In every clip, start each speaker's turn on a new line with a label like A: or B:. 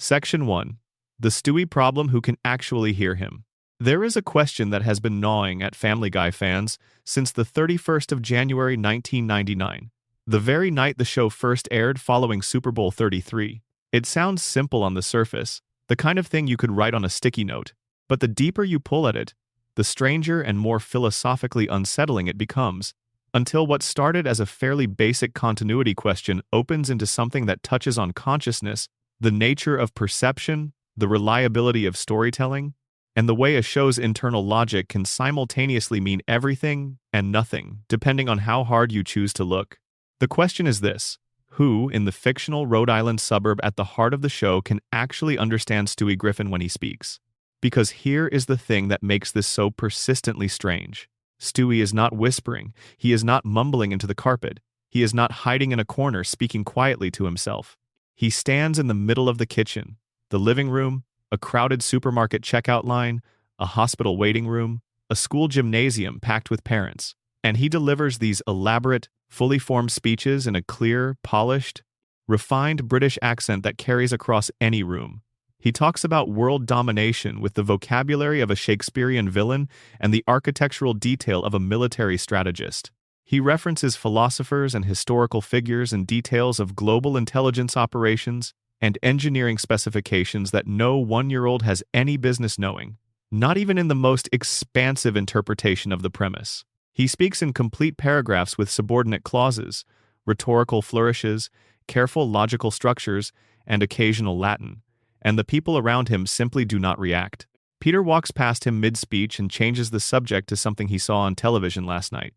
A: Section 1. The Stewie Problem: Who Can Actually Hear Him? There is a question that has been gnawing at Family Guy fans since the 31st of January 1999, the very night the show first aired following Super Bowl 33. It sounds simple on the surface, the kind of thing you could write on a sticky note, but the deeper you pull at it, the stranger and more philosophically unsettling it becomes, until what started as a fairly basic continuity question opens into something that touches on consciousness, the nature of perception, the reliability of storytelling, and the way a show's internal logic can simultaneously mean everything and nothing, depending on how hard you choose to look. The question is this: who, in the fictional Rhode Island suburb at the heart of the show, can actually understand Stewie Griffin when he speaks? Because here is the thing that makes this so persistently strange. Stewie is not whispering, he is not mumbling into the carpet, he is not hiding in a corner speaking quietly to himself. He stands in the middle of the kitchen, the living room, a crowded supermarket checkout line, a hospital waiting room, a school gymnasium packed with parents, and he delivers these elaborate, fully formed speeches in a clear, polished, refined British accent that carries across any room. He talks about world domination with the vocabulary of a Shakespearean villain and the architectural detail of a military strategist. He references philosophers and historical figures and details of global intelligence operations and engineering specifications that no one-year-old has any business knowing, not even in the most expansive interpretation of the premise. He speaks in complete paragraphs with subordinate clauses, rhetorical flourishes, careful logical structures, and occasional Latin, and the people around him simply do not react. Peter walks past him mid-speech and changes the subject to something he saw on television last night.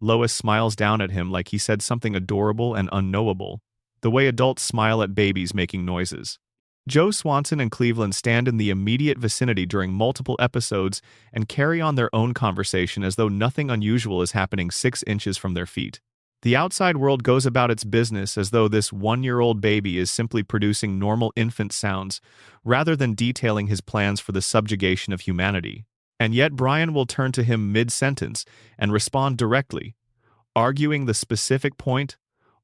A: Lois smiles down at him like he said something adorable and unknowable, the way adults smile at babies making noises. Joe Swanson and Cleveland stand in the immediate vicinity during multiple episodes and carry on their own conversation as though nothing unusual is happening 6 inches from their feet. The outside world goes about its business as though this one-year-old baby is simply producing normal infant sounds rather than detailing his plans for the subjugation of humanity. And yet Brian will turn to him mid-sentence and respond directly, arguing the specific point,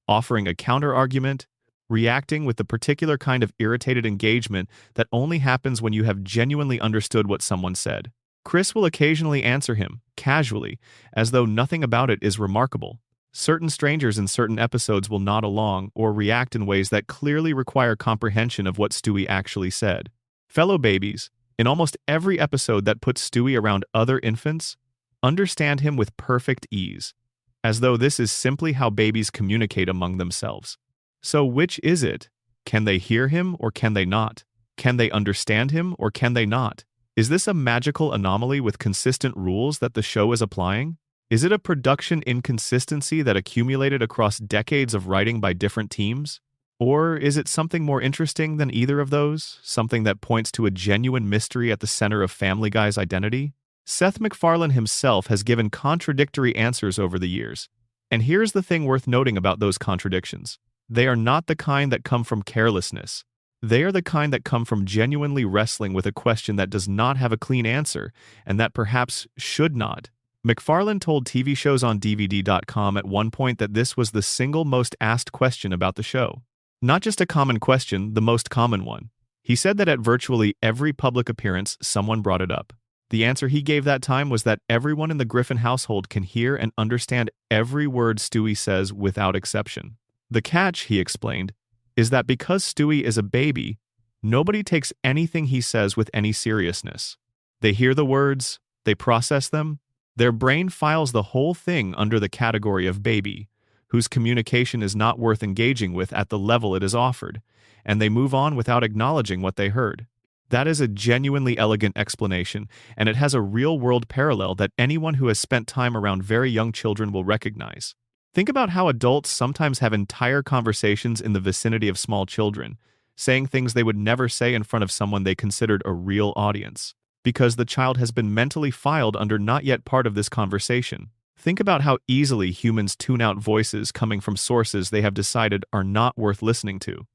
A: offering a counter-argument, reacting with the particular kind of irritated engagement that only happens when you have genuinely understood what someone said. Chris will occasionally answer him, casually, as though nothing about it is remarkable. Certain strangers in certain episodes will nod along or react in ways that clearly require comprehension of what Stewie actually said. Fellow babies, in almost every episode that puts Stewie around other infants, understand him with perfect ease, as though this is simply how babies communicate among themselves. So which is it? Can they hear him or can they not? Can they understand him or can they not? Is this a magical anomaly with consistent rules that the show is applying? Is it a production inconsistency that accumulated across decades of writing by different teams? Or is it something more interesting than either of those, something that points to a genuine mystery at the center of Family Guy's identity? Seth MacFarlane himself has given contradictory answers over the years. And here's the thing worth noting about those contradictions. They are not the kind that come from carelessness. They are the kind that come from genuinely wrestling with a question that does not have a clean answer, and that perhaps should not. MacFarlane told TVShowsOnDVD.com at one point that this was the single most asked question about the show. Not just a common question, the most common one. He said that at virtually every public appearance, someone brought it up. The answer he gave that time was that everyone in the Griffin household can hear and understand every word Stewie says without exception. The catch, he explained, is that because Stewie is a baby, nobody takes anything he says with any seriousness. They hear the words, they process them, their brain files the whole thing under the category of baby, whose communication is not worth engaging with at the level it is offered, and they move on without acknowledging what they heard. That is a genuinely elegant explanation, and it has a real-world parallel that anyone who has spent time around very young children will recognize. Think about how adults sometimes have entire conversations in the vicinity of small children, saying things they would never say in front of someone they considered a real audience, because the child has been mentally filed under not yet part of this conversation. Think about how easily humans tune out voices coming from sources they have decided are not worth listening to.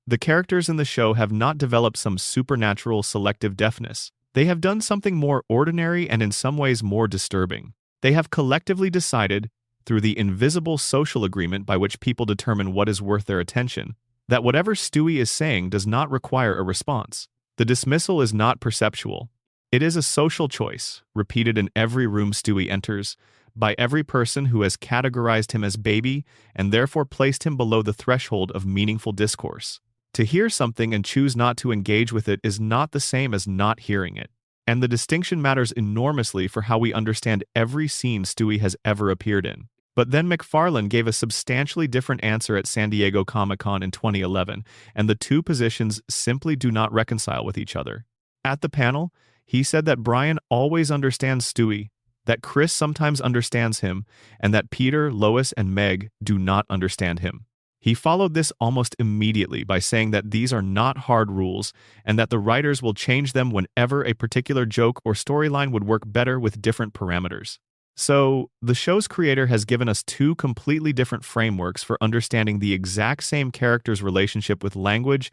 A: The characters in the show have not developed some supernatural selective deafness. They have done something more ordinary and in some ways more disturbing. They have collectively decided, through the invisible social agreement by which people determine what is worth their attention, that whatever Stewie is saying does not require a response. The dismissal is not perceptual. It is a social choice, repeated in every room Stewie enters, by every person who has categorized him as baby and therefore placed him below the threshold of meaningful discourse. To hear something and choose not to engage with it is not the same as not hearing it. And the distinction matters enormously for how we understand every scene Stewie has ever appeared in. But then McFarlane gave a substantially different answer at San Diego Comic-Con in 2011, and the two positions simply do not reconcile with each other. At the panel, he said that Brian always understands Stewie, that Chris sometimes understands him, and that Peter, Lois, and Meg do not understand him. He followed this almost immediately by saying that these are not hard rules and that the writers will change them whenever a particular joke or storyline would work better with different parameters. So, the show's creator has given us two completely different frameworks for understanding the exact same character's relationship with language,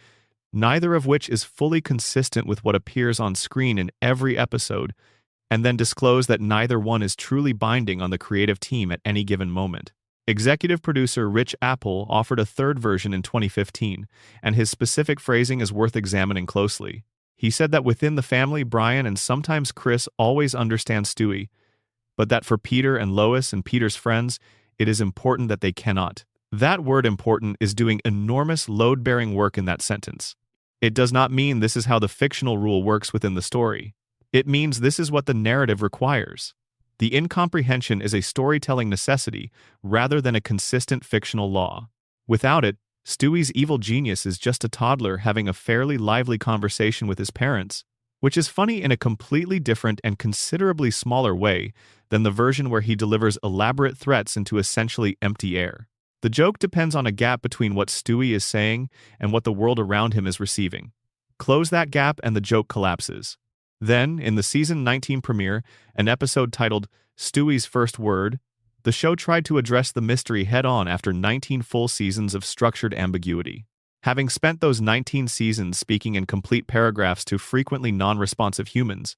A: neither of which is fully consistent with what appears on screen in every episode, and then disclose that neither one is truly binding on the creative team at any given moment. Executive producer Rich Apple offered a third version in 2015, and his specific phrasing is worth examining closely. He said that within the family, Brian and sometimes Chris always understand Stewie, but that for Peter and Lois and Peter's friends, it is important that they cannot. That word important is doing enormous load-bearing work in that sentence. It does not mean this is how the fictional rule works within the story. It means this is what the narrative requires. The incomprehension is a storytelling necessity rather than a consistent fictional law. Without it, Stewie's evil genius is just a toddler having a fairly lively conversation with his parents, which is funny in a completely different and considerably smaller way than the version where he delivers elaborate threats into essentially empty air. The joke depends on a gap between what Stewie is saying and what the world around him is receiving. Close that gap and the joke collapses. Then, in the season 19 premiere, an episode titled Stewie's First Word, the show tried to address the mystery head-on after 19 full seasons of structured ambiguity. Having spent those 19 seasons speaking in complete paragraphs to frequently non-responsive humans,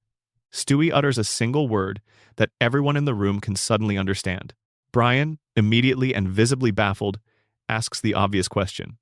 A: Stewie utters a single word that everyone in the room can suddenly understand. Brian, immediately and visibly baffled, asks the obvious question.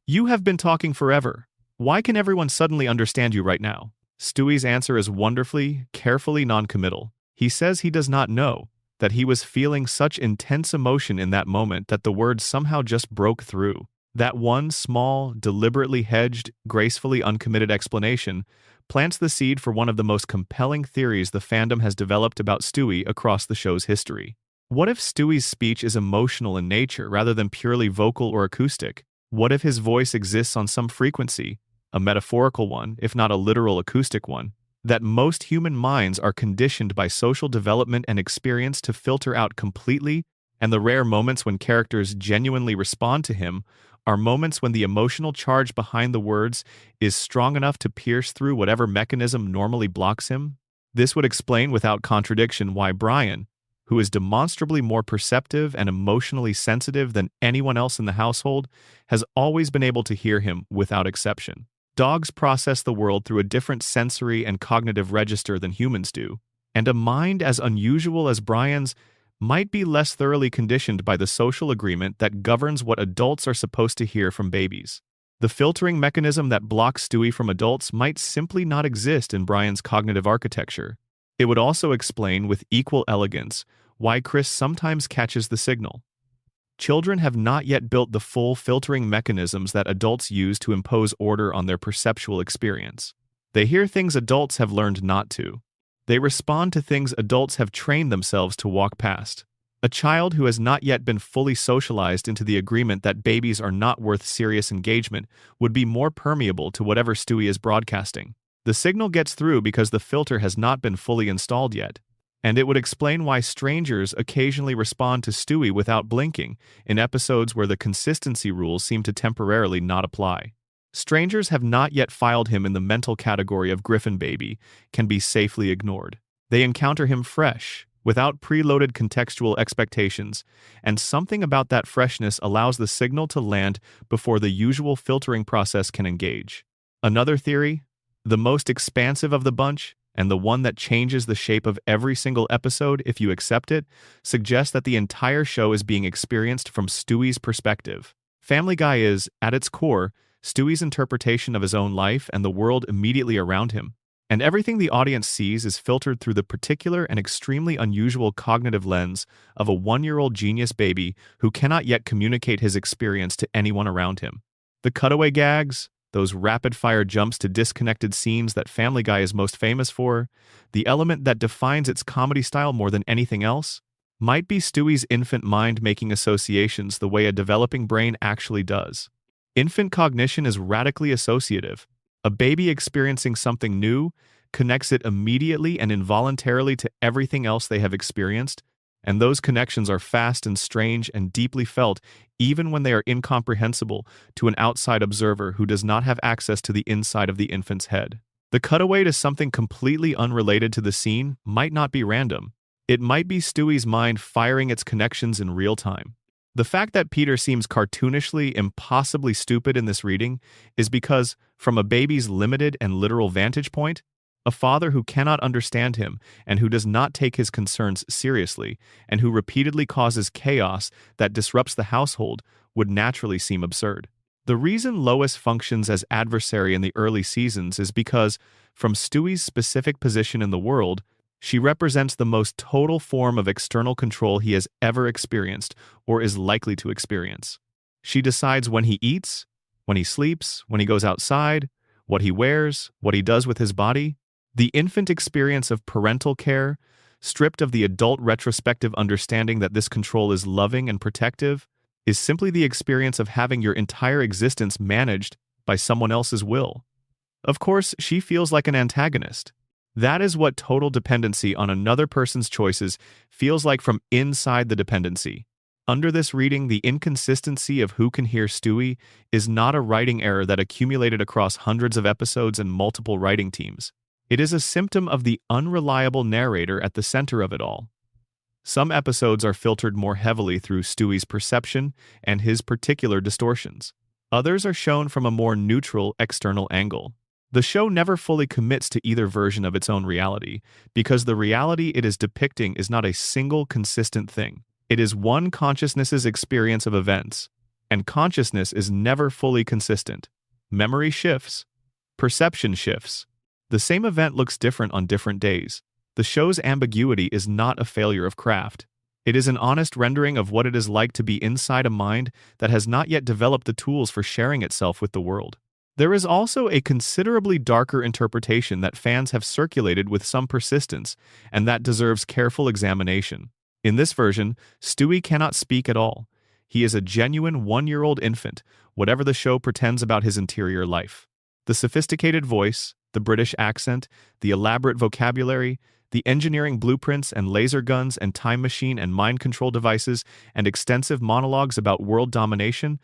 A: "You have been talking forever. Why can everyone suddenly understand you right now?" Stewie's answer is wonderfully, carefully non-committal. He says he does not know, that he was feeling such intense emotion in that moment that the words somehow just broke through. That one small, deliberately hedged, gracefully uncommitted explanation plants the seed for one of the most compelling theories the fandom has developed about Stewie across the show's history. What if Stewie's speech is emotional in nature rather than purely vocal or acoustic? What if his voice exists on some frequency, a metaphorical one, if not a literal acoustic one, that most human minds are conditioned by social development and experience to filter out completely, and the rare moments when characters genuinely respond to him are moments when the emotional charge behind the words is strong enough to pierce through whatever mechanism normally blocks him? This would explain without contradiction why Brian, who is demonstrably more perceptive and emotionally sensitive than anyone else in the household, has always been able to hear him without exception. Dogs process the world through a different sensory and cognitive register than humans do, and a mind as unusual as Brian's might be less thoroughly conditioned by the social agreement that governs what adults are supposed to hear from babies. The filtering mechanism that blocks Stewie from adults might simply not exist in Brian's cognitive architecture. It would also explain with equal elegance why Chris sometimes catches the signal. Children have not yet built the full filtering mechanisms that adults use to impose order on their perceptual experience. They hear things adults have learned not to. They respond to things adults have trained themselves to walk past. A child who has not yet been fully socialized into the agreement that babies are not worth serious engagement would be more permeable to whatever Stewie is broadcasting. The signal gets through because the filter has not been fully installed yet. And it would explain why strangers occasionally respond to Stewie without blinking in episodes where the consistency rules seem to temporarily not apply. Strangers have not yet filed him in the mental category of Griffin baby, can be safely ignored. They encounter him fresh, without preloaded contextual expectations, and something about that freshness allows the signal to land before the usual filtering process can engage. Another theory, the most expansive of the bunch, and the one that changes the shape of every single episode if you accept it, suggests that the entire show is being experienced from Stewie's perspective. Family Guy is, at its core, Stewie's interpretation of his own life and the world immediately around him. And everything the audience sees is filtered through the particular and extremely unusual cognitive lens of a one-year-old genius baby who cannot yet communicate his experience to anyone around him. The cutaway gags, those rapid-fire jumps to disconnected scenes that Family Guy is most famous for, the element that defines its comedy style more than anything else, might be Stewie's infant mind making associations the way a developing brain actually does. Infant cognition is radically associative. A baby experiencing something new connects it immediately and involuntarily to everything else they have experienced, and those connections are fast and strange and deeply felt even when they are incomprehensible to an outside observer who does not have access to the inside of the infant's head. The cutaway to something completely unrelated to the scene might not be random. It might be Stewie's mind firing its connections in real time. The fact that Peter seems cartoonishly, impossibly stupid in this reading is because, from a baby's limited and literal vantage point, a father who cannot understand him and who does not take his concerns seriously and who repeatedly causes chaos that disrupts the household would naturally seem absurd. The reason Lois functions as adversary in the early seasons is because, from Stewie's specific position in the world, she represents the most total form of external control he has ever experienced or is likely to experience. She decides when he eats, when he sleeps, when he goes outside, what he wears, what he does with his body. The infant experience of parental care, stripped of the adult retrospective understanding that this control is loving and protective, is simply the experience of having your entire existence managed by someone else's will. Of course, she feels like an antagonist. That is what total dependency on another person's choices feels like from inside the dependency. Under this reading, the inconsistency of who can hear Stewie is not a writing error that accumulated across hundreds of episodes and multiple writing teams. It is a symptom of the unreliable narrator at the center of it all. Some episodes are filtered more heavily through Stewie's perception and his particular distortions. Others are shown from a more neutral external angle. The show never fully commits to either version of its own reality, because the reality it is depicting is not a single consistent thing. It is one consciousness's experience of events, and consciousness is never fully consistent. Memory shifts. Perception shifts. The same event looks different on different days. The show's ambiguity is not a failure of craft. It is an honest rendering of what it is like to be inside a mind that has not yet developed the tools for sharing itself with the world. There is also a considerably darker interpretation that fans have circulated with some persistence, and that deserves careful examination. In this version, Stewie cannot speak at all. He is a genuine one-year-old infant, whatever the show pretends about his interior life. The sophisticated voice, the British accent, the elaborate vocabulary, the engineering blueprints and laser guns and time machine and mind control devices and extensive monologues about world domination,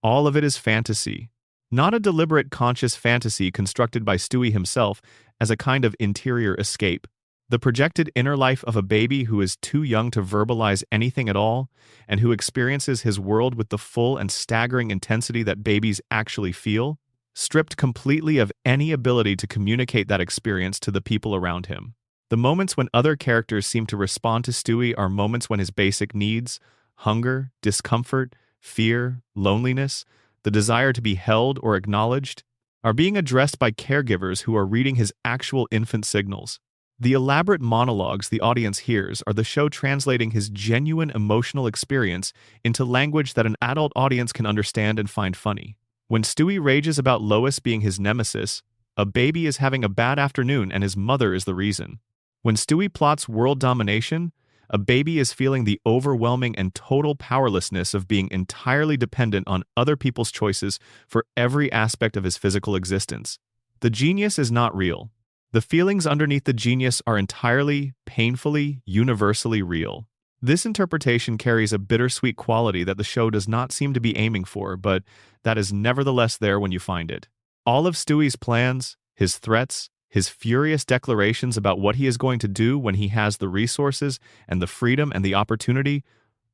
A: all of it is fantasy. Not a deliberate conscious fantasy constructed by Stewie himself as a kind of interior escape. The projected inner life of a baby who is too young to verbalize anything at all, and who experiences his world with the full and staggering intensity that babies actually feel, stripped completely of any ability to communicate that experience to the people around him. The moments when other characters seem to respond to Stewie are moments when his basic needs, hunger, discomfort, fear, loneliness, the desire to be held or acknowledged, are being addressed by caregivers who are reading his actual infant signals. The elaborate monologues the audience hears are the show translating his genuine emotional experience into language that an adult audience can understand and find funny. When Stewie rages about Lois being his nemesis, a baby is having a bad afternoon and his mother is the reason. When Stewie plots world domination, a baby is feeling the overwhelming and total powerlessness of being entirely dependent on other people's choices for every aspect of his physical existence. The genius is not real. The feelings underneath the genius are entirely, painfully, universally real. This interpretation carries a bittersweet quality that the show does not seem to be aiming for, but that is nevertheless there when you find it. All of Stewie's plans, his threats, his furious declarations about what he is going to do when he has the resources and the freedom and the opportunity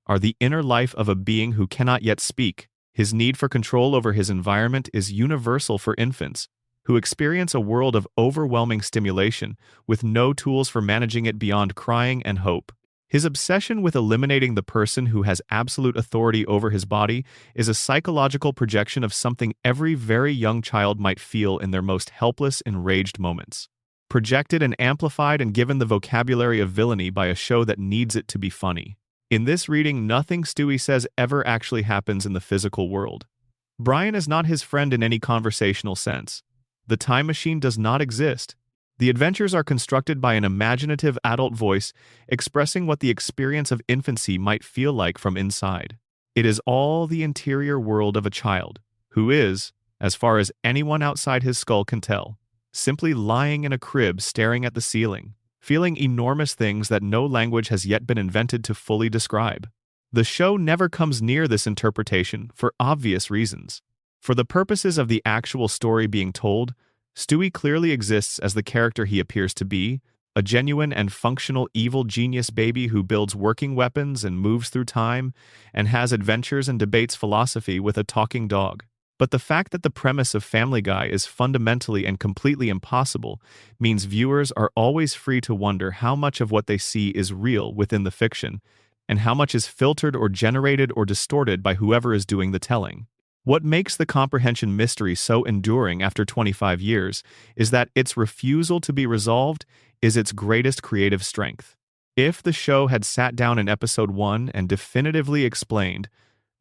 A: are the inner life of a being who cannot yet speak. His need for control over his environment is universal for infants, who experience a world of overwhelming stimulation with no tools for managing it beyond crying and hope. His obsession with eliminating the person who has absolute authority over his body is a psychological projection of something every very young child might feel in their most helpless, enraged moments. Projected and amplified and given the vocabulary of villainy by a show that needs it to be funny. In this reading, nothing Stewie says ever actually happens in the physical world. Brian is not his friend in any conversational sense. The time machine does not exist. The adventures are constructed by an imaginative adult voice expressing what the experience of infancy might feel like from inside. It is all the interior world of a child, who is, as far as anyone outside his skull can tell, simply lying in a crib staring at the ceiling, feeling enormous things that no language has yet been invented to fully describe. The show never comes near this interpretation for obvious reasons. For the purposes of the actual story being told, Stewie clearly exists as the character he appears to be, a genuine and functional evil genius baby who builds working weapons and moves through time and has adventures and debates philosophy with a talking dog. But the fact that the premise of Family Guy is fundamentally and completely impossible means viewers are always free to wonder how much of what they see is real within the fiction, and how much is filtered or generated or distorted by whoever is doing the telling. What makes the comprehension mystery so enduring after 25 years is that its refusal to be resolved is its greatest creative strength. If the show had sat down in episode 1 and definitively explained,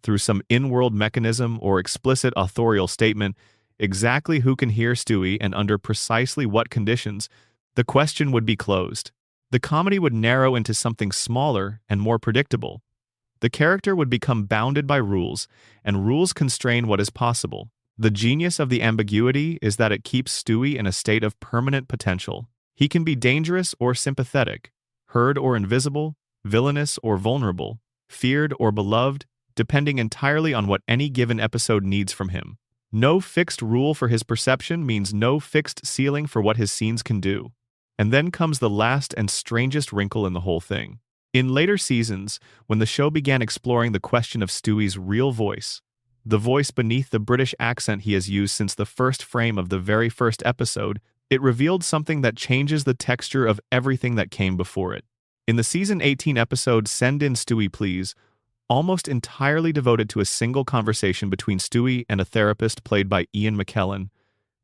A: through some in-world mechanism or explicit authorial statement, exactly who can hear Stewie and under precisely what conditions, the question would be closed. The comedy would narrow into something smaller and more predictable. The character would become bounded by rules, and rules constrain what is possible. The genius of the ambiguity is that it keeps Stewie in a state of permanent potential. He can be dangerous or sympathetic, heard or invisible, villainous or vulnerable, feared or beloved, depending entirely on what any given episode needs from him. No fixed rule for his perception means no fixed ceiling for what his scenes can do. And then comes the last and strangest wrinkle in the whole thing. In later seasons, when the show began exploring the question of Stewie's real voice, the voice beneath the British accent he has used since the first frame of the very first episode, it revealed something that changes the texture of everything that came before it. In the season 18 episode Send In Stewie Please, almost entirely devoted to a single conversation between Stewie and a therapist played by Ian McKellen,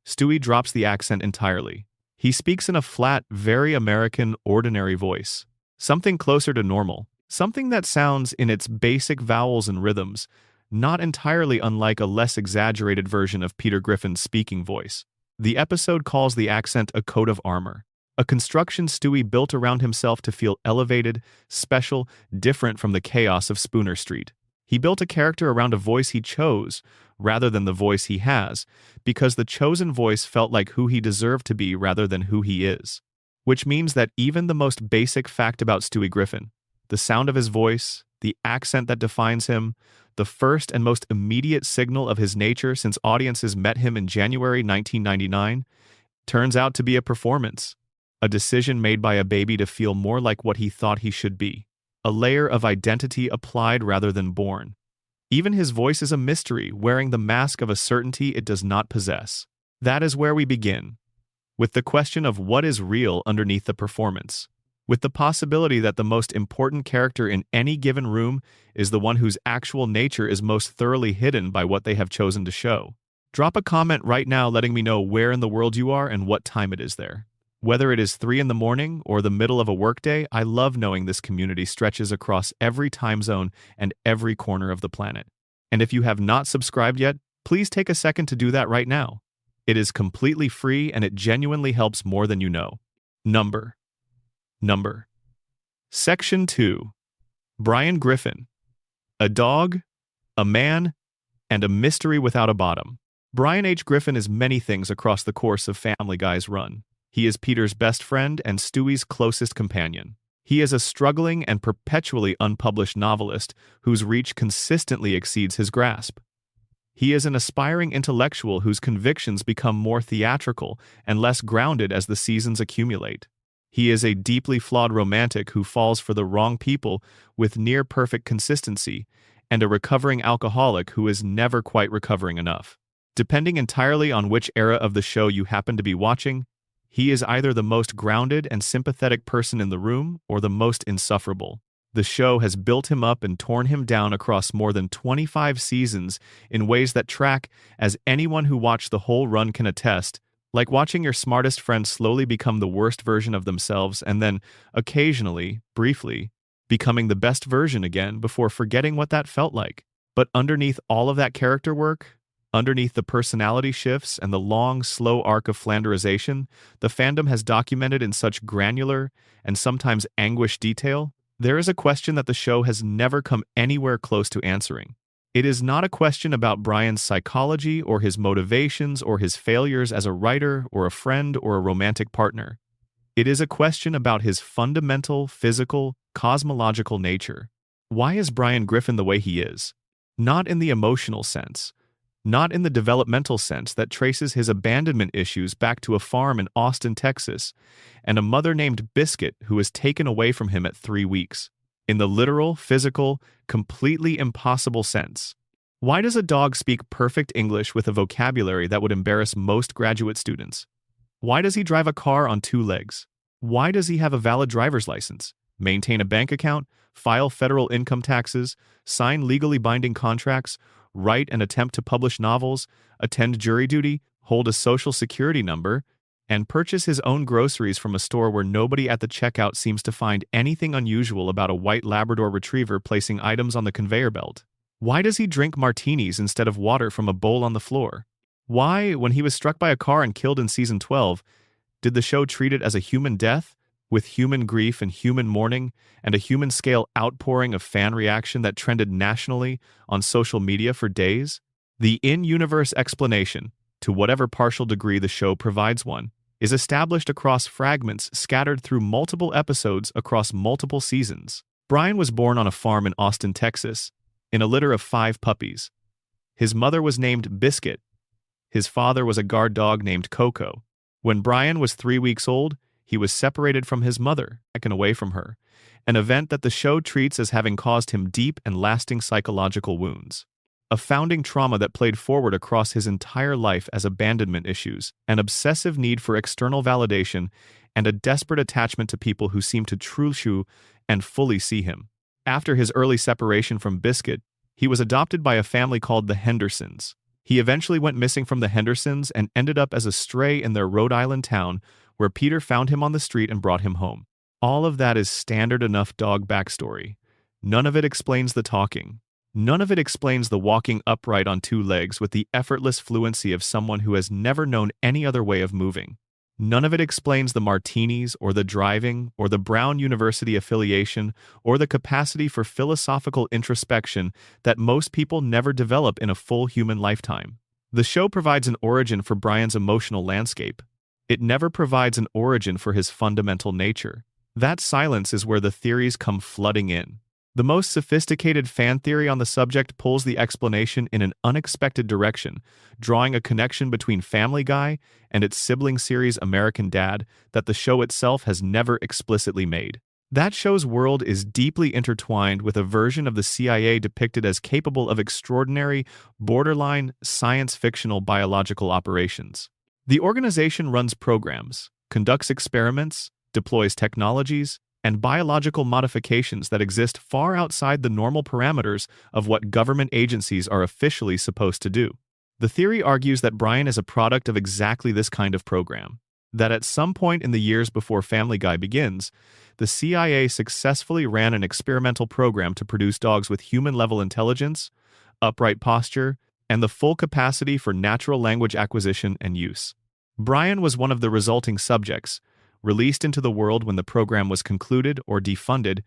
A: Stewie drops the accent entirely. He speaks in a flat, very American, ordinary voice. Something closer to normal, something that sounds in its basic vowels and rhythms, not entirely unlike a less exaggerated version of Peter Griffin's speaking voice. The episode calls the accent a coat of armor, a construction Stewie built around himself to feel elevated, special, different from the chaos of Spooner Street. He built a character around a voice he chose, rather than the voice he has, because the chosen voice felt like who he deserved to be rather than who he is. Which means that even the most basic fact about Stewie Griffin, the sound of his voice, the accent that defines him, the first and most immediate signal of his nature since audiences met him in January 1999, turns out to be a performance, a decision made by a baby to feel more like what he thought he should be, a layer of identity applied rather than born. Even his voice is a mystery, wearing the mask of a certainty it does not possess. That is where we begin, with the question of what is real underneath the performance, with the possibility that the most important character in any given room is the one whose actual nature is most thoroughly hidden by what they have chosen to show. Drop a comment right now letting me know where in the world you are and what time it is there. Whether it is 3 in the morning or the middle of a workday, I love knowing this community stretches across every time zone and every corner of the planet. And if you have not subscribed yet, please take a second to do that right now. It is completely free and it genuinely helps more than you know. Number. Section 2. Brian Griffin. A dog, a man, and a mystery without a bottom. Brian H. Griffin is many things across the course of Family Guy's run. He is Peter's best friend and Stewie's closest companion. He is a struggling and perpetually unpublished novelist whose reach consistently exceeds his grasp. He is an aspiring intellectual whose convictions become more theatrical and less grounded as the seasons accumulate. He is a deeply flawed romantic who falls for the wrong people with near-perfect consistency, and a recovering alcoholic who is never quite recovering enough. Depending entirely on which era of the show you happen to be watching, he is either the most grounded and sympathetic person in the room or the most insufferable. The show has built him up and torn him down across more than 25 seasons in ways that track, as anyone who watched the whole run can attest, like watching your smartest friend slowly become the worst version of themselves and then, occasionally, briefly, becoming the best version again before forgetting what that felt like. But underneath all of that character work, underneath the personality shifts and the long, slow arc of Flanderization the fandom has documented in such granular and sometimes anguished detail, there is a question that the show has never come anywhere close to answering. It is not a question about Brian's psychology or his motivations or his failures as a writer or a friend or a romantic partner. It is a question about his fundamental, physical, cosmological nature. Why is Brian Griffin the way he is? Not in the emotional sense, not in the developmental sense that traces his abandonment issues back to a farm in Austin, Texas, and a mother named Biscuit who was taken away from him at 3 weeks. In the literal, physical, completely impossible sense. Why does a dog speak perfect English with a vocabulary that would embarrass most graduate students? Why does he drive a car on 2 legs? Why does he have a valid driver's license, maintain a bank account, file federal income taxes, sign legally binding contracts, write and attempt to publish novels, attend jury duty, hold a social security number, and purchase his own groceries from a store where nobody at the checkout seems to find anything unusual about a white Labrador retriever placing items on the conveyor belt? Why does he drink martinis instead of water from a bowl on the floor? Why, when he was struck by a car and killed in season 12, did the show treat it as a human death, with human grief and human mourning, and a human-scale outpouring of fan reaction that trended nationally on social media for days? The in-universe explanation, to whatever partial degree the show provides one, is established across fragments scattered through multiple episodes across multiple seasons. Brian was born on a farm in Austin, Texas, in a litter of 5 puppies. His mother was named Biscuit. His father was a guard dog named Coco. When Brian was 3 weeks old, he was separated from his mother, taken away from her, an event that the show treats as having caused him deep and lasting psychological wounds. A founding trauma that played forward across his entire life as abandonment issues, an obsessive need for external validation, and a desperate attachment to people who seemed to truly and fully see him. After his early separation from Biscuit, he was adopted by a family called the Hendersons. He eventually went missing from the Hendersons and ended up as a stray in their Rhode Island town, where Peter found him on the street and brought him home. All of that is standard enough dog backstory. None of it explains the talking. None of it explains the walking upright on 2 legs with the effortless fluency of someone who has never known any other way of moving. None of it explains the martinis or the driving or the Brown University affiliation or the capacity for philosophical introspection that most people never develop in a full human lifetime. The show provides an origin for Brian's emotional landscape. It never provides an origin for his fundamental nature. That silence is where the theories come flooding in. The most sophisticated fan theory on the subject pulls the explanation in an unexpected direction, drawing a connection between Family Guy and its sibling series American Dad that the show itself has never explicitly made. That show's world is deeply intertwined with a version of the CIA depicted as capable of extraordinary, borderline, science-fictional biological operations. The organization runs programs, conducts experiments, deploys technologies, and biological modifications that exist far outside the normal parameters of what government agencies are officially supposed to do. The theory argues that Brian is a product of exactly this kind of program. That at some point in the years before Family Guy begins, the CIA successfully ran an experimental program to produce dogs with human-level intelligence, upright posture, and the full capacity for natural language acquisition and use. Brian was one of the resulting subjects, released into the world when the program was concluded or defunded,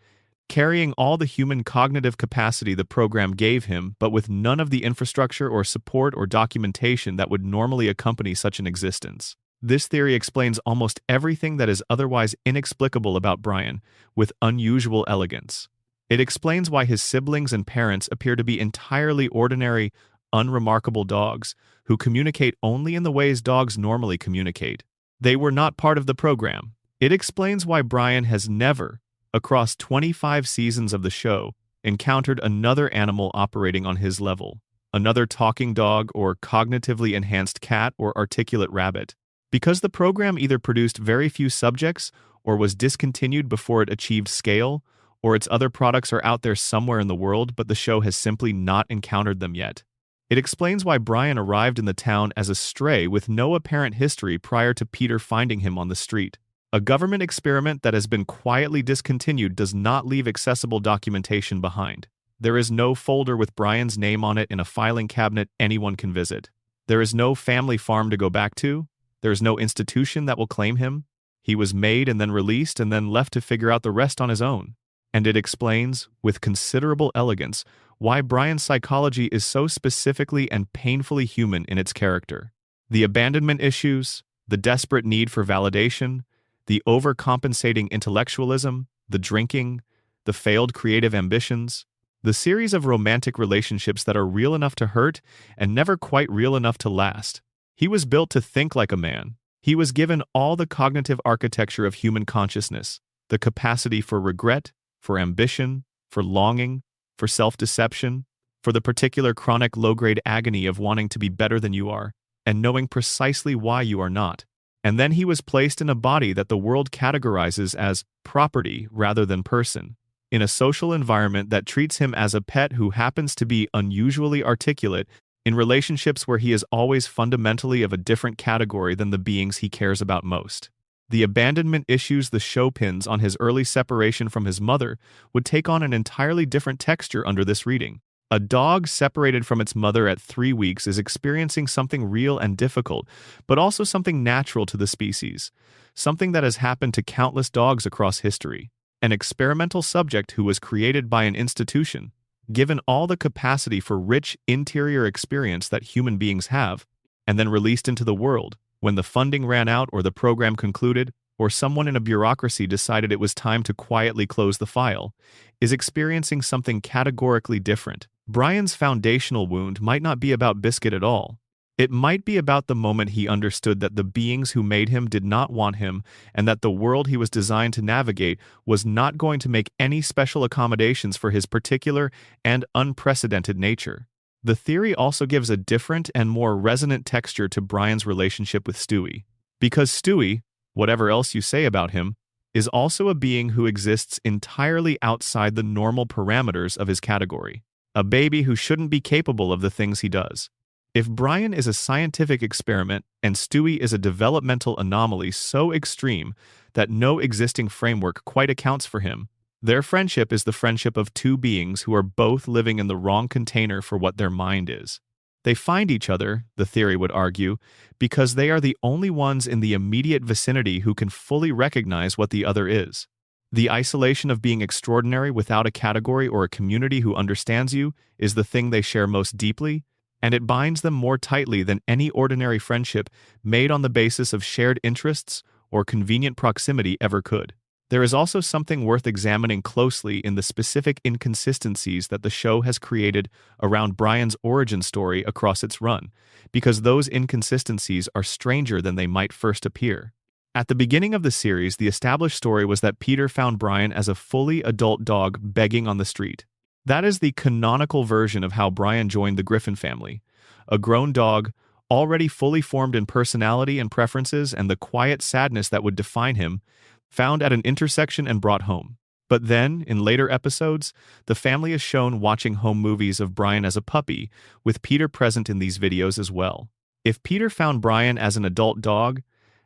A: carrying all the human cognitive capacity the program gave him, but with none of the infrastructure or support or documentation that would normally accompany such an existence. This theory explains almost everything that is otherwise inexplicable about Brian, with unusual elegance. It explains why his siblings and parents appear to be entirely ordinary, unremarkable dogs, who communicate only in the ways dogs normally communicate. They were not part of the program. It explains why Brian has never, across 25 seasons of the show, encountered another animal operating on his level, another talking dog or cognitively enhanced cat or articulate rabbit. Because the program either produced very few subjects or was discontinued before it achieved scale, or its other products are out there somewhere in the world, but the show has simply not encountered them yet. It explains why Brian arrived in the town as a stray with no apparent history prior to Peter finding him on the street. A government experiment that has been quietly discontinued does not leave accessible documentation behind. There is no folder with Brian's name on it in a filing cabinet anyone can visit. There is no family farm to go back to. There is no institution that will claim him. He was made and then released and then left to figure out the rest on his own. And it explains, with considerable elegance, why Brian's psychology is so specifically and painfully human in its character. The abandonment issues, the desperate need for validation, the overcompensating intellectualism, the drinking, the failed creative ambitions, the series of romantic relationships that are real enough to hurt and never quite real enough to last. He was built to think like a man. He was given all the cognitive architecture of human consciousness, the capacity for regret, for ambition, for longing, for self-deception, for the particular chronic low-grade agony of wanting to be better than you are, and knowing precisely why you are not. And then he was placed in a body that the world categorizes as property rather than person, in a social environment that treats him as a pet who happens to be unusually articulate in relationships where he is always fundamentally of a different category than the beings he cares about most. The abandonment issues the show pins on his early separation from his mother would take on an entirely different texture under this reading. A dog separated from its mother at 3 weeks is experiencing something real and difficult, but also something natural to the species, something that has happened to countless dogs across history. An experimental subject who was created by an institution, given all the capacity for rich interior experience that human beings have, and then released into the world, when the funding ran out or the program concluded, or someone in a bureaucracy decided it was time to quietly close the file, is experiencing something categorically different. Brian's foundational wound might not be about Biscuit at all. It might be about the moment he understood that the beings who made him did not want him, and that the world he was designed to navigate was not going to make any special accommodations for his particular and unprecedented nature. The theory also gives a different and more resonant texture to Brian's relationship with Stewie. Because Stewie, whatever else you say about him, is also a being who exists entirely outside the normal parameters of his category. A baby who shouldn't be capable of the things he does. If Brian is a scientific experiment and Stewie is a developmental anomaly so extreme that no existing framework quite accounts for him, their friendship is the friendship of two beings who are both living in the wrong container for what their mind is. They find each other, the theory would argue, because they are the only ones in the immediate vicinity who can fully recognize what the other is. The isolation of being extraordinary without a category or a community who understands you is the thing they share most deeply, and it binds them more tightly than any ordinary friendship made on the basis of shared interests or convenient proximity ever could. There is also something worth examining closely in the specific inconsistencies that the show has created around Brian's origin story across its run, because those inconsistencies are stranger than they might first appear. At the beginning of the series, the established story was that Peter found Brian as a fully adult dog begging on the street. That is the canonical version of how Brian joined the Griffin family. A grown dog, already fully formed in personality and preferences and the quiet sadness that would define him, found at an intersection and brought home. But then, in later episodes, the family is shown watching home movies of Brian as a puppy, with Peter present in these videos as well. If Peter found Brian as an adult dog,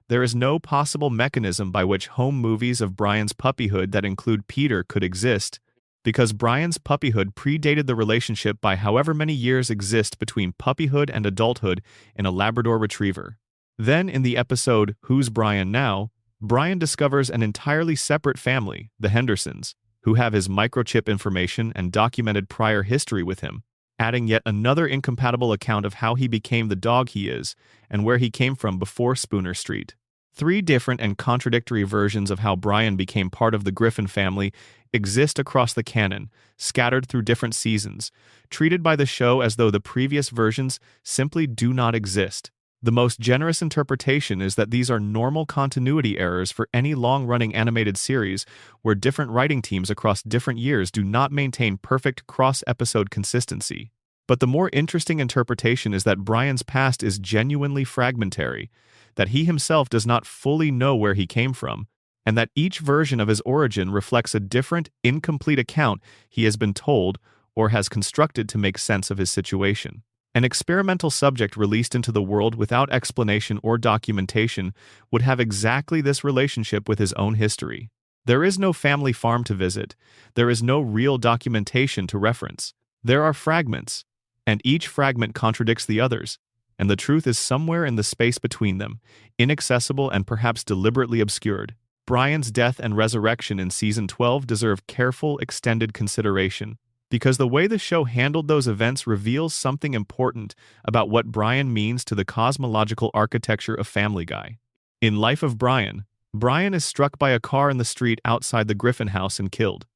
A: there is no possible mechanism by which home movies of Brian's puppyhood that include Peter could exist, because Brian's puppyhood predated the relationship by however many years exist between puppyhood and adulthood in a Labrador Retriever. Then, in the episode Who's Brian Now?, Brian discovers an entirely separate family, the Hendersons, who have his microchip information and documented prior history with him, adding yet another incompatible account of how he became the dog he is and where he came from before Spooner Street. 3 different and contradictory versions of how Brian became part of the Griffin family exist across the canon, scattered through different seasons, treated by the show as though the previous versions simply do not exist. The most generous interpretation is that these are normal continuity errors for any long-running animated series where different writing teams across different years do not maintain perfect cross-episode consistency. But the more interesting interpretation is that Brian's past is genuinely fragmentary, that he himself does not fully know where he came from, and that each version of his origin reflects a different, incomplete account he has been told or has constructed to make sense of his situation. An experimental subject released into the world without explanation or documentation would have exactly this relationship with his own history. There is no family farm to visit. There is no real documentation to reference. There are fragments, and each fragment contradicts the others, and the truth is somewhere in the space between them, inaccessible and perhaps deliberately obscured. Brian's death and resurrection in Season 12 deserve careful, extended consideration, because the way the show handled those events reveals something important about what Brian means to the cosmological architecture of Family Guy. In Life of Brian, Brian is struck by a car in the street outside the Griffin house and killed.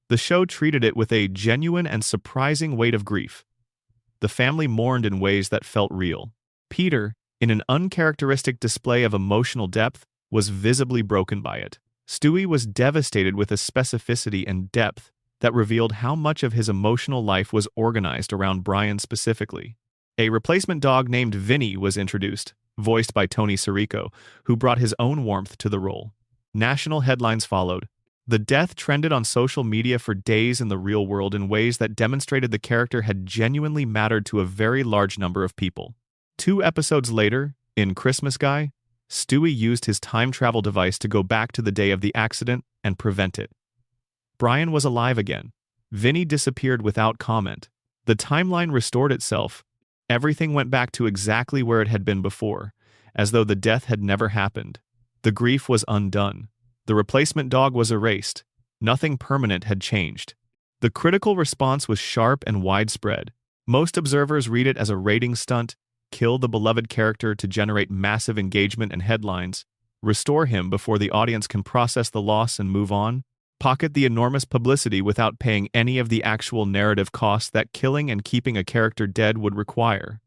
A: The show treated it with a genuine and surprising weight of grief. The family mourned in ways that felt real. Peter, in an uncharacteristic display of emotional depth, was visibly broken by it. Stewie was devastated with a specificity and depth that revealed how much of his emotional life was organized around Brian specifically. A replacement dog named Vinny was introduced, voiced by Tony Sirico, who brought his own warmth to the role. National headlines followed. The death trended on social media for days in the real world in ways that demonstrated the character had genuinely mattered to a very large number of people. 2 episodes later, in Christmas Guy, Stewie used his time travel device to go back to the day of the accident and prevent it. Brian was alive again. Vinny disappeared without comment. The timeline restored itself. Everything went back to exactly where it had been before, as though the death had never happened. The grief was undone. The replacement dog was erased. Nothing permanent had changed. The critical response was sharp and widespread. Most observers read it as a rating stunt, kill the beloved character to generate massive engagement and headlines, restore him before the audience can process the loss and move on, pocket the enormous publicity without paying any of the actual narrative costs that killing and keeping a character dead would require.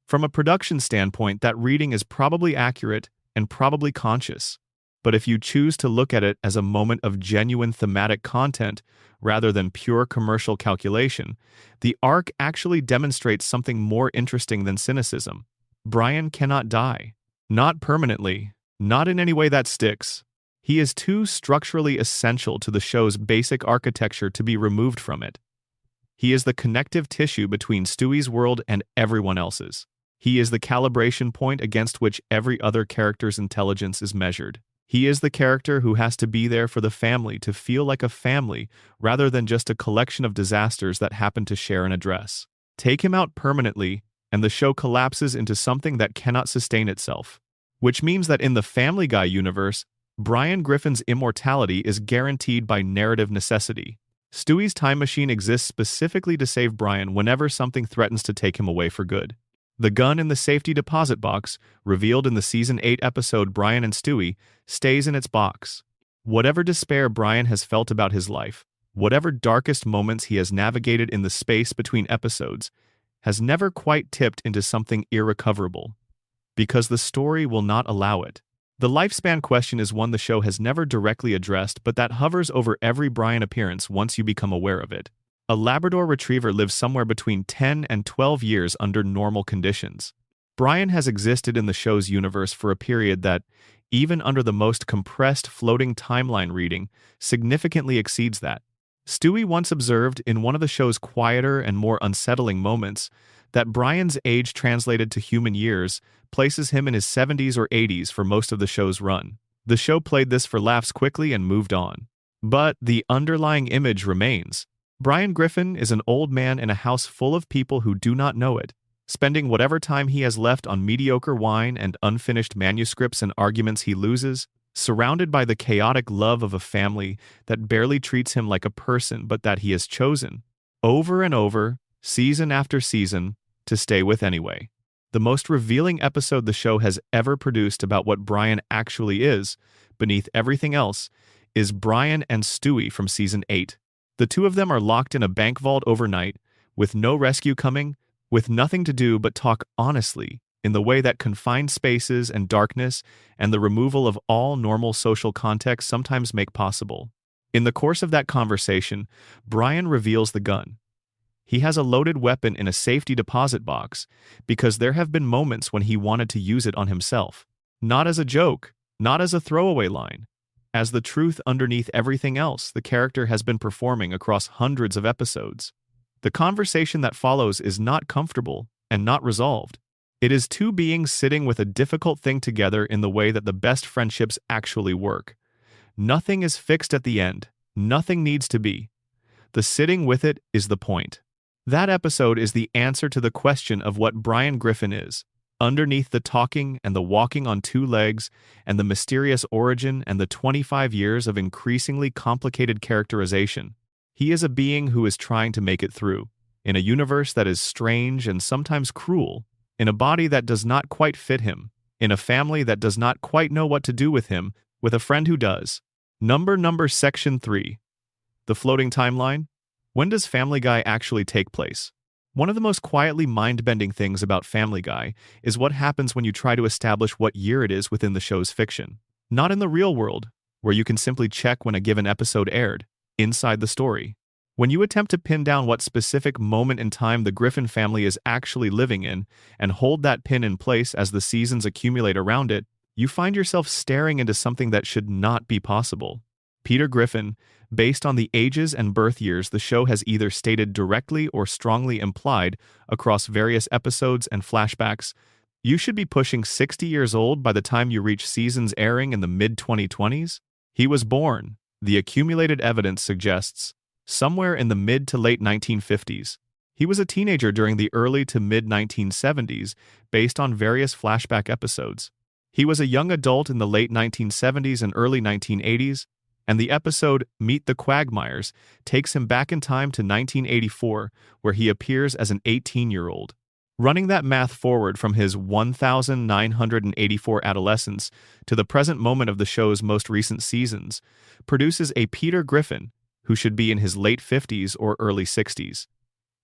A: From a production standpoint, that reading is probably accurate and probably conscious. But if you choose to look at it as a moment of genuine thematic content rather than pure commercial calculation, the arc actually demonstrates something more interesting than cynicism. Brian cannot die. Not permanently. Not in any way that sticks. He is too structurally essential to the show's basic architecture to be removed from it. He is the connective tissue between Stewie's world and everyone else's. He is the calibration point against which every other character's intelligence is measured. He is the character who has to be there for the family to feel like a family rather than just a collection of disasters that happen to share an address. Take him out permanently, and the show collapses into something that cannot sustain itself. Which means that in the Family Guy universe, Brian Griffin's immortality is guaranteed by narrative necessity. Stewie's time machine exists specifically to save Brian whenever something threatens to take him away for good. The gun in the safety deposit box, revealed in the Season 8 episode Brian and Stewie, stays in its box. Whatever despair Brian has felt about his life, whatever darkest moments he has navigated in the space between episodes, has never quite tipped into something irrecoverable, because the story will not allow it. The lifespan question is one the show has never directly addressed, but that hovers over every Brian appearance once you become aware of it. A Labrador Retriever lives somewhere between 10 and 12 years under normal conditions. Brian has existed in the show's universe for a period that, even under the most compressed floating timeline reading, significantly exceeds that. Stewie once observed in one of the show's quieter and more unsettling moments that Brian's age translated to human years places him in his 70s or 80s for most of the show's run. The show played this for laughs quickly and moved on. But the underlying image remains. Brian Griffin is an old man in a house full of people who do not know it, spending whatever time he has left on mediocre wine and unfinished manuscripts and arguments he loses, surrounded by the chaotic love of a family that barely treats him like a person but that he has chosen, over and over, season after season, to stay with anyway. The most revealing episode the show has ever produced about what Brian actually is, beneath everything else, is Brian and Stewie from Season 8. The two of them are locked in a bank vault overnight, with no rescue coming, with nothing to do but talk honestly, in the way that confined spaces and darkness and the removal of all normal social context sometimes make possible. In the course of that conversation, Brian reveals the gun. He has a loaded weapon in a safety deposit box because there have been moments when he wanted to use it on himself. Not as a joke, not as a throwaway line, as the truth underneath everything else the character has been performing across hundreds of episodes. The conversation that follows is not comfortable and not resolved. It is two beings sitting with a difficult thing together in the way that the best friendships actually work. Nothing is fixed at the end. Nothing needs to be. The sitting with it is the point. That episode is the answer to the question of what Brian Griffin is. Underneath the talking and the walking on two legs and the mysterious origin and the 25 years of increasingly complicated characterization, he is a being who is trying to make it through, in a universe that is strange and sometimes cruel, in a body that does not quite fit him, in a family that does not quite know what to do with him, with a friend who does. Section 3. The floating timeline? When does Family Guy actually take place? One of the most quietly mind-bending things about Family Guy is what happens when you try to establish what year it is within the show's fiction. Not in the real world, where you can simply check when a given episode aired, inside the story. When you attempt to pin down what specific moment in time the Griffin family is actually living in, and hold that pin in place as the seasons accumulate around it, you find yourself staring into something that should not be possible. Peter Griffin, based on the ages and birth years the show has either stated directly or strongly implied across various episodes and flashbacks, you should be pushing 60 years old by the time you reach seasons airing in the mid-2020s. He was born, the accumulated evidence suggests, somewhere in the mid to late 1950s. He was a teenager during the early to mid-1970s, based on various flashback episodes. He was a young adult in the late 1970s and early 1980s, and the episode Meet the Quagmires takes him back in time to 1984, where he appears as an 18-year-old. Running that math forward from his 1,984 adolescence to the present moment of the show's most recent seasons produces a Peter Griffin who should be in his late 50s or early 60s.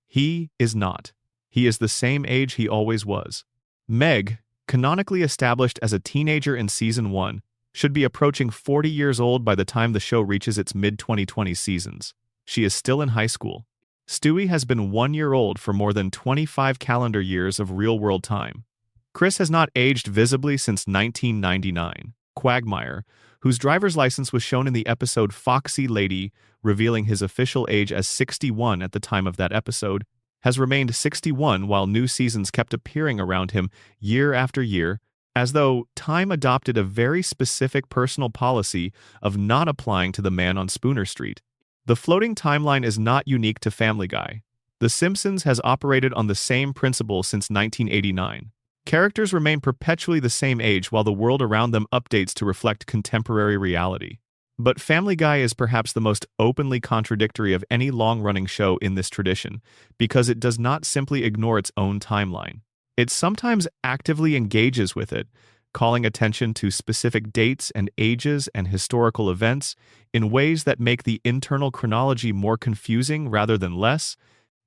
A: He is not. He is the same age he always was. Meg, canonically established as a teenager in Season 1, should be approaching 40 years old by the time the show reaches its mid-2020 seasons. She is still in high school. Stewie has been 1 year old for more than 25 calendar years of real-world time. Chris has not aged visibly since 1999. Quagmire, whose driver's license was shown in the episode Foxy Lady, revealing his official age as 61 at the time of that episode, has remained 61 while new seasons kept appearing around him year after year, as though time adopted a very specific personal policy of not applying to the man on Spooner Street. The floating timeline is not unique to Family Guy. The Simpsons has operated on the same principle since 1989. Characters remain perpetually the same age while the world around them updates to reflect contemporary reality. But Family Guy is perhaps the most openly contradictory of any long-running show in this tradition, because it does not simply ignore its own timeline. It sometimes actively engages with it, calling attention to specific dates and ages and historical events in ways that make the internal chronology more confusing rather than less,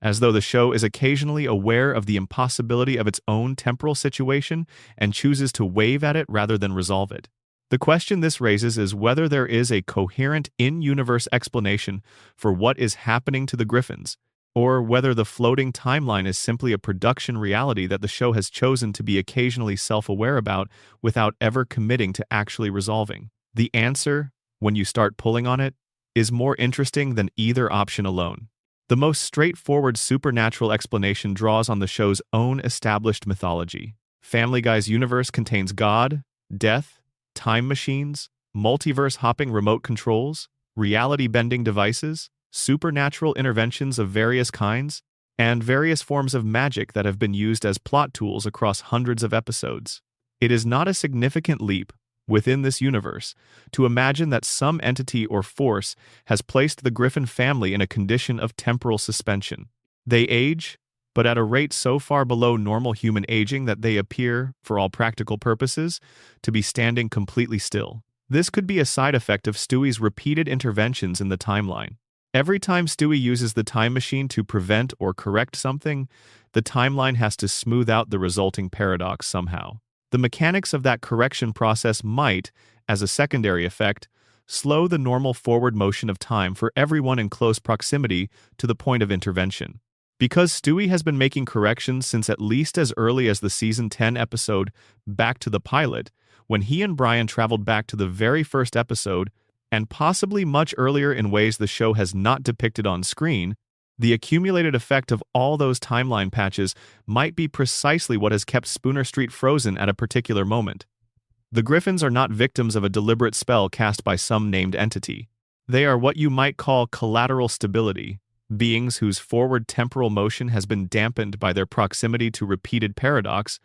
A: as though the show is occasionally aware of the impossibility of its own temporal situation and chooses to wave at it rather than resolve it. The question this raises is whether there is a coherent in-universe explanation for what is happening to the Griffins, or whether the floating timeline is simply a production reality that the show has chosen to be occasionally self-aware about without ever committing to actually resolving. The answer, when you start pulling on it, is more interesting than either option alone. The most straightforward supernatural explanation draws on the show's own established mythology. Family Guy's universe contains God, death, time machines, multiverse-hopping remote controls, reality-bending devices, supernatural interventions of various kinds, and various forms of magic that have been used as plot tools across hundreds of episodes. It is not a significant leap, within this universe, to imagine that some entity or force has placed the Griffin family in a condition of temporal suspension. They age, but at a rate so far below normal human aging that they appear, for all practical purposes, to be standing completely still. This could be a side effect of Stewie's repeated interventions in the timeline. Every time Stewie uses the time machine to prevent or correct something, the timeline has to smooth out the resulting paradox somehow. The mechanics of that correction process might, as a secondary effect, slow the normal forward motion of time for everyone in close proximity to the point of intervention. Because Stewie has been making corrections since at least as early as the Season 10 episode Back to the Pilot, when he and Brian traveled back to the very first episode, and possibly much earlier in ways the show has not depicted on screen, the accumulated effect of all those timeline patches might be precisely what has kept Spooner Street frozen at a particular moment. The Griffins are not victims of a deliberate spell cast by some named entity. They are what you might call collateral stability, beings whose forward temporal motion has been dampened by their proximity to repeated paradox,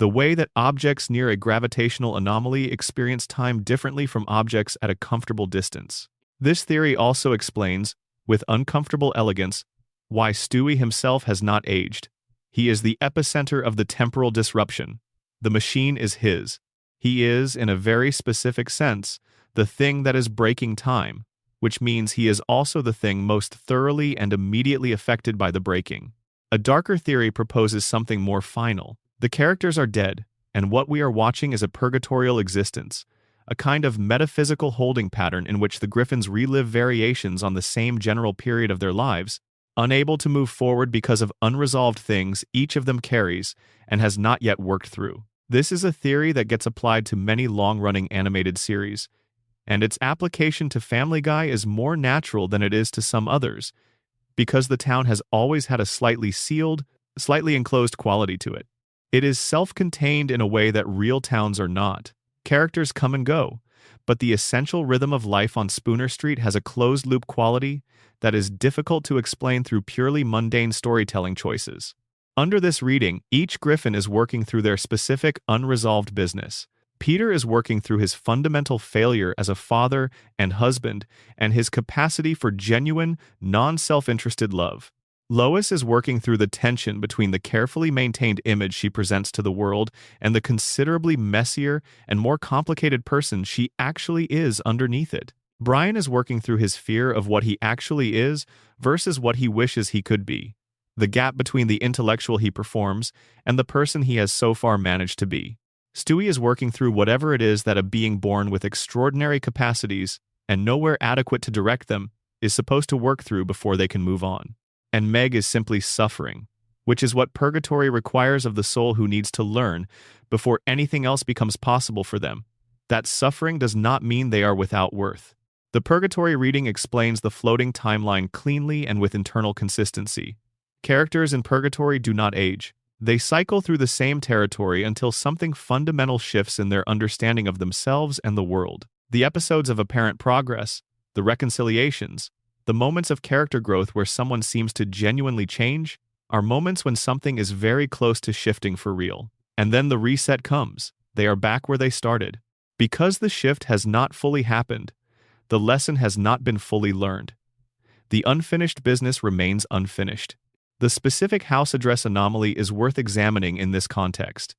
A: the way that objects near a gravitational anomaly experience time differently from objects at a comfortable distance. This theory also explains, with uncomfortable elegance, why Stewie himself has not aged. He is the epicenter of the temporal disruption. The machine is his. He is, in a very specific sense, the thing that is breaking time, which means he is also the thing most thoroughly and immediately affected by the breaking. A darker theory proposes something more final. The characters are dead, and what we are watching is a purgatorial existence, a kind of metaphysical holding pattern in which the Griffins relive variations on the same general period of their lives, unable to move forward because of unresolved things each of them carries and has not yet worked through. This is a theory that gets applied to many long-running animated series, and its application to Family Guy is more natural than it is to some others, because the town has always had a slightly sealed, slightly enclosed quality to it. It is self-contained in a way that real towns are not. Characters come and go, but the essential rhythm of life on Spooner Street has a closed-loop quality that is difficult to explain through purely mundane storytelling choices. Under this reading, each Griffin is working through their specific unresolved business. Peter is working through his fundamental failure as a father and husband and his capacity for genuine, non-self-interested love. Lois is working through the tension between the carefully maintained image she presents to the world and the considerably messier and more complicated person she actually is underneath it. Brian is working through his fear of what he actually is versus what he wishes he could be, the gap between the intellectual he performs and the person he has so far managed to be. Stewie is working through whatever it is that a being born with extraordinary capacities and nowhere adequate to direct them is supposed to work through before they can move on. And Meg is simply suffering, which is what purgatory requires of the soul who needs to learn before anything else becomes possible for them. That suffering does not mean they are without worth. The purgatory reading explains the floating timeline cleanly and with internal consistency. Characters in purgatory do not age. They cycle through the same territory until something fundamental shifts in their understanding of themselves and the world. The episodes of apparent progress, the reconciliations, the moments of character growth where someone seems to genuinely change, are moments when something is very close to shifting for real. And then the reset comes. They are back where they started. Because the shift has not fully happened, the lesson has not been fully learned. The unfinished business remains unfinished. The specific house address anomaly is worth examining in this context.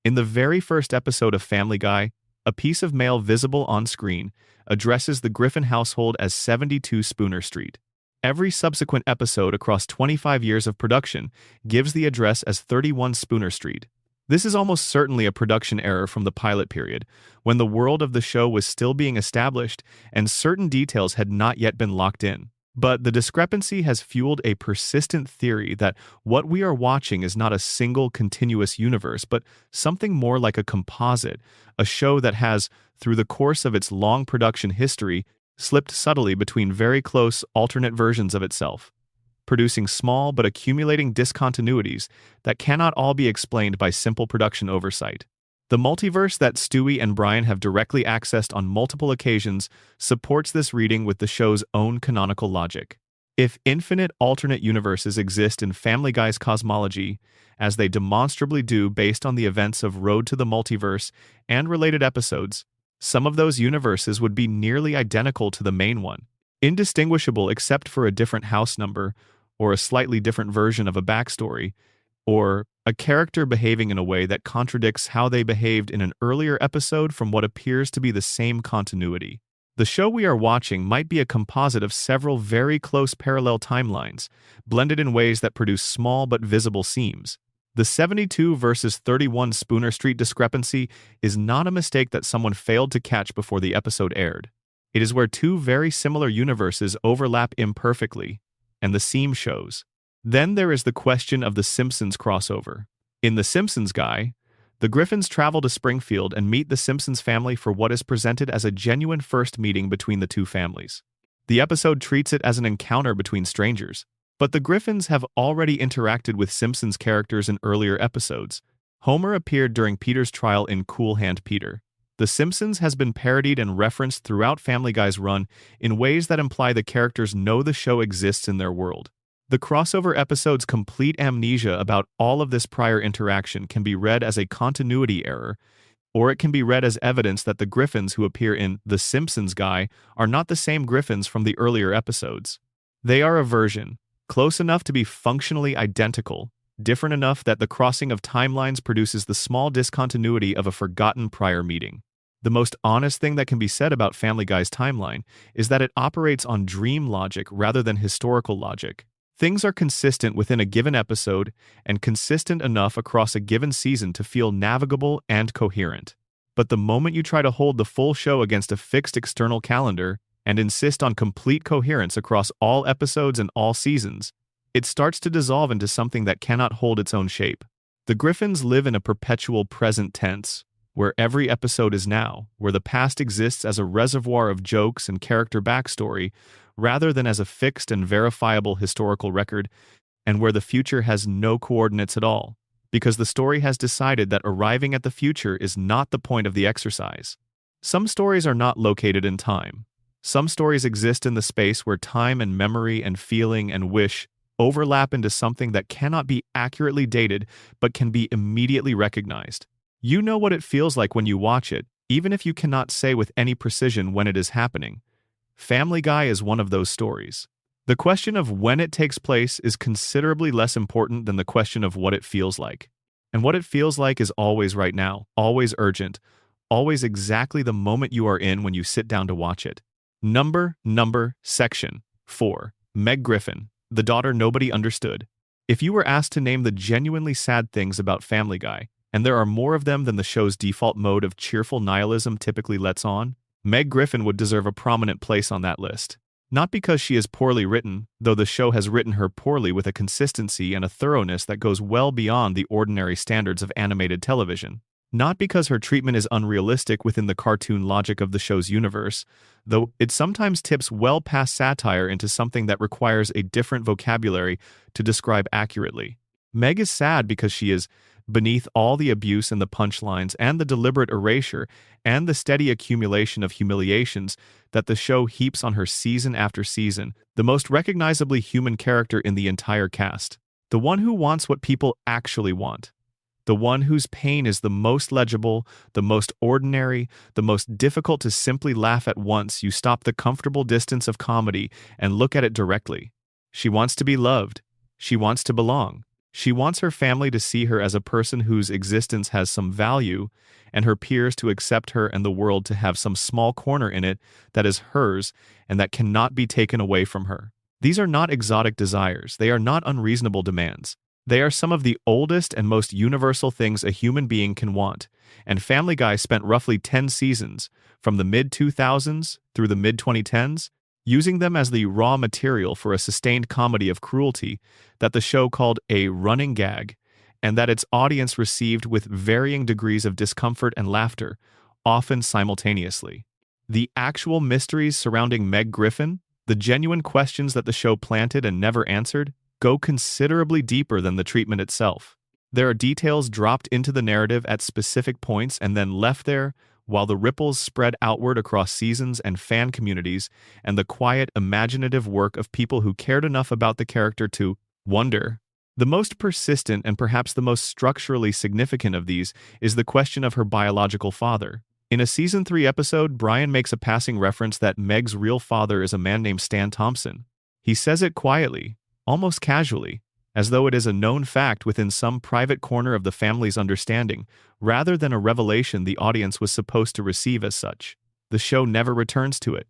A: In the very first episode of Family Guy, a piece of mail visible on screen addresses the Griffin household as 72 Spooner Street. Every subsequent episode across 25 years of production gives the address as 31 Spooner Street. This is almost certainly a production error from the pilot period, when the world of the show was still being established and certain details had not yet been locked in. But the discrepancy has fueled a persistent theory that what we are watching is not a single continuous universe, but something more like a composite, a show that has, through the course of its long production history, slipped subtly between very close alternate versions of itself, producing small but accumulating discontinuities that cannot all be explained by simple production oversight. The multiverse that Stewie and Brian have directly accessed on multiple occasions supports this reading with the show's own canonical logic. If infinite alternate universes exist in Family Guy's cosmology, as they demonstrably do based on the events of Road to the Multiverse and related episodes, some of those universes would be nearly identical to the main one, indistinguishable except for a different house number, or a slightly different version of a backstory, or a character behaving in a way that contradicts how they behaved in an earlier episode from what appears to be the same continuity. The show we are watching might be a composite of several very close parallel timelines, blended in ways that produce small but visible seams. The 72 versus 31 Spooner Street discrepancy is not a mistake that someone failed to catch before the episode aired. It is where two very similar universes overlap imperfectly, and the seam shows. Then there is the question of the Simpsons crossover. In The Simpsons Guy, The Griffins travel to Springfield and meet the Simpsons family for what is presented as a genuine first meeting between the two families. The episode treats it as an encounter between strangers, but the Griffins have already interacted with Simpsons characters in earlier episodes. Homer appeared during Peter's trial in Cool Hand Peter. The Simpsons has been parodied and referenced throughout Family Guy's run in ways that imply the characters know the show exists in their world. The crossover episode's complete amnesia about all of this prior interaction can be read as a continuity error, or it can be read as evidence that the Griffins who appear in The Simpsons Guy are not the same Griffins from the earlier episodes. They are a version, close enough to be functionally identical, different enough that the crossing of timelines produces the small discontinuity of a forgotten prior meeting. The most honest thing that can be said about Family Guy's timeline is that it operates on dream logic rather than historical logic. Things are consistent within a given episode and consistent enough across a given season to feel navigable and coherent. But the moment you try to hold the full show against a fixed external calendar and insist on complete coherence across all episodes and all seasons, it starts to dissolve into something that cannot hold its own shape. The Griffins live in a perpetual present tense, where every episode is now, where the past exists as a reservoir of jokes and character backstory, rather than as a fixed and verifiable historical record, and where the future has no coordinates at all, because the story has decided that arriving at the future is not the point of the exercise. Some stories are not located in time. Some stories exist in the space where time and memory and feeling and wish overlap into something that cannot be accurately dated but can be immediately recognized. You know what it feels like when you watch it, even if you cannot say with any precision when it is happening. Family Guy is one of those stories. The question of when it takes place is considerably less important than the question of what it feels like. And what it feels like is always right now, always urgent, always exactly the moment you are in when you sit down to watch it. Section 4. Meg Griffin, the daughter nobody understood. If you were asked to name the genuinely sad things about Family Guy, and there are more of them than the show's default mode of cheerful nihilism typically lets on, Meg Griffin would deserve a prominent place on that list. Not because she is poorly written, though the show has written her poorly with a consistency and a thoroughness that goes well beyond the ordinary standards of animated television. Not because her treatment is unrealistic within the cartoon logic of the show's universe, though it sometimes tips well past satire into something that requires a different vocabulary to describe accurately. Meg is sad because she is, beneath all the abuse and the punchlines and the deliberate erasure and the steady accumulation of humiliations that the show heaps on her season after season, the most recognizably human character in the entire cast. The one who wants what people actually want. The one whose pain is the most legible, the most ordinary, the most difficult to simply laugh at once you stop the comfortable distance of comedy and look at it directly. She wants to be loved. She wants to belong. She wants her family to see her as a person whose existence has some value, and her peers to accept her and the world to have some small corner in it that is hers and that cannot be taken away from her. These are not exotic desires. They are not unreasonable demands. They are some of the oldest and most universal things a human being can want, and Family Guy spent roughly 10 seasons, from the mid-2000s through the mid-2010s, using them as the raw material for a sustained comedy of cruelty that the show called a running gag, and that its audience received with varying degrees of discomfort and laughter, often simultaneously. The actual mysteries surrounding Meg Griffin, the genuine questions that the show planted and never answered, go considerably deeper than the treatment itself. There are details dropped into the narrative at specific points and then left there, while the ripples spread outward across seasons and fan communities, and the quiet, imaginative work of people who cared enough about the character to wonder. The most persistent and perhaps the most structurally significant of these is the question of her biological father. In a Season 3 episode, Brian makes a passing reference that Meg's real father is a man named Stan Thompson. He says it quietly, almost casually, as though it is a known fact within some private corner of the family's understanding, rather than a revelation the audience was supposed to receive as such. The show never returns to it.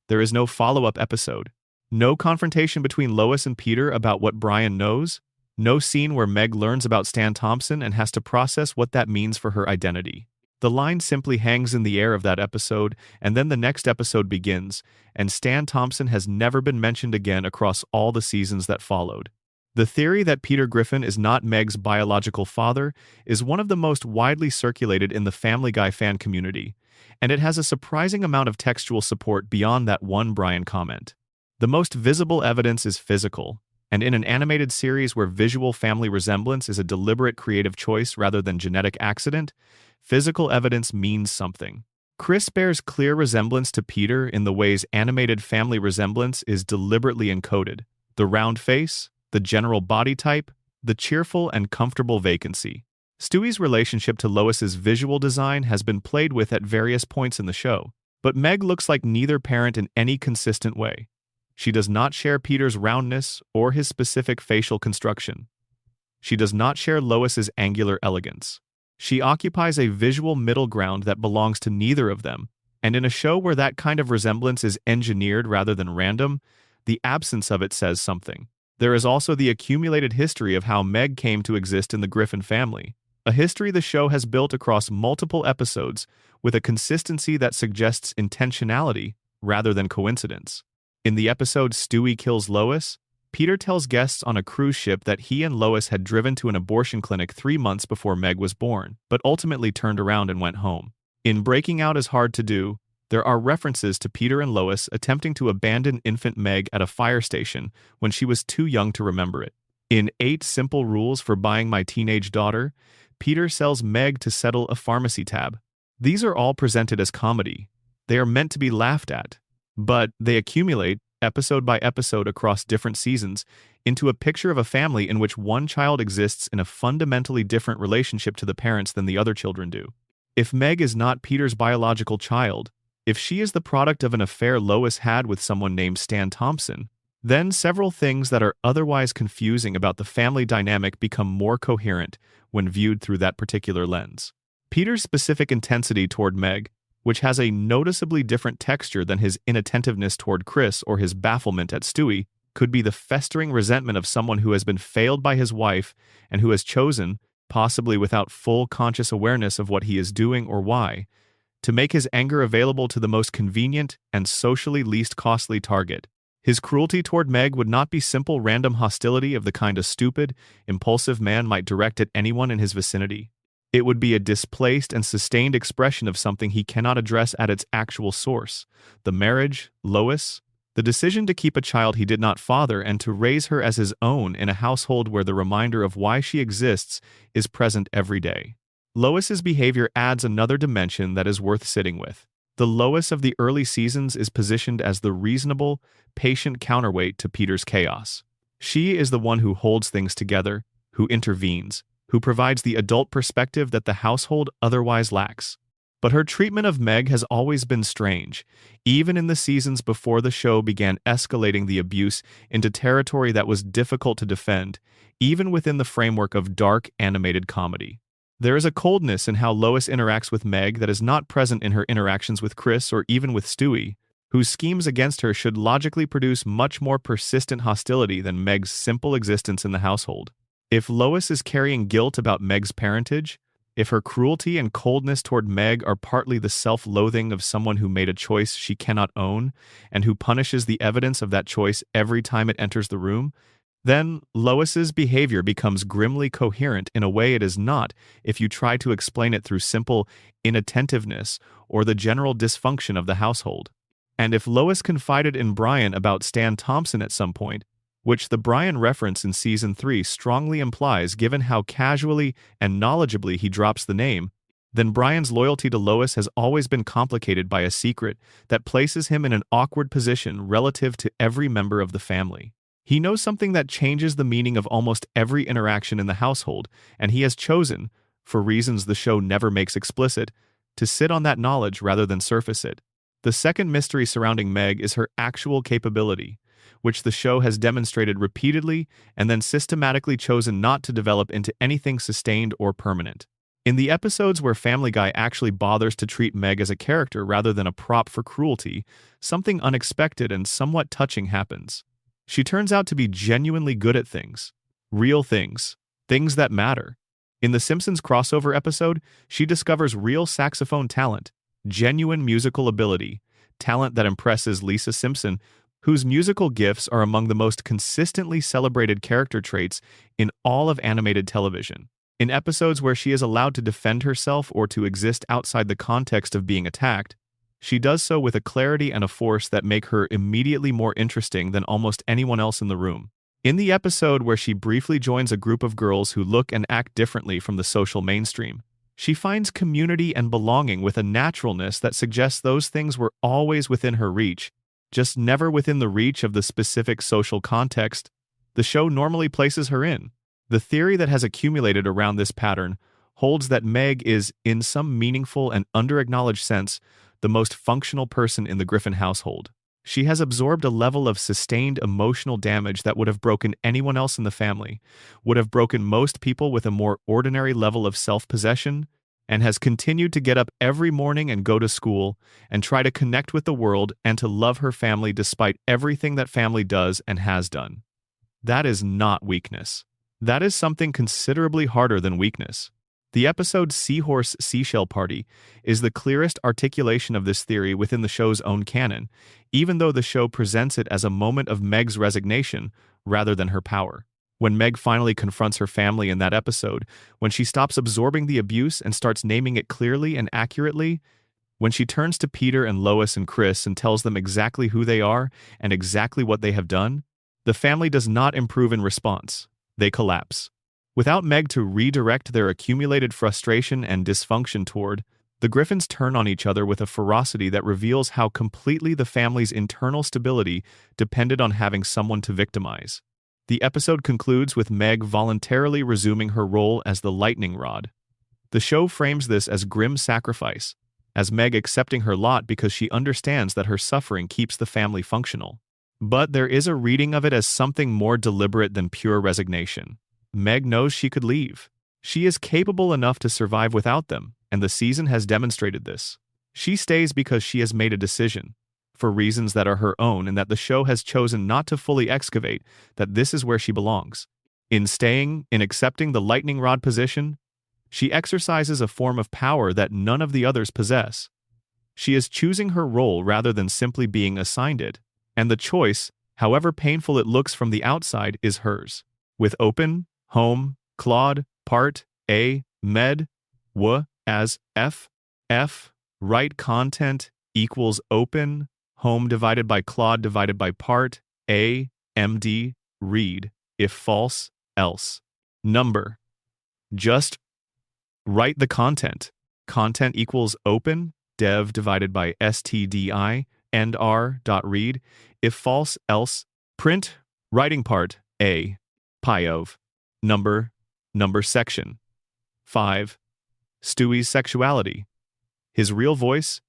A: There is no follow-up episode. No confrontation between Lois and Peter about what Brian knows. No scene where Meg learns about Stan Thompson and has to process what that means for her identity. The line simply hangs in the air of that episode, and then the next episode begins, and Stan Thompson has never been mentioned again across all the seasons that followed. The theory that Peter Griffin is not Meg's biological father is one of the most widely circulated in the Family Guy fan community, and it has a surprising amount of textual support beyond that one Brian comment. The most visible evidence is physical, and in an animated series where visual family resemblance is a deliberate creative choice rather than genetic accident, physical evidence means something. Chris bears clear resemblance to Peter in the ways animated family resemblance is deliberately encoded: the round face, the general body type, the cheerful and comfortable vacancy. Stewie's relationship to Lois's visual design has been played with at various points in the show, but Meg looks like neither parent in any consistent way. She does not share Peter's roundness or his specific facial construction. She does not share Lois's angular elegance. She occupies a visual middle ground that belongs to neither of them, and in a show where that kind of resemblance is engineered rather than random, the absence of it says something. There is also the accumulated history of how Meg came to exist in the Griffin family, a history the show has built across multiple episodes with a consistency that suggests intentionality rather than coincidence. In the episode Stewie Kills Lois, Peter tells guests on a cruise ship that he and Lois had driven to an abortion clinic 3 months before Meg was born, but ultimately turned around and went home. In Breaking Out Is Hard to Do, there are references to Peter and Lois attempting to abandon infant Meg at a fire station when she was too young to remember it. In 8 Simple Rules for Buying My Teenage Daughter, Peter sells Meg to settle a pharmacy tab. These are all presented as comedy. They are meant to be laughed at, but they accumulate, episode by episode across different seasons, into a picture of a family in which one child exists in a fundamentally different relationship to the parents than the other children do. If Meg is not Peter's biological child, if she is the product of an affair Lois had with someone named Stan Thompson, then several things that are otherwise confusing about the family dynamic become more coherent when viewed through that particular lens. Peter's specific intensity toward Meg, which has a noticeably different texture than his inattentiveness toward Chris or his bafflement at Stewie, could be the festering resentment of someone who has been failed by his wife and who has chosen, possibly without full conscious awareness of what he is doing or why, to make his anger available to the most convenient and socially least costly target. His cruelty toward Meg would not be simple random hostility of the kind a stupid, impulsive man might direct at anyone in his vicinity. It would be a displaced and sustained expression of something he cannot address at its actual source: the marriage, Lois, the decision to keep a child he did not father and to raise her as his own in a household where the reminder of why she exists is present every day. Lois's behavior adds another dimension that is worth sitting with. The Lois of the early seasons is positioned as the reasonable, patient counterweight to Peter's chaos. She is the one who holds things together, who intervenes, who provides the adult perspective that the household otherwise lacks. But her treatment of Meg has always been strange, even in the seasons before the show began escalating the abuse into territory that was difficult to defend, even within the framework of dark animated comedy. There is a coldness in how Lois interacts with Meg that is not present in her interactions with Chris or even with Stewie, whose schemes against her should logically produce much more persistent hostility than Meg's simple existence in the household. If Lois is carrying guilt about Meg's parentage, if her cruelty and coldness toward Meg are partly the self-loathing of someone who made a choice she cannot own and who punishes the evidence of that choice every time it enters the room, then Lois's behavior becomes grimly coherent in a way it is not if you try to explain it through simple inattentiveness or the general dysfunction of the household. And if Lois confided in Brian about Stan Thompson at some point, which the Brian reference in Season 3 strongly implies given how casually and knowledgeably he drops the name, then Brian's loyalty to Lois has always been complicated by a secret that places him in an awkward position relative to every member of the family. He knows something that changes the meaning of almost every interaction in the household, and he has chosen, for reasons the show never makes explicit, to sit on that knowledge rather than surface it. The second mystery surrounding Meg is her actual capability, which the show has demonstrated repeatedly and then systematically chosen not to develop into anything sustained or permanent. In the episodes where Family Guy actually bothers to treat Meg as a character rather than a prop for cruelty, something unexpected and somewhat touching happens. She turns out to be genuinely good at things. Real things. Things that matter. In the Simpsons crossover episode, she discovers real saxophone talent, genuine musical ability, talent that impresses Lisa Simpson, whose musical gifts are among the most consistently celebrated character traits in all of animated television. In episodes where she is allowed to defend herself or to exist outside the context of being attacked, she does so with a clarity and a force that make her immediately more interesting than almost anyone else in the room. In the episode where she briefly joins a group of girls who look and act differently from the social mainstream, she finds community and belonging with a naturalness that suggests those things were always within her reach, just never within the reach of the specific social context the show normally places her in. The theory that has accumulated around this pattern holds that Meg is, in some meaningful and under-acknowledged sense, the most functional person in the Griffin household. She has absorbed a level of sustained emotional damage that would have broken anyone else in the family, would have broken most people with a more ordinary level of self-possession, and has continued to get up every morning and go to school and try to connect with the world and to love her family despite everything that family does and has done. That is not weakness. That is something considerably harder than weakness. The episode Seahorse Seashell Party is the clearest articulation of this theory within the show's own canon, even though the show presents it as a moment of Meg's resignation rather than her power. When Meg finally confronts her family in that episode, when she stops absorbing the abuse and starts naming it clearly and accurately, when she turns to Peter and Lois and Chris and tells them exactly who they are and exactly what they have done, the family does not improve in response. They collapse. Without Meg to redirect their accumulated frustration and dysfunction toward, the Griffins turn on each other with a ferocity that reveals how completely the family's internal stability depended on having someone to victimize. The episode concludes with Meg voluntarily resuming her role as the lightning rod. The show frames this as grim sacrifice, as Meg accepting her lot because she understands that her suffering keeps the family functional. But there is a reading of it as something more deliberate than pure resignation. Meg knows she could leave. She is capable enough to survive without them, and the season has demonstrated this. She stays because she has made a decision, for reasons that are her own and that the show has chosen not to fully excavate, that this is where she belongs. In staying, in accepting the lightning rod position, she exercises a form of power that none of the others possess. She is choosing her role rather than simply being assigned it, and the choice, however painful it looks from the outside, is hers. With open, home, Claude, part, A, med, w, as, f, right content equals open, home divided by Claude divided by part, A, md, read, if false, else. Number. Just write the content. Content equals open, dev divided by stdi, end r.read, if false, else, print, writing part, A, pi of, number section. 5. Stewie's sexuality, his real voice,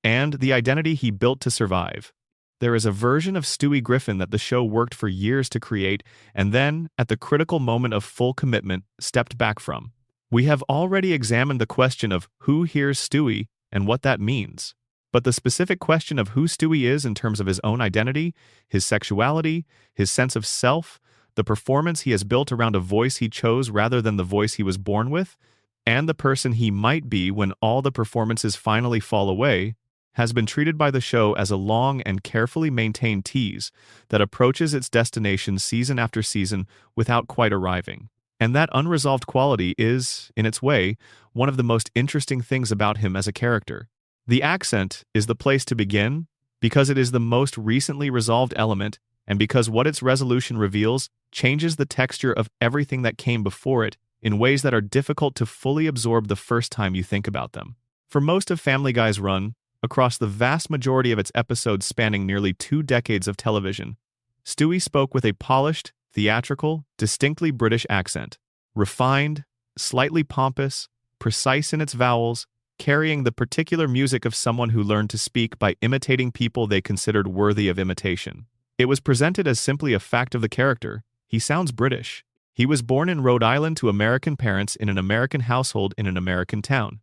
A: and the identity he built to survive. There is a version of Stewie Griffin that the show worked for years to create and then, at the critical moment of full commitment, stepped back from. We have already examined the question of who hears Stewie and what that means. But the specific question of who Stewie is in terms of his own identity, his sexuality, his sense of self, the performance he has built around a voice he chose rather than the voice he was born with, and the person he might be when all the performances finally fall away, has been treated by the show as a long and carefully maintained tease that approaches its destination season after season without quite arriving. And that unresolved quality is, in its way, one of the most interesting things about him as a character. The accent is the place to begin because it is the most recently resolved element and because what its resolution reveals changes the texture of everything that came before it in ways that are difficult to fully absorb the first time you think about them. For most of Family Guy's run, across the vast majority of its episodes spanning nearly 2 decades of television, Stewie spoke with a polished, theatrical, distinctly British accent, refined, slightly pompous, precise in its vowels, carrying the particular music of someone who learned to speak by imitating people they considered worthy of imitation. It was presented as simply a fact of the character. He sounds British. He was born in Rhode Island to American parents in an American household in an American town.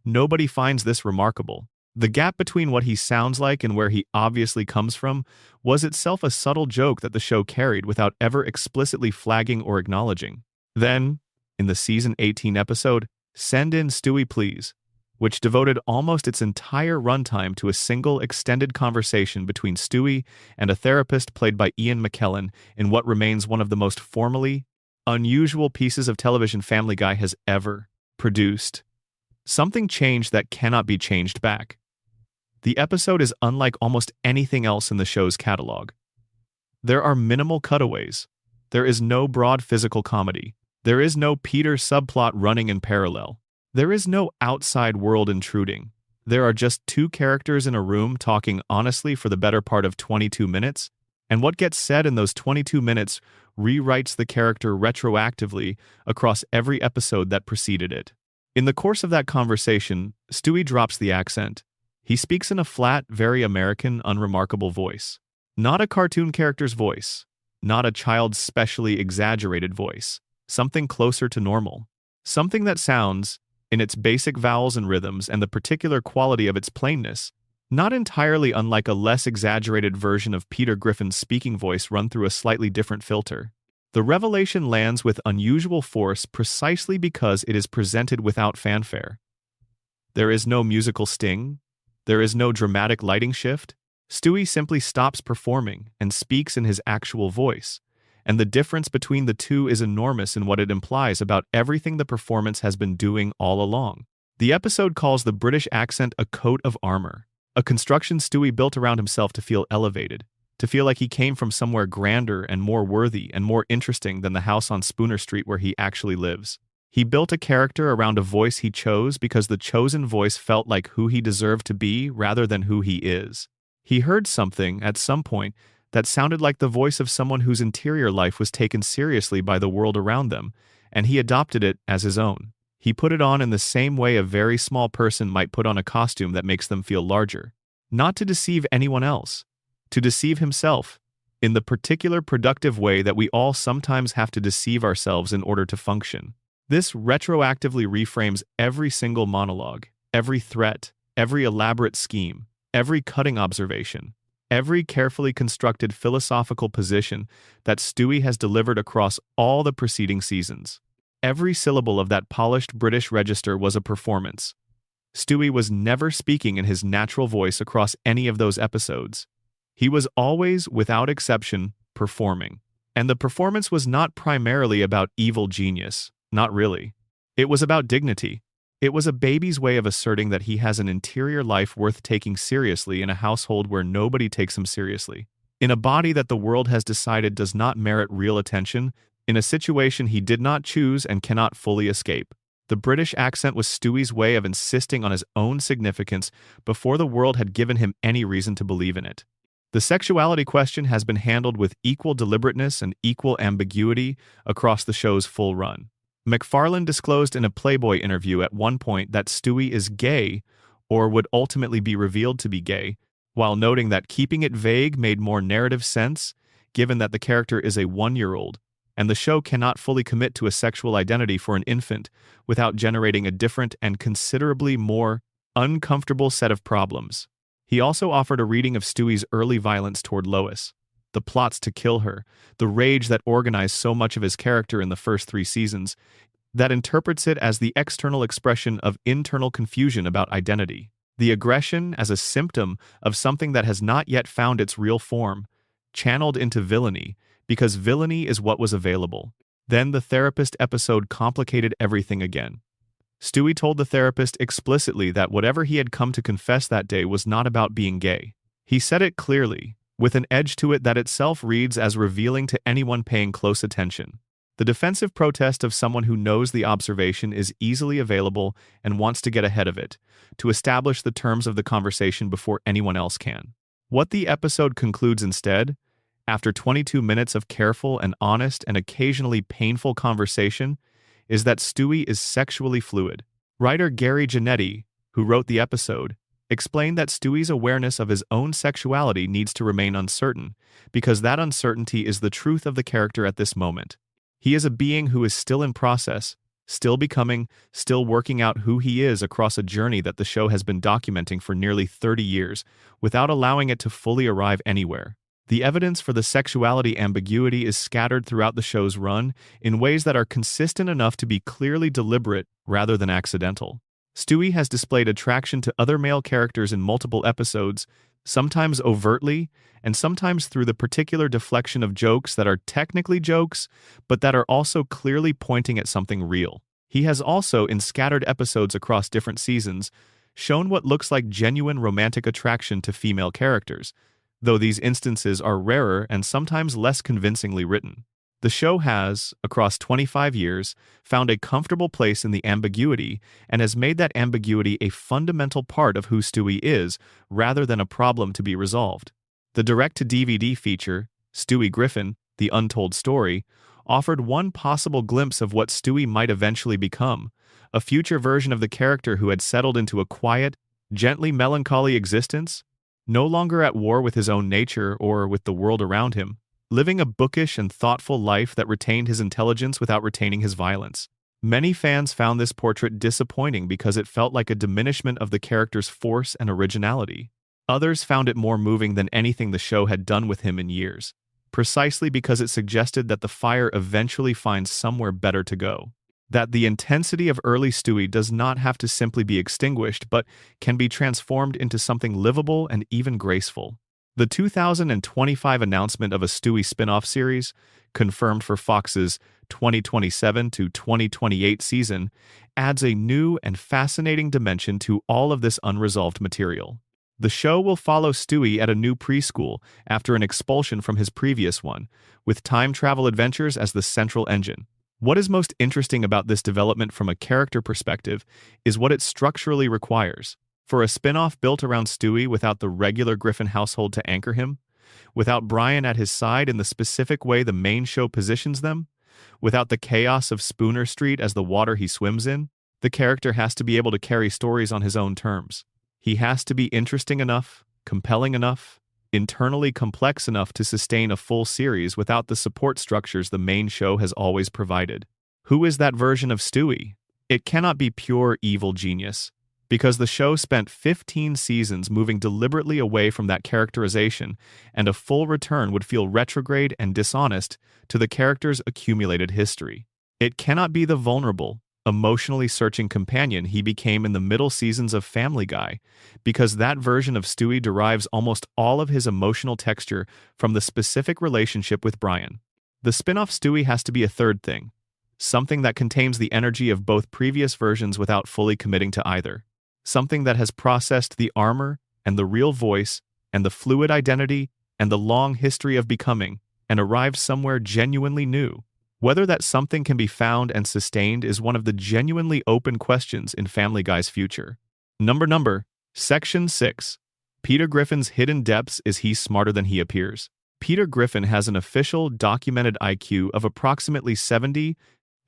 A: Nobody finds this remarkable. The gap between what he sounds like and where he obviously comes from was itself a subtle joke that the show carried without ever explicitly flagging or acknowledging. Then, in the season 18 episode, Send In Stewie Please, which devoted almost its entire runtime to a single extended conversation between Stewie and a therapist played by Ian McKellen in what remains one of the most formally unusual pieces of television Family Guy has ever produced. Something changed that cannot be changed back. The episode is unlike almost anything else in the show's catalog. There are minimal cutaways. There is no broad physical comedy. There is no Peter subplot running in parallel. There is no outside world intruding. There are just two characters in a room talking honestly for the better part of 22 minutes, and what gets said in those 22 minutes rewrites the character retroactively across every episode that preceded it. In the course of that conversation, Stewie drops the accent. He speaks in a flat, very American, unremarkable voice. Not a cartoon character's voice. Not a child's specially exaggerated voice. Something closer to normal. Something that sounds, in its basic vowels and rhythms and the particular quality of its plainness, not entirely unlike a less exaggerated version of Peter Griffin's speaking voice run through a slightly different filter. The revelation lands with unusual force precisely because it is presented without fanfare. There is no musical sting. There is no dramatic lighting shift. Stewie simply stops performing and speaks in his actual voice, and the difference between the two is enormous in what it implies about everything the performance has been doing all along. The episode calls the British accent a coat of armor, a construction Stewie built around himself to feel elevated, to feel like he came from somewhere grander and more worthy and more interesting than the house on Spooner Street where he actually lives. He built a character around a voice he chose because the chosen voice felt like who he deserved to be rather than who he is. He heard something, at some point, that sounded like the voice of someone whose interior life was taken seriously by the world around them, and he adopted it as his own. He put it on in the same way a very small person might put on a costume that makes them feel larger. Not to deceive anyone else, to deceive himself, in the particular productive way that we all sometimes have to deceive ourselves in order to function. This retroactively reframes every single monologue, every threat, every elaborate scheme, every cutting observation, every carefully constructed philosophical position that Stewie has delivered across all the preceding seasons. Every syllable of that polished British register was a performance. Stewie was never speaking in his natural voice across any of those episodes. He was always, without exception, performing. And the performance was not primarily about evil genius. Not really. It was about dignity. It was a baby's way of asserting that he has an interior life worth taking seriously in a household where nobody takes him seriously. In a body that the world has decided does not merit real attention, in a situation he did not choose and cannot fully escape. The British accent was Stewie's way of insisting on his own significance before the world had given him any reason to believe in it. The sexuality question has been handled with equal deliberateness and equal ambiguity across the show's full run. MacFarlane disclosed in a Playboy interview at one point that Stewie is gay, or would ultimately be revealed to be gay, while noting that keeping it vague made more narrative sense, given that the character is a 1-year-old, and the show cannot fully commit to a sexual identity for an infant without generating a different and considerably more uncomfortable set of problems. He also offered a reading of Stewie's early violence toward Lois, the plots to kill her, the rage that organized so much of his character in the first 3 seasons, that interprets it as the external expression of internal confusion about identity, the aggression as a symptom of something that has not yet found its real form, channeled into villainy, because villainy is what was available. Then the therapist episode complicated everything again. Stewie told the therapist explicitly that whatever he had come to confess that day was not about being gay. He said it clearly, with an edge to it that itself reads as revealing to anyone paying close attention. The defensive protest of someone who knows the observation is easily available and wants to get ahead of it, to establish the terms of the conversation before anyone else can. What the episode concludes instead, after 22 minutes of careful and honest and occasionally painful conversation, is that Stewie is sexually fluid. Writer Gary Janetti, who wrote the episode, explained that Stewie's awareness of his own sexuality needs to remain uncertain, because that uncertainty is the truth of the character at this moment. He is a being who is still in process, still becoming, still working out who he is across a journey that the show has been documenting for nearly 30 years, without allowing it to fully arrive anywhere. The evidence for the sexuality ambiguity is scattered throughout the show's run in ways that are consistent enough to be clearly deliberate rather than accidental. Stewie has displayed attraction to other male characters in multiple episodes, sometimes overtly, and sometimes through the particular deflection of jokes that are technically jokes, but that are also clearly pointing at something real. He has also, in scattered episodes across different seasons, shown what looks like genuine romantic attraction to female characters, though these instances are rarer and sometimes less convincingly written. The show has, across 25 years, found a comfortable place in the ambiguity and has made that ambiguity a fundamental part of who Stewie is, rather than a problem to be resolved. The direct-to-DVD feature, Stewie Griffin: The Untold Story, offered one possible glimpse of what Stewie might eventually become, a future version of the character who had settled into a quiet, gently melancholy existence, no longer at war with his own nature or with the world around him, living a bookish and thoughtful life that retained his intelligence without retaining his violence. Many fans found this portrait disappointing because it felt like a diminishment of the character's force and originality. Others found it more moving than anything the show had done with him in years, precisely because it suggested that the fire eventually finds somewhere better to go. That the intensity of early Stewie does not have to simply be extinguished, but can be transformed into something livable and even graceful. The 2025 announcement of a Stewie spin-off series, confirmed for Fox's 2027 to 2028 season, adds a new and fascinating dimension to all of this unresolved material. The show will follow Stewie at a new preschool after an expulsion from his previous one, with time travel adventures as the central engine. What is most interesting about this development from a character perspective is what it structurally requires. For a spin-off built around Stewie without the regular Griffin household to anchor him, without Brian at his side in the specific way the main show positions them, without the chaos of Spooner Street as the water he swims in, the character has to be able to carry stories on his own terms. He has to be interesting enough, compelling enough, internally complex enough to sustain a full series without the support structures the main show has always provided. Who is that version of Stewie? It cannot be pure evil genius, because the show spent 15 seasons moving deliberately away from that characterization, and a full return would feel retrograde and dishonest to the character's accumulated history. It cannot be the vulnerable, emotionally searching companion he became in the middle seasons of Family Guy, because that version of Stewie derives almost all of his emotional texture from the specific relationship with Brian. The spin-off Stewie has to be a third thing, something that contains the energy of both previous versions without fully committing to either. Something that has processed the armor and the real voice and the fluid identity and the long history of becoming and arrived somewhere genuinely new. Whether that something can be found and sustained is one of the genuinely open questions in Family Guy's future. Section 6. Peter Griffin's hidden depths. Is he smarter than he appears? Peter Griffin has an official, documented IQ of approximately 70,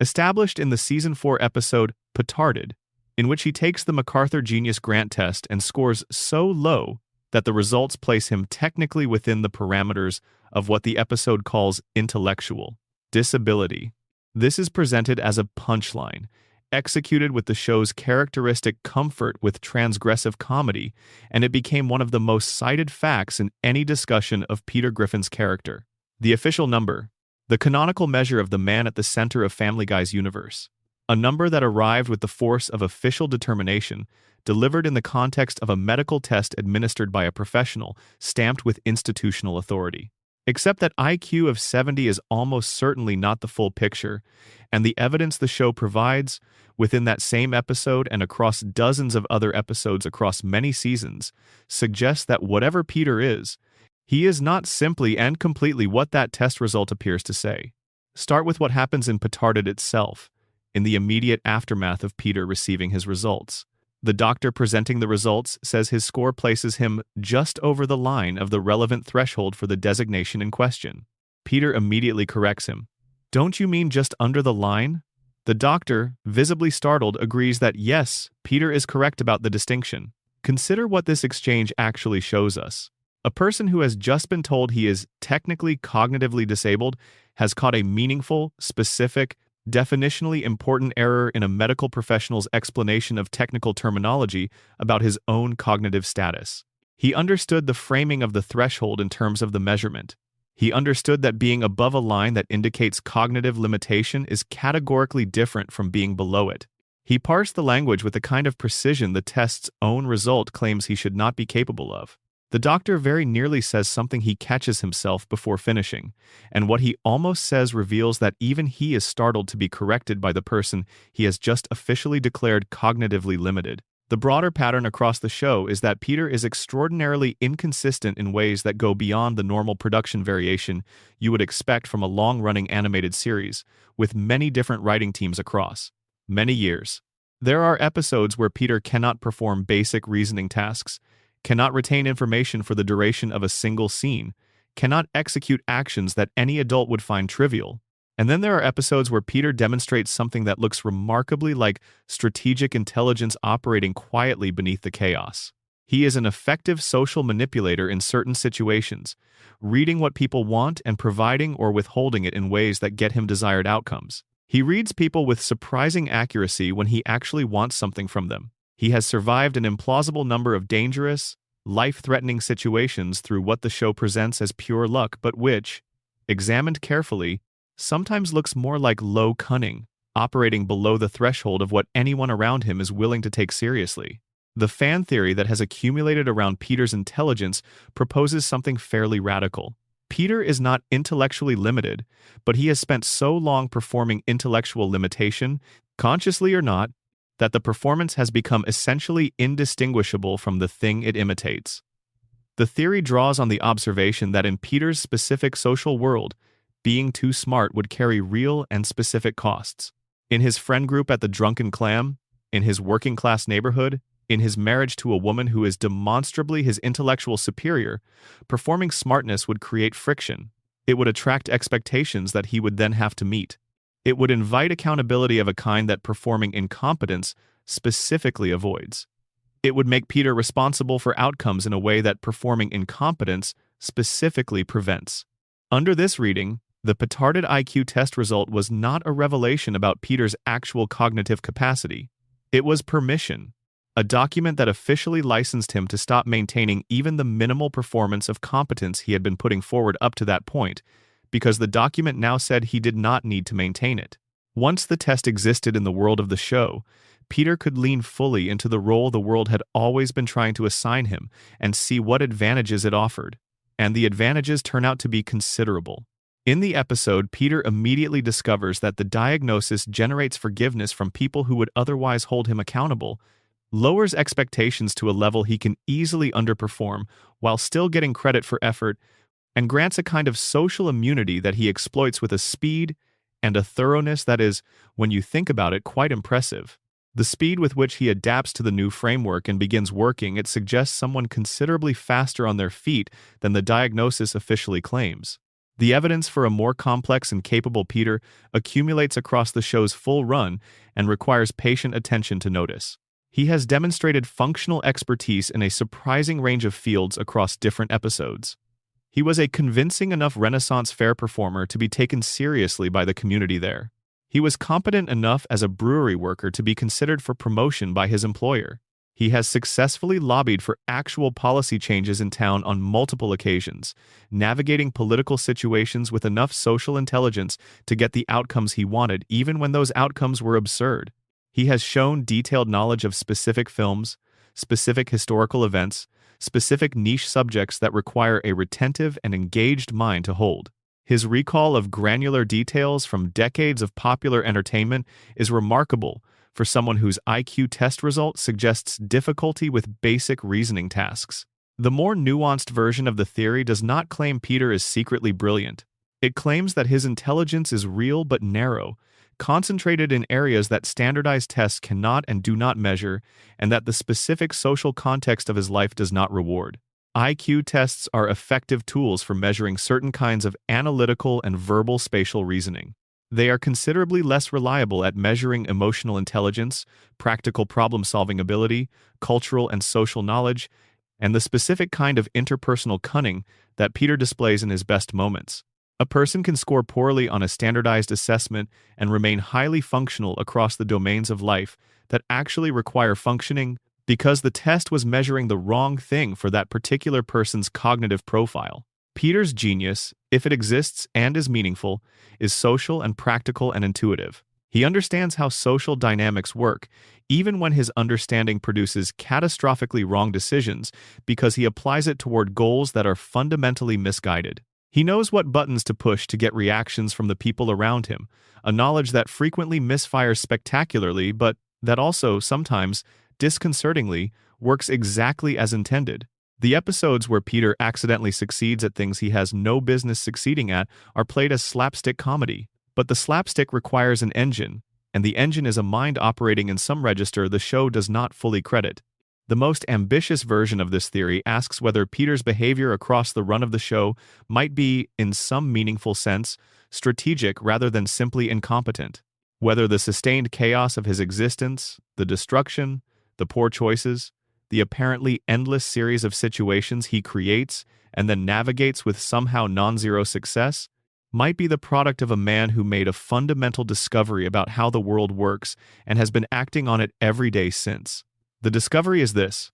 A: established in the Season 4 episode Petarded, in which he takes the MacArthur Genius Grant test and scores so low that the results place him technically within the parameters of what the episode calls intellectual disability. This is presented as a punchline, executed with the show's characteristic comfort with transgressive comedy, and it became one of the most cited facts in any discussion of Peter Griffin's character. The official number, the canonical measure of the man at the center of Family Guy's universe. A number that arrived with the force of official determination, delivered in the context of a medical test administered by a professional, stamped with institutional authority. Except that IQ of 70 is almost certainly not the full picture, and the evidence the show provides, within that same episode and across dozens of other episodes across many seasons, suggests that whatever Peter is, he is not simply and completely what that test result appears to say. Start with what happens in Petarded itself, in the immediate aftermath of Peter receiving his results. The doctor presenting the results says his score places him just over the line of the relevant threshold for the designation in question. Peter immediately corrects him. "Don't you mean just under the line?" The doctor, visibly startled, agrees that yes, Peter is correct about the distinction. Consider what this exchange actually shows us. A person who has just been told he is technically cognitively disabled has caught a meaningful, specific, definitionally important error in a medical professional's explanation of technical terminology about his own cognitive status. He understood the framing of the threshold in terms of the measurement. He understood that being above a line that indicates cognitive limitation is categorically different from being below it. He parsed the language with the kind of precision the test's own result claims he should not be capable of. The doctor very nearly says something he catches himself before finishing, and what he almost says reveals that even he is startled to be corrected by the person he has just officially declared cognitively limited. The broader pattern across the show is that Peter is extraordinarily inconsistent in ways that go beyond the normal production variation you would expect from a long-running animated series, with many different writing teams across many years. There are episodes where Peter cannot perform basic reasoning tasks, cannot retain information for the duration of a single scene, cannot execute actions that any adult would find trivial. And then there are episodes where Peter demonstrates something that looks remarkably like strategic intelligence operating quietly beneath the chaos. He is an effective social manipulator in certain situations, reading what people want and providing or withholding it in ways that get him desired outcomes. He reads people with surprising accuracy when he actually wants something from them. He has survived an implausible number of dangerous, life-threatening situations through what the show presents as pure luck, but which, examined carefully, sometimes looks more like low cunning, operating below the threshold of what anyone around him is willing to take seriously. The fan theory that has accumulated around Peter's intelligence proposes something fairly radical. Peter is not intellectually limited, but he has spent so long performing intellectual limitation, consciously or not, that the performance has become essentially indistinguishable from the thing it imitates. The theory draws on the observation that in Peter's specific social world, being too smart would carry real and specific costs. In his friend group at the Drunken Clam, in his working-class neighborhood, in his marriage to a woman who is demonstrably his intellectual superior, performing smartness would create friction. It would attract expectations that he would then have to meet. It would invite accountability of a kind that performing incompetence specifically avoids. It would make Peter responsible for outcomes in a way that performing incompetence specifically prevents. Under this reading, the petarded IQ test result was not a revelation about Peter's actual cognitive capacity. It was permission, a document that officially licensed him to stop maintaining even the minimal performance of competence he had been putting forward up to that point, because the document now said he did not need to maintain it. Once the test existed in the world of the show, Peter could lean fully into the role the world had always been trying to assign him and see what advantages it offered. And the advantages turn out to be considerable. In the episode, Peter immediately discovers that the diagnosis generates forgiveness from people who would otherwise hold him accountable, lowers expectations to a level he can easily underperform while still getting credit for effort, and grants a kind of social immunity that he exploits with a speed and a thoroughness that is, when you think about it, quite impressive. The speed with which he adapts to the new framework and begins working it suggests someone considerably faster on their feet than the diagnosis officially claims. The evidence for a more complex and capable Peter accumulates across the show's full run and requires patient attention to notice. He has demonstrated functional expertise in a surprising range of fields across different episodes. He was a convincing enough Renaissance fair performer to be taken seriously by the community there. He was competent enough as a brewery worker to be considered for promotion by his employer. He has successfully lobbied for actual policy changes in town on multiple occasions, navigating political situations with enough social intelligence to get the outcomes he wanted, even when those outcomes were absurd. He has shown detailed knowledge of specific films, specific historical events, specific niche subjects that require a retentive and engaged mind to hold. His recall of granular details from decades of popular entertainment is remarkable for someone whose IQ test result suggests difficulty with basic reasoning tasks. The more nuanced version of the theory does not claim Peter is secretly brilliant. It claims that his intelligence is real but narrow, concentrated in areas that standardized tests cannot and do not measure, and that the specific social context of his life does not reward. IQ tests are effective tools for measuring certain kinds of analytical and verbal spatial reasoning. They are considerably less reliable at measuring emotional intelligence, practical problem-solving ability, cultural and social knowledge, and the specific kind of interpersonal cunning that Peter displays in his best moments. A person can score poorly on a standardized assessment and remain highly functional across the domains of life that actually require functioning because the test was measuring the wrong thing for that particular person's cognitive profile. Peter's genius, if it exists and is meaningful, is social and practical and intuitive. He understands how social dynamics work, even when his understanding produces catastrophically wrong decisions because he applies it toward goals that are fundamentally misguided. He knows what buttons to push to get reactions from the people around him, a knowledge that frequently misfires spectacularly but that also, sometimes, disconcertingly, works exactly as intended. The episodes where Peter accidentally succeeds at things he has no business succeeding at are played as slapstick comedy. But the slapstick requires an engine, and the engine is a mind operating in some register the show does not fully credit. The most ambitious version of this theory asks whether Peter's behavior across the run of the show might be, in some meaningful sense, strategic rather than simply incompetent. Whether the sustained chaos of his existence, the destruction, the poor choices, the apparently endless series of situations he creates and then navigates with somehow non-zero success, might be the product of a man who made a fundamental discovery about how the world works and has been acting on it every day since. The discovery is this: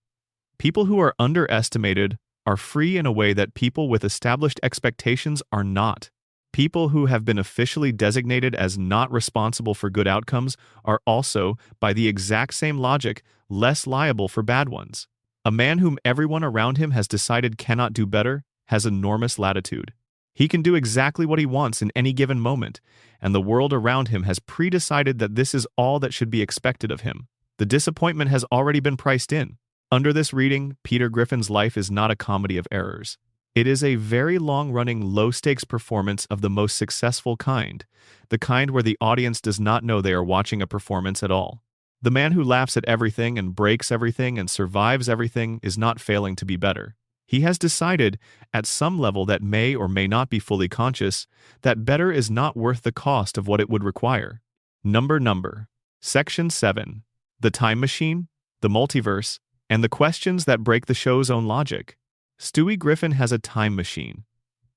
A: people who are underestimated are free in a way that people with established expectations are not. People who have been officially designated as not responsible for good outcomes are also, by the exact same logic, less liable for bad ones. A man whom everyone around him has decided cannot do better has enormous latitude. He can do exactly what he wants in any given moment, and the world around him has pre-decided that this is all that should be expected of him. The disappointment has already been priced in. Under this reading, Peter Griffin's life is not a comedy of errors. It is a very long-running, low-stakes performance of the most successful kind, the kind where the audience does not know they are watching a performance at all. The man who laughs at everything and breaks everything and survives everything is not failing to be better. He has decided, at some level that may or may not be fully conscious, that better is not worth the cost of what it would require. Number. Section 7. The Time Machine, the Multiverse, and the Questions that Break the Show's Own Logic. Stewie Griffin has a time machine.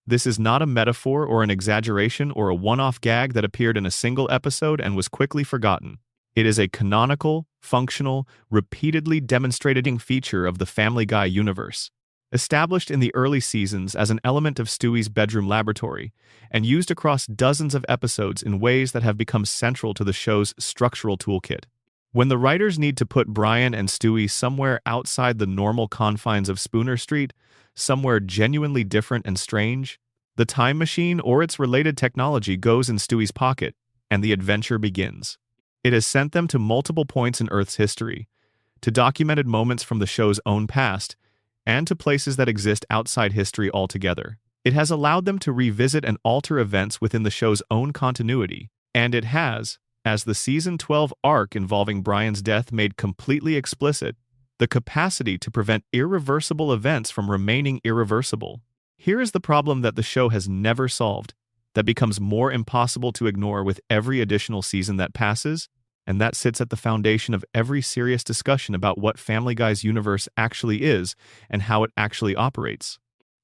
A: This is not a metaphor or an exaggeration or a one-off gag that appeared in a single episode and was quickly forgotten. It is a canonical, functional, repeatedly demonstrating feature of the Family Guy universe. Established in the early seasons as an element of Stewie's bedroom laboratory, and used across dozens of episodes in ways that have become central to the show's structural toolkit. When the writers need to put Brian and Stewie somewhere outside the normal confines of Spooner Street, somewhere genuinely different and strange, the time machine or its related technology goes in Stewie's pocket, and the adventure begins. It has sent them to multiple points in Earth's history, to documented moments from the show's own past, and to places that exist outside history altogether. It has allowed them to revisit and alter events within the show's own continuity, and it has, as the Season 12 arc involving Brian's death made completely explicit, the capacity to prevent irreversible events from remaining irreversible. Here is the problem that the show has never solved, that becomes more impossible to ignore with every additional season that passes, and that sits at the foundation of every serious discussion about what Family Guy's universe actually is and how it actually operates.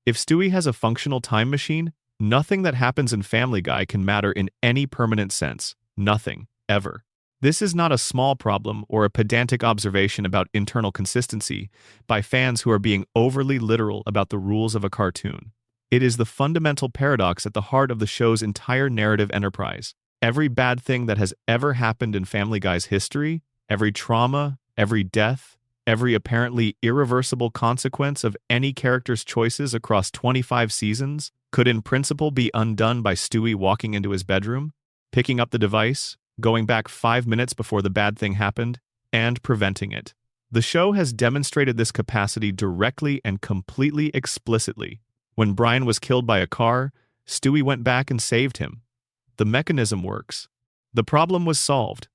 A: If Stewie has a functional time machine, nothing that happens in Family Guy can matter in any permanent sense. Nothing, ever. This is not a small problem or a pedantic observation about internal consistency by fans who are being overly literal about the rules of a cartoon. It is the fundamental paradox at the heart of the show's entire narrative enterprise. Every bad thing that has ever happened in Family Guy's history, every trauma, every death, every apparently irreversible consequence of any character's choices across 25 seasons could in principle be undone by Stewie walking into his bedroom, picking up the device, going back 5 minutes before the bad thing happened, and preventing it. The show has demonstrated this capacity directly and completely explicitly. When Brian was killed by a car, Stewie went back and saved him. The mechanism works. The problem was solved.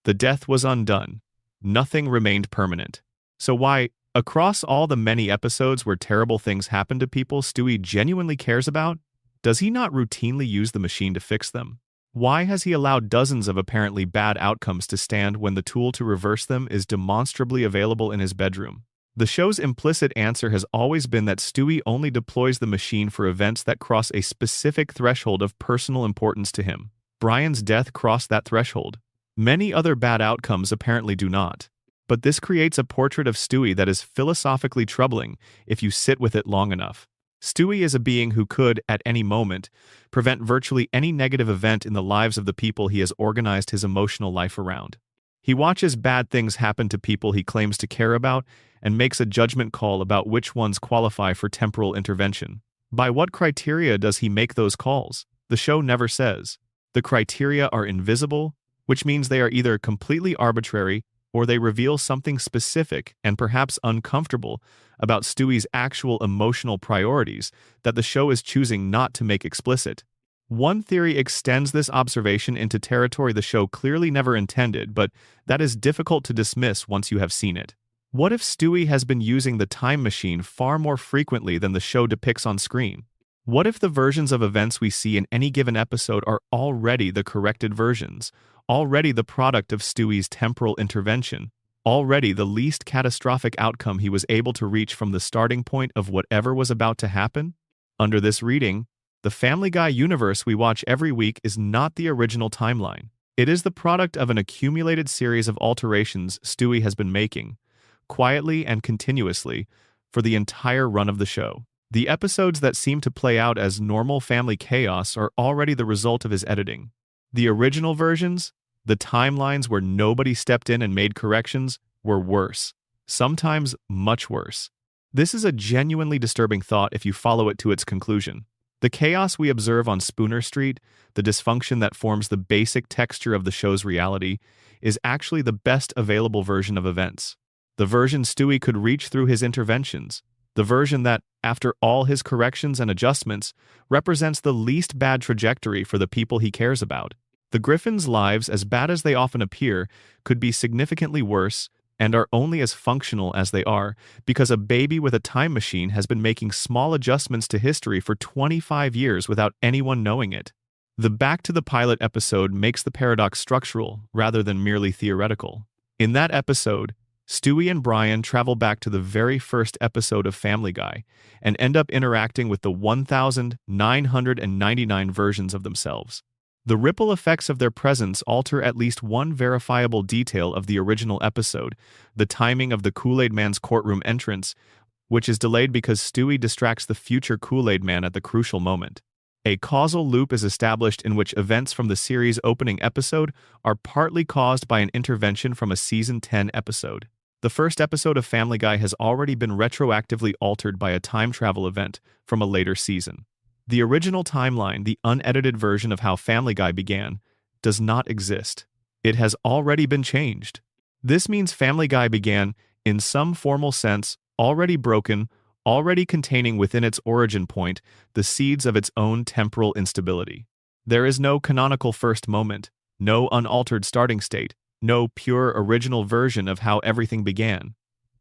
A: The death was undone. Nothing remained permanent. So why, across all the many episodes where terrible things happen to people Stewie genuinely cares about, does he not routinely use the machine to fix them? Why has he allowed dozens of apparently bad outcomes to stand when the tool to reverse them is demonstrably available in his bedroom? The show's implicit answer has always been that Stewie only deploys the machine for events that cross a specific threshold of personal importance to him. Brian's death crossed that threshold. Many other bad outcomes apparently do not. But this creates a portrait of Stewie that is philosophically troubling if you sit with it long enough. Stewie is a being who could, at any moment, prevent virtually any negative event in the lives of the people he has organized his emotional life around. He watches bad things happen to people he claims to care about and makes a judgment call about which ones qualify for temporal intervention. By what criteria does he make those calls? The show never says. The criteria are invisible, which means they are either completely arbitrary or they reveal something specific and perhaps uncomfortable about Stewie's actual emotional priorities that the show is choosing not to make explicit. One theory extends this observation into territory the show clearly never intended, but that is difficult to dismiss once you have seen it. What if Stewie has been using the time machine far more frequently than the show depicts on screen? What if the versions of events we see in any given episode are already the corrected versions, already the product of Stewie's temporal intervention, already the least catastrophic outcome he was able to reach from the starting point of whatever was about to happen? Under this reading, the Family Guy universe we watch every week is not the original timeline. It is the product of an accumulated series of alterations Stewie has been making, quietly and continuously, for the entire run of the show. The episodes that seem to play out as normal family chaos are already the result of his editing. The original versions, the timelines where nobody stepped in and made corrections, were worse. Sometimes much worse. This is a genuinely disturbing thought if you follow it to its conclusion. The chaos we observe on Spooner Street, the dysfunction that forms the basic texture of the show's reality, is actually the best available version of events. The version Stewie could reach through his interventions. The version that, after all his corrections and adjustments, represents the least bad trajectory for the people he cares about. The Griffins' lives, as bad as they often appear, could be significantly worse and are only as functional as they are because a baby with a time machine has been making small adjustments to history for 25 years without anyone knowing it. The Back to the Pilot episode makes the paradox structural rather than merely theoretical. In that episode, Stewie and Brian travel back to the very first episode of Family Guy and end up interacting with the 1,999 versions of themselves. The ripple effects of their presence alter at least one verifiable detail of the original episode, the timing of the Kool-Aid Man's courtroom entrance, which is delayed because Stewie distracts the future Kool-Aid Man at the crucial moment. A causal loop is established in which events from the series' opening episode are partly caused by an intervention from a Season 10 episode. The first episode of Family Guy has already been retroactively altered by a time travel event from a later season. The original timeline, the unedited version of how Family Guy began, does not exist. It has already been changed. This means Family Guy began, in some formal sense, already broken, already containing within its origin point the seeds of its own temporal instability. There is no canonical first moment, no unaltered starting state, no pure original version of how everything began.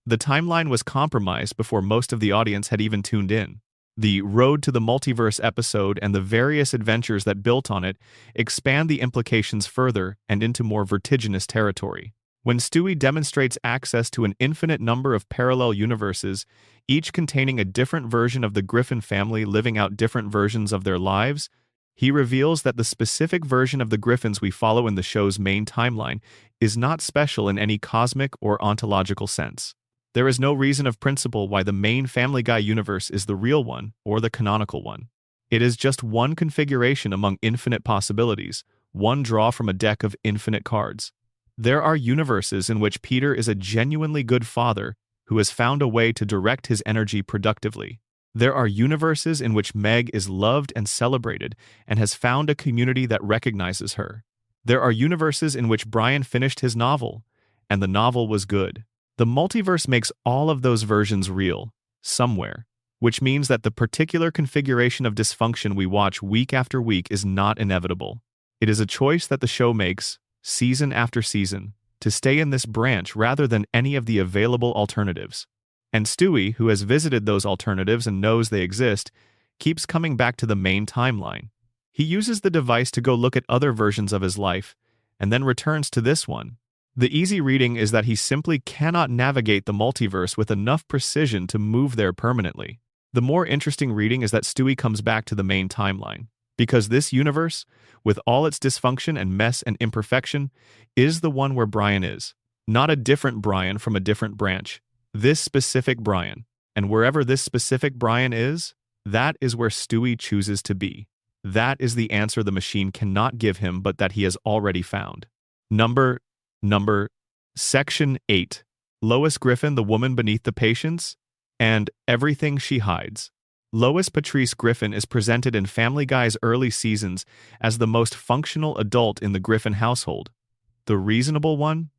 A: The timeline was compromised before most of the audience had even tuned in. The Road to the Multiverse episode and the various adventures that built on it expand the implications further and into more vertiginous territory. When Stewie demonstrates access to an infinite number of parallel universes, each containing a different version of the Griffin family living out different versions of their lives, he reveals that the specific version of the Griffins we follow in the show's main timeline is not special in any cosmic or ontological sense. There is no reason of principle why the main Family Guy universe is the real one or the canonical one. It is just one configuration among infinite possibilities, one draw from a deck of infinite cards. There are universes in which Peter is a genuinely good father who has found a way to direct his energy productively. There are universes in which Meg is loved and celebrated and has found a community that recognizes her. There are universes in which Brian finished his novel, and the novel was good. The multiverse makes all of those versions real, somewhere, which means that the particular configuration of dysfunction we watch week after week is not inevitable. It is a choice that the show makes, season after season, to stay in this branch rather than any of the available alternatives. And Stewie, who has visited those alternatives and knows they exist, keeps coming back to the main timeline. He uses the device to go look at other versions of his life, and then returns to this one. The easy reading is that he simply cannot navigate the multiverse with enough precision to move there permanently. The more interesting reading is that Stewie comes back to the main timeline, because this universe, with all its dysfunction and mess and imperfection, is the one where Brian is. Not a different Brian from a different branch. This specific Brian. And wherever this specific Brian is, That is where Stewie chooses to be. That is the answer the machine cannot give him but that he has already found. Number Section 8. Lois Griffin, the woman beneath the patients, and everything she hides. Lois Patrice Griffin is presented in Family Guy's early seasons as the most functional adult in the Griffin household. The reasonable one?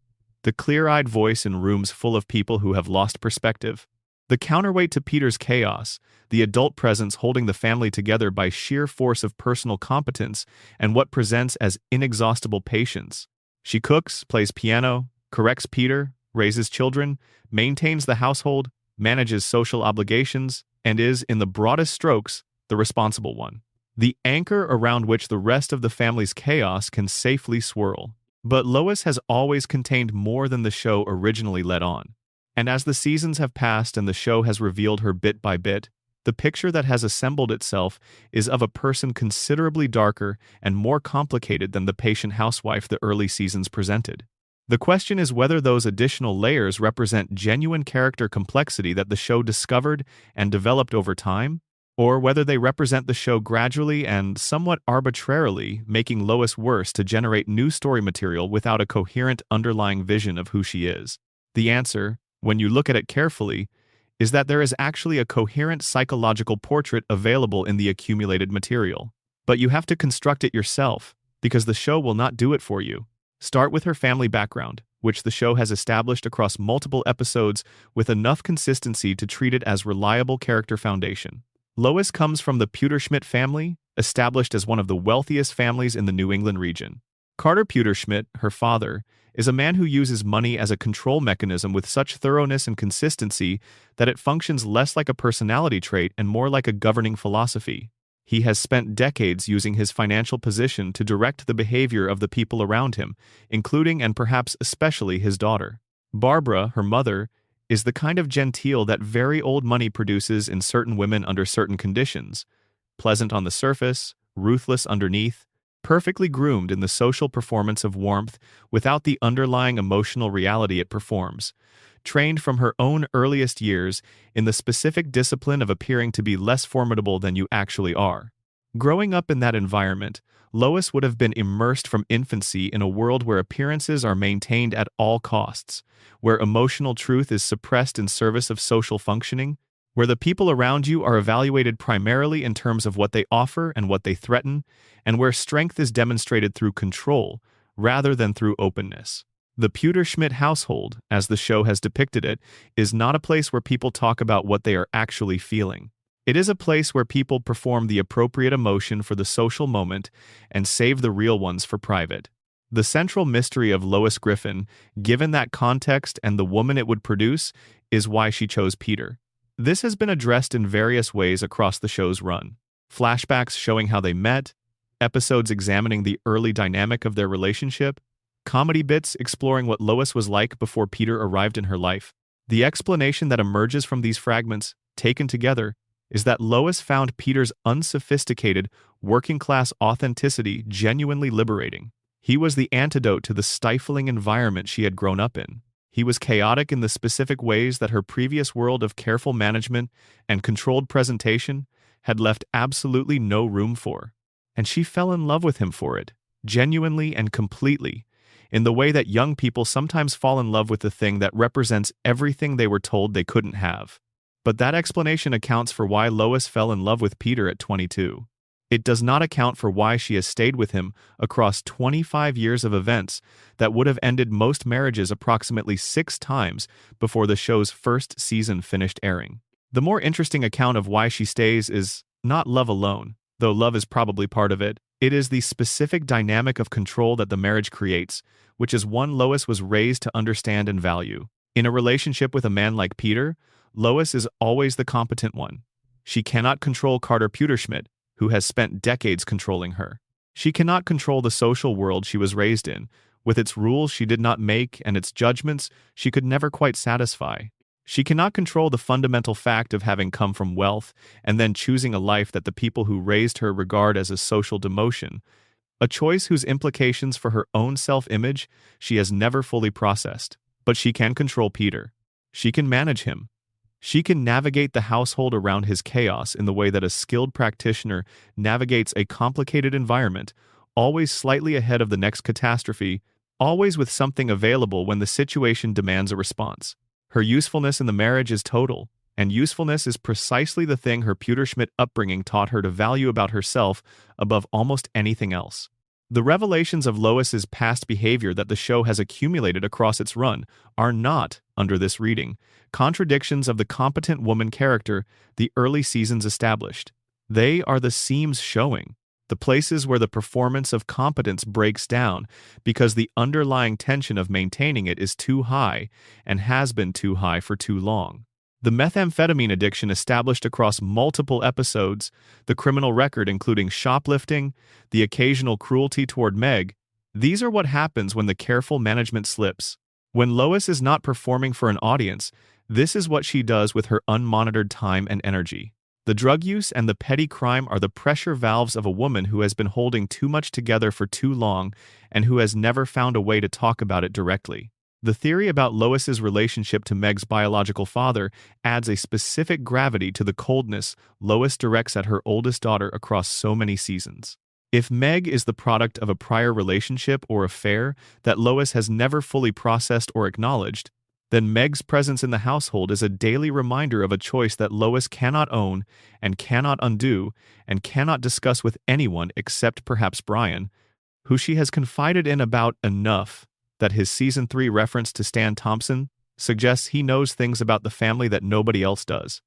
A: The clear-eyed voice in rooms full of people who have lost perspective. The counterweight to Peter's chaos, the adult presence holding the family together by sheer force of personal competence and what presents as inexhaustible patience. She cooks, plays piano, corrects Peter, raises children, maintains the household, manages social obligations, and is, in the broadest strokes, the responsible one. The anchor around which the rest of the family's chaos can safely swirl. But Lois has always contained more than the show originally let on. And as the seasons have passed and the show has revealed her bit by bit, the picture that has assembled itself is of a person considerably darker and more complicated than the patient housewife the early seasons presented. The question is whether those additional layers represent genuine character complexity that the show discovered and developed over time, or whether they represent the show gradually and somewhat arbitrarily making Lois worse to generate new story material without a coherent underlying vision of who she is. The answer, when you look at it carefully, is that there is actually a coherent psychological portrait available in the accumulated material. But you have to construct it yourself, because the show will not do it for you. Start with her family background, which the show has established across multiple episodes with enough consistency to treat it as reliable character foundation. Lois comes from the Pewterschmidt family, established as one of the wealthiest families in the New England region. Carter Pewterschmidt, her father, is a man who uses money as a control mechanism with such thoroughness and consistency that it functions less like a personality trait and more like a governing philosophy. He has spent decades using his financial position to direct the behavior of the people around him, including and perhaps especially his daughter. Barbara, her mother, is the kind of genteel that very old money produces in certain women under certain conditions. Pleasant on the surface, ruthless underneath, perfectly groomed in the social performance of warmth without the underlying emotional reality it performs. Trained from her own earliest years in the specific discipline of appearing to be less formidable than you actually are. Growing up in that environment, Lois would have been immersed from infancy in a world where appearances are maintained at all costs, where emotional truth is suppressed in service of social functioning, where the people around you are evaluated primarily in terms of what they offer and what they threaten, and where strength is demonstrated through control rather than through openness. The Pewterschmidt household, as the show has depicted it, is not a place where people talk about what they are actually feeling. It is a place where people perform the appropriate emotion for the social moment and save the real ones for private. The central mystery of Lois Griffin, given that context and the woman it would produce, is why she chose Peter. This has been addressed in various ways across the show's run. Flashbacks showing how they met, episodes examining the early dynamic of their relationship, comedy bits exploring what Lois was like before Peter arrived in her life. The explanation that emerges from these fragments, taken together, is that Lois found Peter's unsophisticated, working-class authenticity genuinely liberating. He was the antidote to the stifling environment she had grown up in. He was chaotic in the specific ways that her previous world of careful management and controlled presentation had left absolutely no room for. And she fell in love with him for it, genuinely and completely, in the way that young people sometimes fall in love with the thing that represents everything they were told they couldn't have. But that explanation accounts for why Lois fell in love with Peter at 22. It does not account for why she has stayed with him across 25 years of events that would have ended most marriages approximately 6 times before the show's first season finished airing. The more interesting account of why she stays is not love alone, though love is probably part of it. It is the specific dynamic of control that the marriage creates, which is one Lois was raised to understand and value. In a relationship with a man like Peter, Lois is always the competent one. She cannot control Carter Pewterschmidt, who has spent decades controlling her. She cannot control the social world she was raised in, with its rules she did not make and its judgments she could never quite satisfy. She cannot control the fundamental fact of having come from wealth and then choosing a life that the people who raised her regard as a social demotion, a choice whose implications for her own self-image she has never fully processed. But she can control Peter. She can manage him. She can navigate the household around his chaos in the way that a skilled practitioner navigates a complicated environment, always slightly ahead of the next catastrophe, always with something available when the situation demands a response. Her usefulness in the marriage is total, and usefulness is precisely the thing her Pewterschmidt upbringing taught her to value about herself above almost anything else. The revelations of Lois's past behavior that the show has accumulated across its run are not, under this reading, contradictions of the competent woman character the early seasons established. They are the seams showing, the places where the performance of competence breaks down because the underlying tension of maintaining it is too high and has been too high for too long. The methamphetamine addiction established across multiple episodes, the criminal record including shoplifting, the occasional cruelty toward Meg, these are what happens when the careful management slips. When Lois is not performing for an audience, this is what she does with her unmonitored time and energy. The drug use and the petty crime are the pressure valves of a woman who has been holding too much together for too long and who has never found a way to talk about it directly. The theory about Lois's relationship to Meg's biological father adds a specific gravity to the coldness Lois directs at her oldest daughter across so many seasons. If Meg is the product of a prior relationship or affair that Lois has never fully processed or acknowledged, then Meg's presence in the household is a daily reminder of a choice that Lois cannot own and cannot undo and cannot discuss with anyone except perhaps Brian, who she has confided in about enough that his Season 3 reference to Stan Thompson suggests he knows things about the family that nobody else does.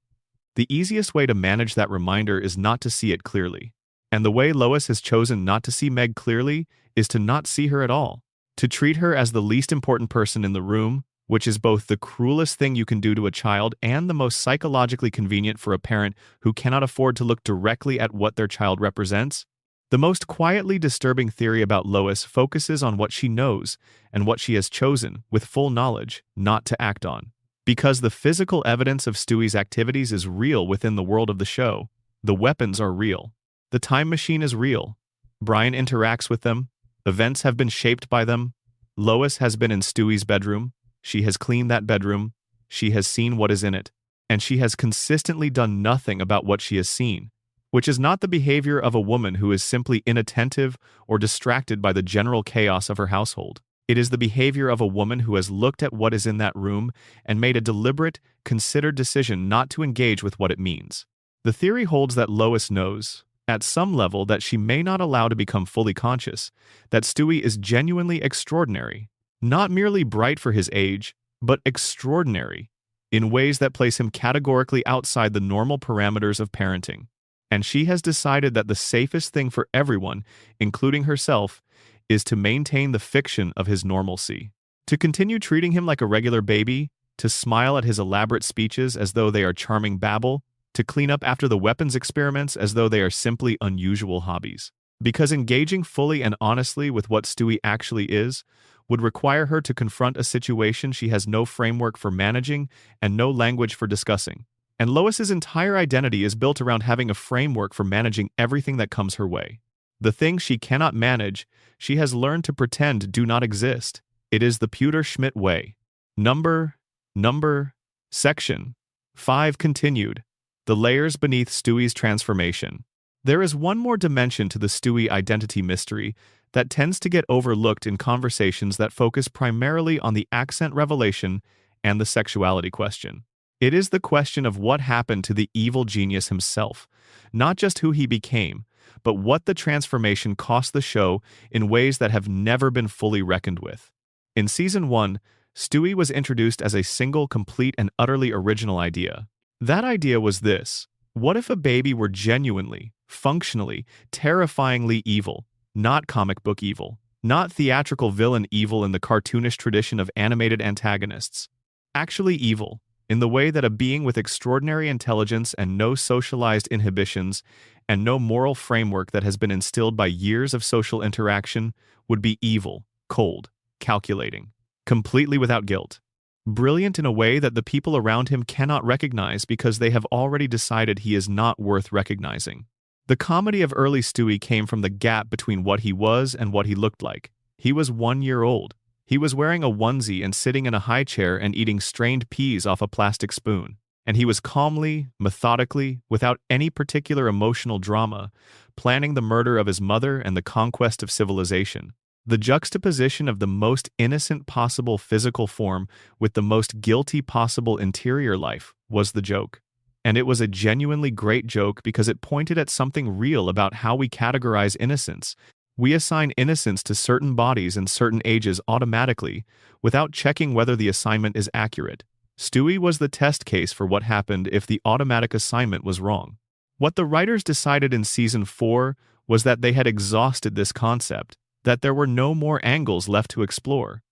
A: The easiest way to manage that reminder is not to see it clearly. And the way Lois has chosen not to see Meg clearly is to not see her at all, to treat her as the least important person in the room, which is both the cruelest thing you can do to a child and the most psychologically convenient for a parent who cannot afford to look directly at what their child represents. The most quietly disturbing theory about Lois focuses on what she knows and what she has chosen, with full knowledge, not to act on. Because the physical evidence of Stewie's activities is real within the world of the show, the weapons are real. The time machine is real. Brian interacts with them. Events have been shaped by them. Lois has been in Stewie's bedroom. She has cleaned that bedroom. She has seen what is in it. And she has consistently done nothing about what she has seen, which is not the behavior of a woman who is simply inattentive or distracted by the general chaos of her household. It is the behavior of a woman who has looked at what is in that room and made a deliberate, considered decision not to engage with what it means. The theory holds that Lois knows, at some level that she may not allow to become fully conscious, that Stewie is genuinely extraordinary, not merely bright for his age, but extraordinary, in ways that place him categorically outside the normal parameters of parenting. And she has decided that the safest thing for everyone, including herself, is to maintain the fiction of his normalcy. To continue treating him like a regular baby, to smile at his elaborate speeches as though they are charming babble, to clean up after the weapons experiments as though they are simply unusual hobbies. Because engaging fully and honestly with what Stewie actually is would require her to confront a situation she has no framework for managing and no language for discussing. And Lois's entire identity is built around having a framework for managing everything that comes her way. The things she cannot manage, she has learned to pretend do not exist. It is the Pewter-Schmidt way. Section 5 continued. The layers beneath Stewie's transformation. There is one more dimension to the Stewie identity mystery that tends to get overlooked in conversations that focus primarily on the accent revelation and the sexuality question. It is the question of what happened to the evil genius himself, not just who he became, but what the transformation cost the show in ways that have never been fully reckoned with. In Season 1, Stewie was introduced as a single, complete, and utterly original idea. That idea was this: what if a baby were genuinely, functionally, terrifyingly evil, not comic book evil, not theatrical villain evil in the cartoonish tradition of animated antagonists, actually evil, in the way that a being with extraordinary intelligence and no socialized inhibitions and no moral framework that has been instilled by years of social interaction would be evil, cold, calculating, completely without guilt, brilliant in a way that the people around him cannot recognize because they have already decided he is not worth recognizing. The comedy of early Stewie came from the gap between what he was and what he looked like. He was 1 year old. He was wearing a onesie and sitting in a high chair and eating strained peas off a plastic spoon. And he was calmly, methodically, without any particular emotional drama, planning the murder of his mother and the conquest of civilization. The juxtaposition of the most innocent possible physical form with the most guilty possible interior life was the joke. And it was a genuinely great joke because it pointed at something real about how we categorize innocence. We assign innocence to certain bodies and certain ages automatically, without checking whether the assignment is accurate. Stewie was the test case for what happened if the automatic assignment was wrong. What the writers decided in Season 4 was that they had exhausted this concept, that there were no more angles left to explore,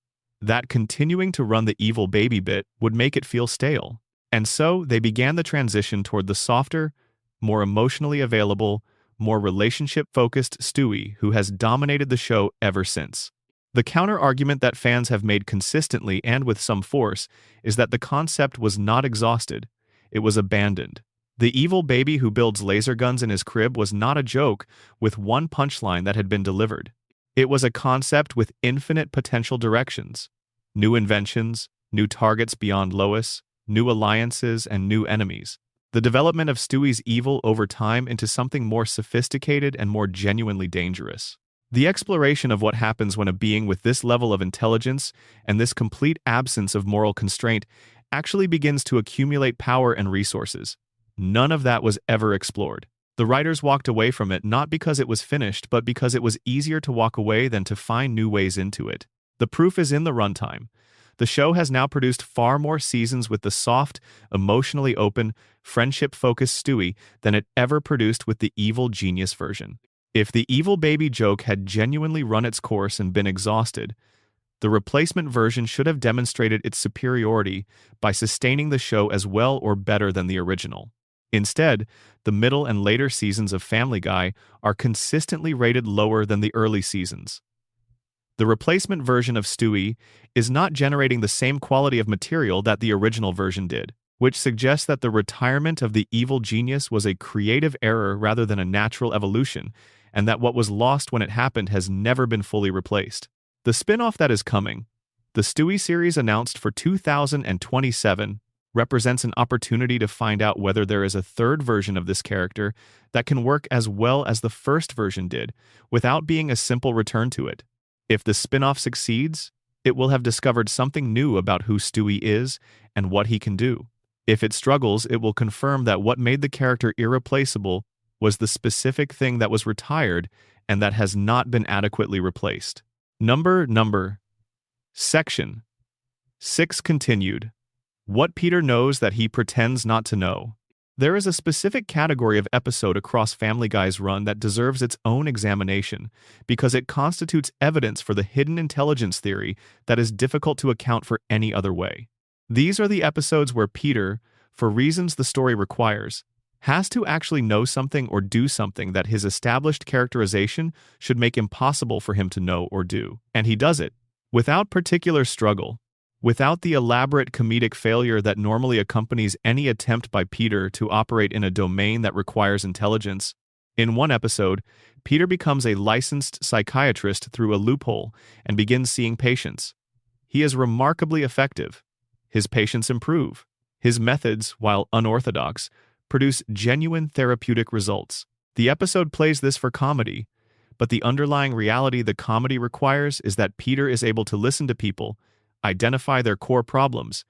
A: that continuing to run the evil baby bit would make it feel stale. And so they began the transition toward the softer, more emotionally available, more relationship-focused Stewie who has dominated the show ever since. The counter-argument that fans have made consistently and with some force is that the concept was not exhausted, it was abandoned. The evil baby who builds laser guns in his crib was not a joke with one punchline that had been delivered. It was a concept with infinite potential directions. New inventions, new targets beyond Lois, new alliances, and new enemies. The development of Stewie's evil over time into something more sophisticated and more genuinely dangerous. The exploration of what happens when a being with this level of intelligence and this complete absence of moral constraint actually begins to accumulate power and resources. None of that was ever explored. The writers walked away from it not because it was finished, but because it was easier to walk away than to find new ways into it. The proof is in the runtime. The show has now produced far more seasons with the soft, emotionally open, friendship-focused Stewie than it ever produced with the evil genius version. If the evil baby joke had genuinely run its course and been exhausted, the replacement version should have demonstrated its superiority by sustaining the show as well or better than the original. Instead, the middle and later seasons of Family Guy are consistently rated lower than the early seasons. The replacement version of Stewie is not generating the same quality of material that the original version did, which suggests that the retirement of the evil genius was a creative error rather than a natural evolution, and that what was lost when it happened has never been fully replaced. The spin-off that is coming, the Stewie series announced for 2027, represents an opportunity to find out whether there is a third version of this character that can work as well as the first version did, without being a simple return to it. If the spin-off succeeds, it will have discovered something new about who Stewie is and what he can do. If it struggles, it will confirm that what made the character irreplaceable was the specific thing that was retired and that has not been adequately replaced. Section 6 continued. What Peter knows that he pretends not to know. There is a specific category of episode across Family Guy's run that deserves its own examination because it constitutes evidence for the hidden intelligence theory that is difficult to account for any other way. These are the episodes where Peter, for reasons the story requires, has to actually know something or do something that his established characterization should make impossible for him to know or do. And he does it, without particular struggle. Without the elaborate comedic failure that normally accompanies any attempt by Peter to operate in a domain that requires intelligence. In one episode, Peter becomes a licensed psychiatrist through a loophole and begins seeing patients. He is remarkably effective. His patients improve. His methods, while unorthodox, produce genuine therapeutic results. The episode plays this for comedy, but the underlying reality the comedy requires is that Peter is able to listen to people, identify their core problems,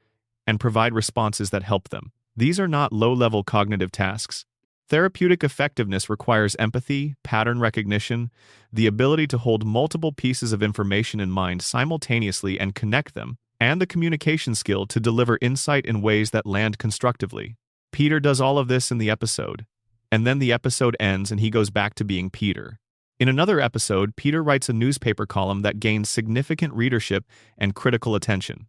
A: and provide responses that help them. These are not low-level cognitive tasks. Therapeutic effectiveness requires empathy, pattern recognition, the ability to hold multiple pieces of information in mind simultaneously and connect them, and the communication skill to deliver insight in ways that land constructively. Peter does all of this in the episode, and then the episode ends and he goes back to being Peter. In another episode, Peter writes a newspaper column that gains significant readership and critical attention.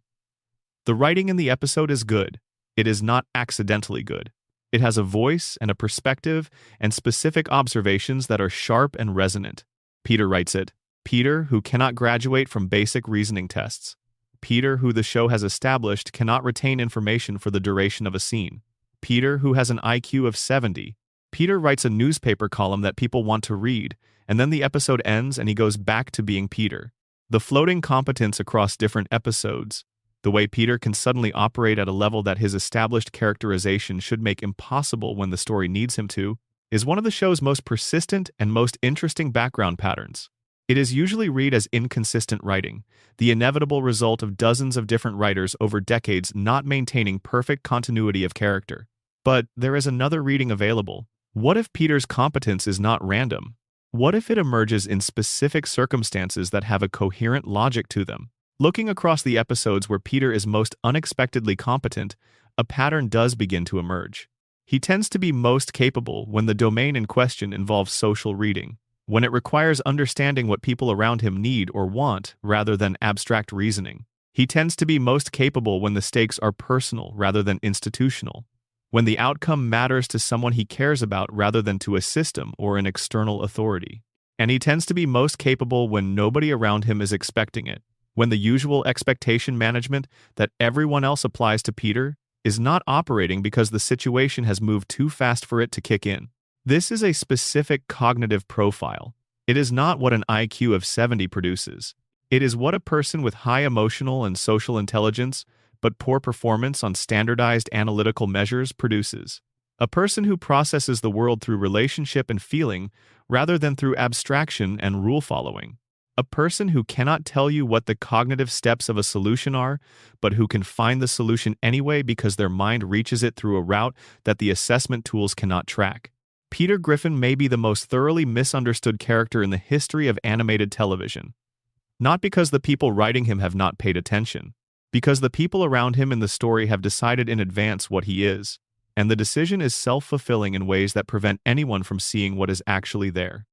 A: The writing in the episode is good. It is not accidentally good. It has a voice and a perspective and specific observations that are sharp and resonant. Peter writes it. Peter, who cannot graduate from basic reasoning tests. Peter, who the show has established cannot retain information for the duration of a scene. Peter, who has an IQ of 70. Peter writes a newspaper column that people want to read, and then the episode ends and he goes back to being Peter. The floating competence across different episodes, The way Peter can suddenly operate at a level that his established characterization should make impossible when the story needs him to, is one of the show's most persistent and most interesting background patterns. It is usually read as inconsistent writing, the inevitable result of dozens of different writers over decades not maintaining perfect continuity of character. But there is another reading available. What if Peter's competence is not random? What if it emerges in specific circumstances that have a coherent logic to them? Looking across the episodes where Peter is most unexpectedly competent, a pattern does begin to emerge. He tends to be most capable when the domain in question involves social reading, when it requires understanding what people around him need or want rather than abstract reasoning. He tends to be most capable when the stakes are personal rather than institutional, when the outcome matters to someone he cares about rather than to a system or an external authority. And he tends to be most capable when nobody around him is expecting it, when the usual expectation management that everyone else applies to Peter is not operating because the situation has moved too fast for it to kick in. This is a specific cognitive profile. It is not what an IQ of 70 produces. It is what a person with high emotional and social intelligence, but poor performance on standardized analytical measures produces. A person who processes the world through relationship and feeling rather than through abstraction and rule following. A person who cannot tell you what the cognitive steps of a solution are, but who can find the solution anyway because their mind reaches it through a route that the assessment tools cannot track. Peter Griffin may be the most thoroughly misunderstood character in the history of animated television. Not because the people writing him have not paid attention, because the people around him in the story have decided in advance what he is, and the decision is self-fulfilling in ways that prevent anyone from seeing what is actually there.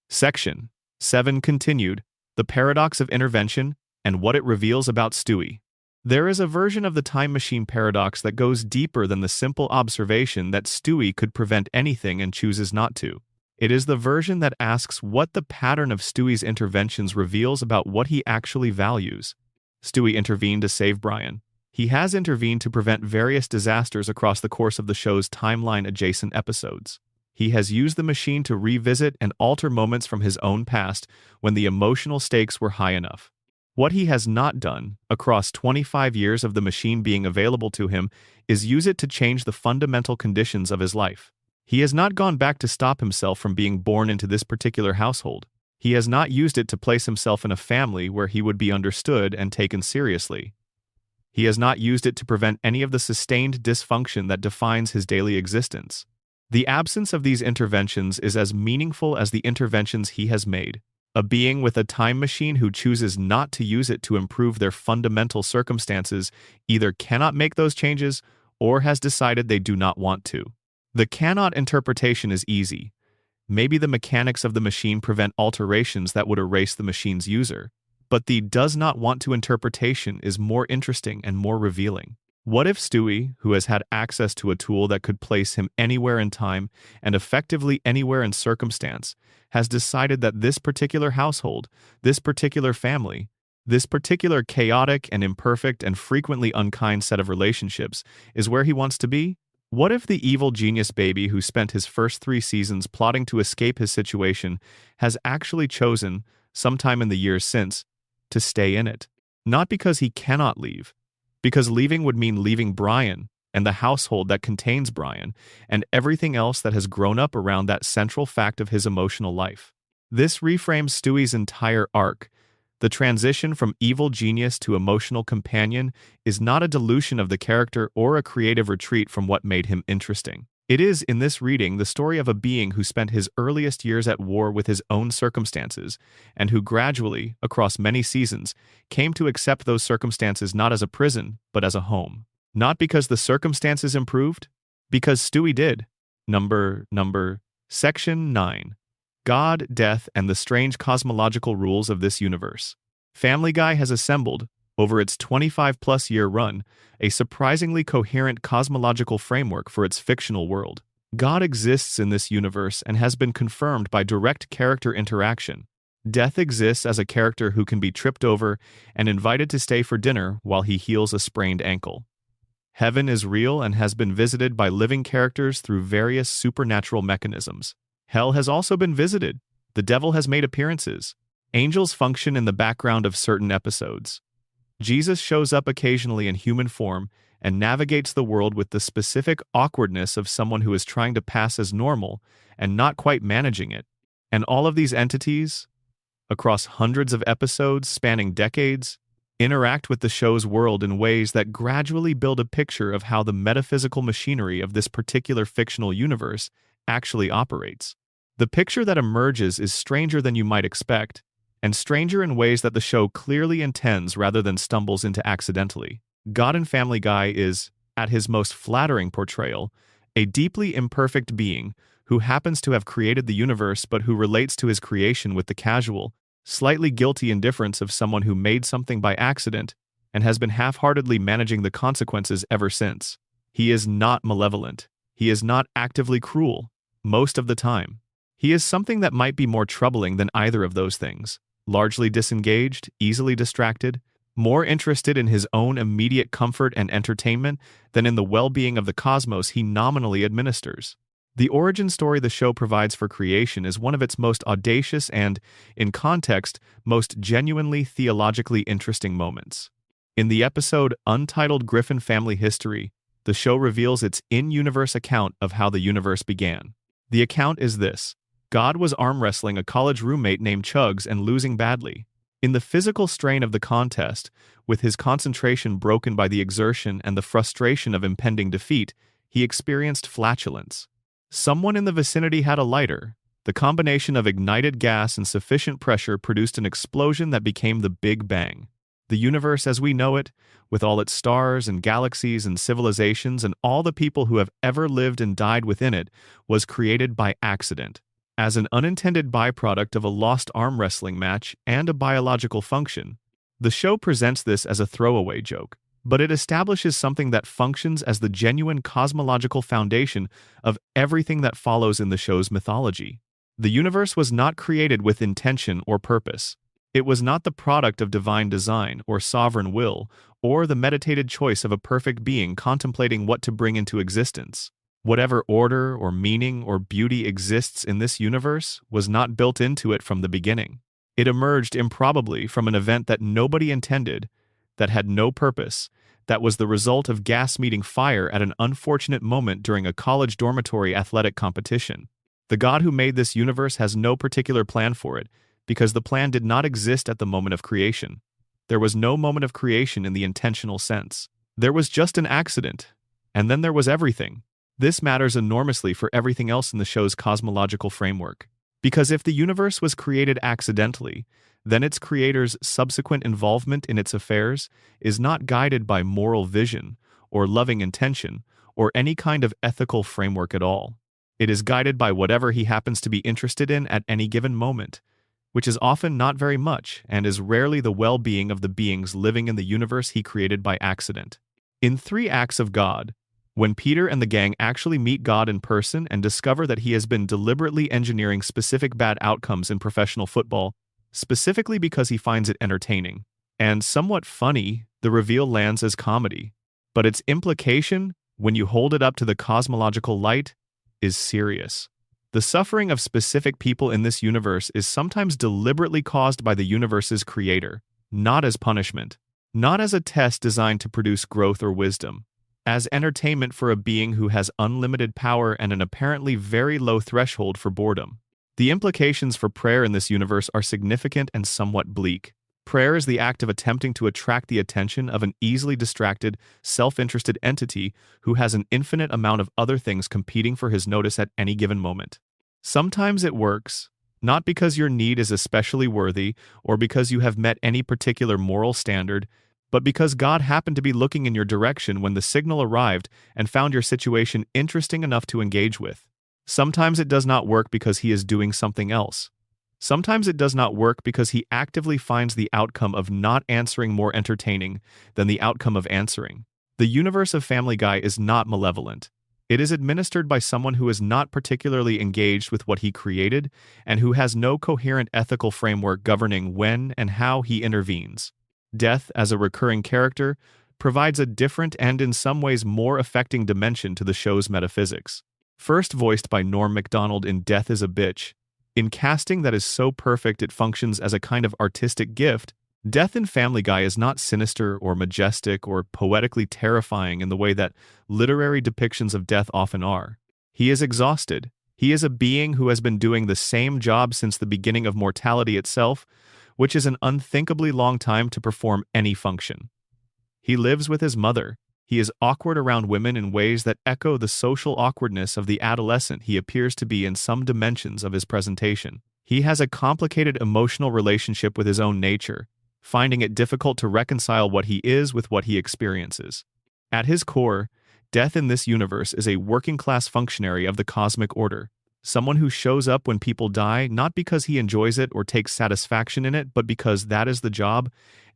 A: Section 7 continued, the paradox of intervention and what it reveals about Stewie. There is a version of the time machine paradox that goes deeper than the simple observation that Stewie could prevent anything and chooses not to. It is the version that asks what the pattern of Stewie's interventions reveals about what he actually values. Stewie intervened to save Brian. He has intervened to prevent various disasters across the course of the show's timeline-adjacent episodes. He has used the machine to revisit and alter moments from his own past when the emotional stakes were high enough. What he has not done, across 25 years of the machine being available to him, is use it to change the fundamental conditions of his life. He has not gone back to stop himself from being born into this particular household. He has not used it to place himself in a family where he would be understood and taken seriously. He has not used it to prevent any of the sustained dysfunction that defines his daily existence. The absence of these interventions is as meaningful as the interventions he has made. A being with a time machine who chooses not to use it to improve their fundamental circumstances either cannot make those changes or has decided they do not want to. The cannot interpretation is easy. Maybe the mechanics of the machine prevent alterations that would erase the machine's user. But the does not want to interpretation is more interesting and more revealing. What if Stewie, who has had access to a tool that could place him anywhere in time and effectively anywhere in circumstance, has decided that this particular household, this particular family, this particular chaotic and imperfect and frequently unkind set of relationships is where he wants to be? What if the evil genius baby who spent his first 3 seasons plotting to escape his situation has actually chosen, sometime in the years since, to stay in it? Not because he cannot leave, because leaving would mean leaving Brian and the household that contains Brian and everything else that has grown up around that central fact of his emotional life. This reframes Stewie's entire arc. The transition from evil genius to emotional companion is not a dilution of the character or a creative retreat from what made him interesting. It is, in this reading, the story of a being who spent his earliest years at war with his own circumstances, and who gradually, across many seasons, came to accept those circumstances not as a prison, but as a home. Not because the circumstances improved, because Stewie did. Section 9. God, Death, and the Strange Cosmological Rules of This Universe. Family Guy has assembled, over its 25-plus-year run, a surprisingly coherent cosmological framework for its fictional world. God exists in this universe and has been confirmed by direct character interaction. Death exists as a character who can be tripped over and invited to stay for dinner while he heals a sprained ankle. Heaven is real and has been visited by living characters through various supernatural mechanisms. Hell has also been visited. The devil has made appearances. Angels function in the background of certain episodes. Jesus shows up occasionally in human form and navigates the world with the specific awkwardness of someone who is trying to pass as normal and not quite managing it. And all of these entities, across hundreds of episodes spanning decades, interact with the show's world in ways that gradually build a picture of how the metaphysical machinery of this particular fictional universe actually operates. The picture that emerges is stranger than you might expect, and stranger in ways that the show clearly intends rather than stumbles into accidentally. God in Family Guy is, at his most flattering portrayal, a deeply imperfect being who happens to have created the universe but who relates to his creation with the casual, slightly guilty indifference of someone who made something by accident and has been half-heartedly managing the consequences ever since. He is not malevolent. He is not actively cruel, most of the time. He is something that might be more troubling than either of those things. Largely disengaged, easily distracted, more interested in his own immediate comfort and entertainment than in the well-being of the cosmos he nominally administers. The origin story the show provides for creation is one of its most audacious and, in context, most genuinely theologically interesting moments. In the episode Untitled Griffin Family History, the show reveals its in-universe account of how the universe began. The account is this: God was arm wrestling a college roommate named Chugs and losing badly. In the physical strain of the contest, with his concentration broken by the exertion and the frustration of impending defeat, he experienced flatulence. Someone in the vicinity had a lighter. The combination of ignited gas and sufficient pressure produced an explosion that became the Big Bang. The universe as we know it, with all its stars and galaxies and civilizations and all the people who have ever lived and died within it, was created by accident, as an unintended byproduct of a lost arm wrestling match and a biological function. The show presents this as a throwaway joke, but it establishes something that functions as the genuine cosmological foundation of everything that follows in the show's mythology. The universe was not created with intention or purpose. It was not the product of divine design or sovereign will, or the meditated choice of a perfect being contemplating what to bring into existence. Whatever order or meaning or beauty exists in this universe was not built into it from the beginning. It emerged improbably from an event that nobody intended, that had no purpose, that was the result of gas meeting fire at an unfortunate moment during a college dormitory athletic competition. The God who made this universe has no particular plan for it, because the plan did not exist at the moment of creation. There was no moment of creation in the intentional sense. There was just an accident, and then there was everything. This matters enormously for everything else in the show's cosmological framework. Because if the universe was created accidentally, then its creator's subsequent involvement in its affairs is not guided by moral vision or loving intention or any kind of ethical framework at all. It is guided by whatever he happens to be interested in at any given moment, which is often not very much and is rarely the well-being of the beings living in the universe he created by accident. In 3 Acts of God, when Peter and the gang actually meet God in person and discover that he has been deliberately engineering specific bad outcomes in professional football, specifically because he finds it entertaining and somewhat funny, the reveal lands as comedy. But its implication, when you hold it up to the cosmological light, is serious. The suffering of specific people in this universe is sometimes deliberately caused by the universe's creator, not as punishment, not as a test designed to produce growth or wisdom, as entertainment for a being who has unlimited power and an apparently very low threshold for boredom. The implications for prayer in this universe are significant and somewhat bleak. Prayer is the act of attempting to attract the attention of an easily distracted, self-interested entity who has an infinite amount of other things competing for his notice at any given moment. Sometimes it works, not because your need is especially worthy or because you have met any particular moral standard, but because God happened to be looking in your direction when the signal arrived and found your situation interesting enough to engage with. Sometimes it does not work because he is doing something else. Sometimes it does not work because he actively finds the outcome of not answering more entertaining than the outcome of answering. The universe of Family Guy is not malevolent. It is administered by someone who is not particularly engaged with what he created and who has no coherent ethical framework governing when and how he intervenes. Death, as a recurring character, provides a different and in some ways more affecting dimension to the show's metaphysics. First voiced by Norm Macdonald in Death is a Bitch, in casting that is so perfect it functions as a kind of artistic gift, Death in Family Guy is not sinister or majestic or poetically terrifying in the way that literary depictions of death often are. He is exhausted. He is a being who has been doing the same job since the beginning of mortality itself, which is an unthinkably long time to perform any function. He lives with his mother. He is awkward around women in ways that echo the social awkwardness of the adolescent he appears to be in some dimensions of his presentation. He has a complicated emotional relationship with his own nature, finding it difficult to reconcile what he is with what he experiences. At his core, Death in this universe is a working-class functionary of the cosmic order, someone who shows up when people die not because he enjoys it or takes satisfaction in it, but because that is the job,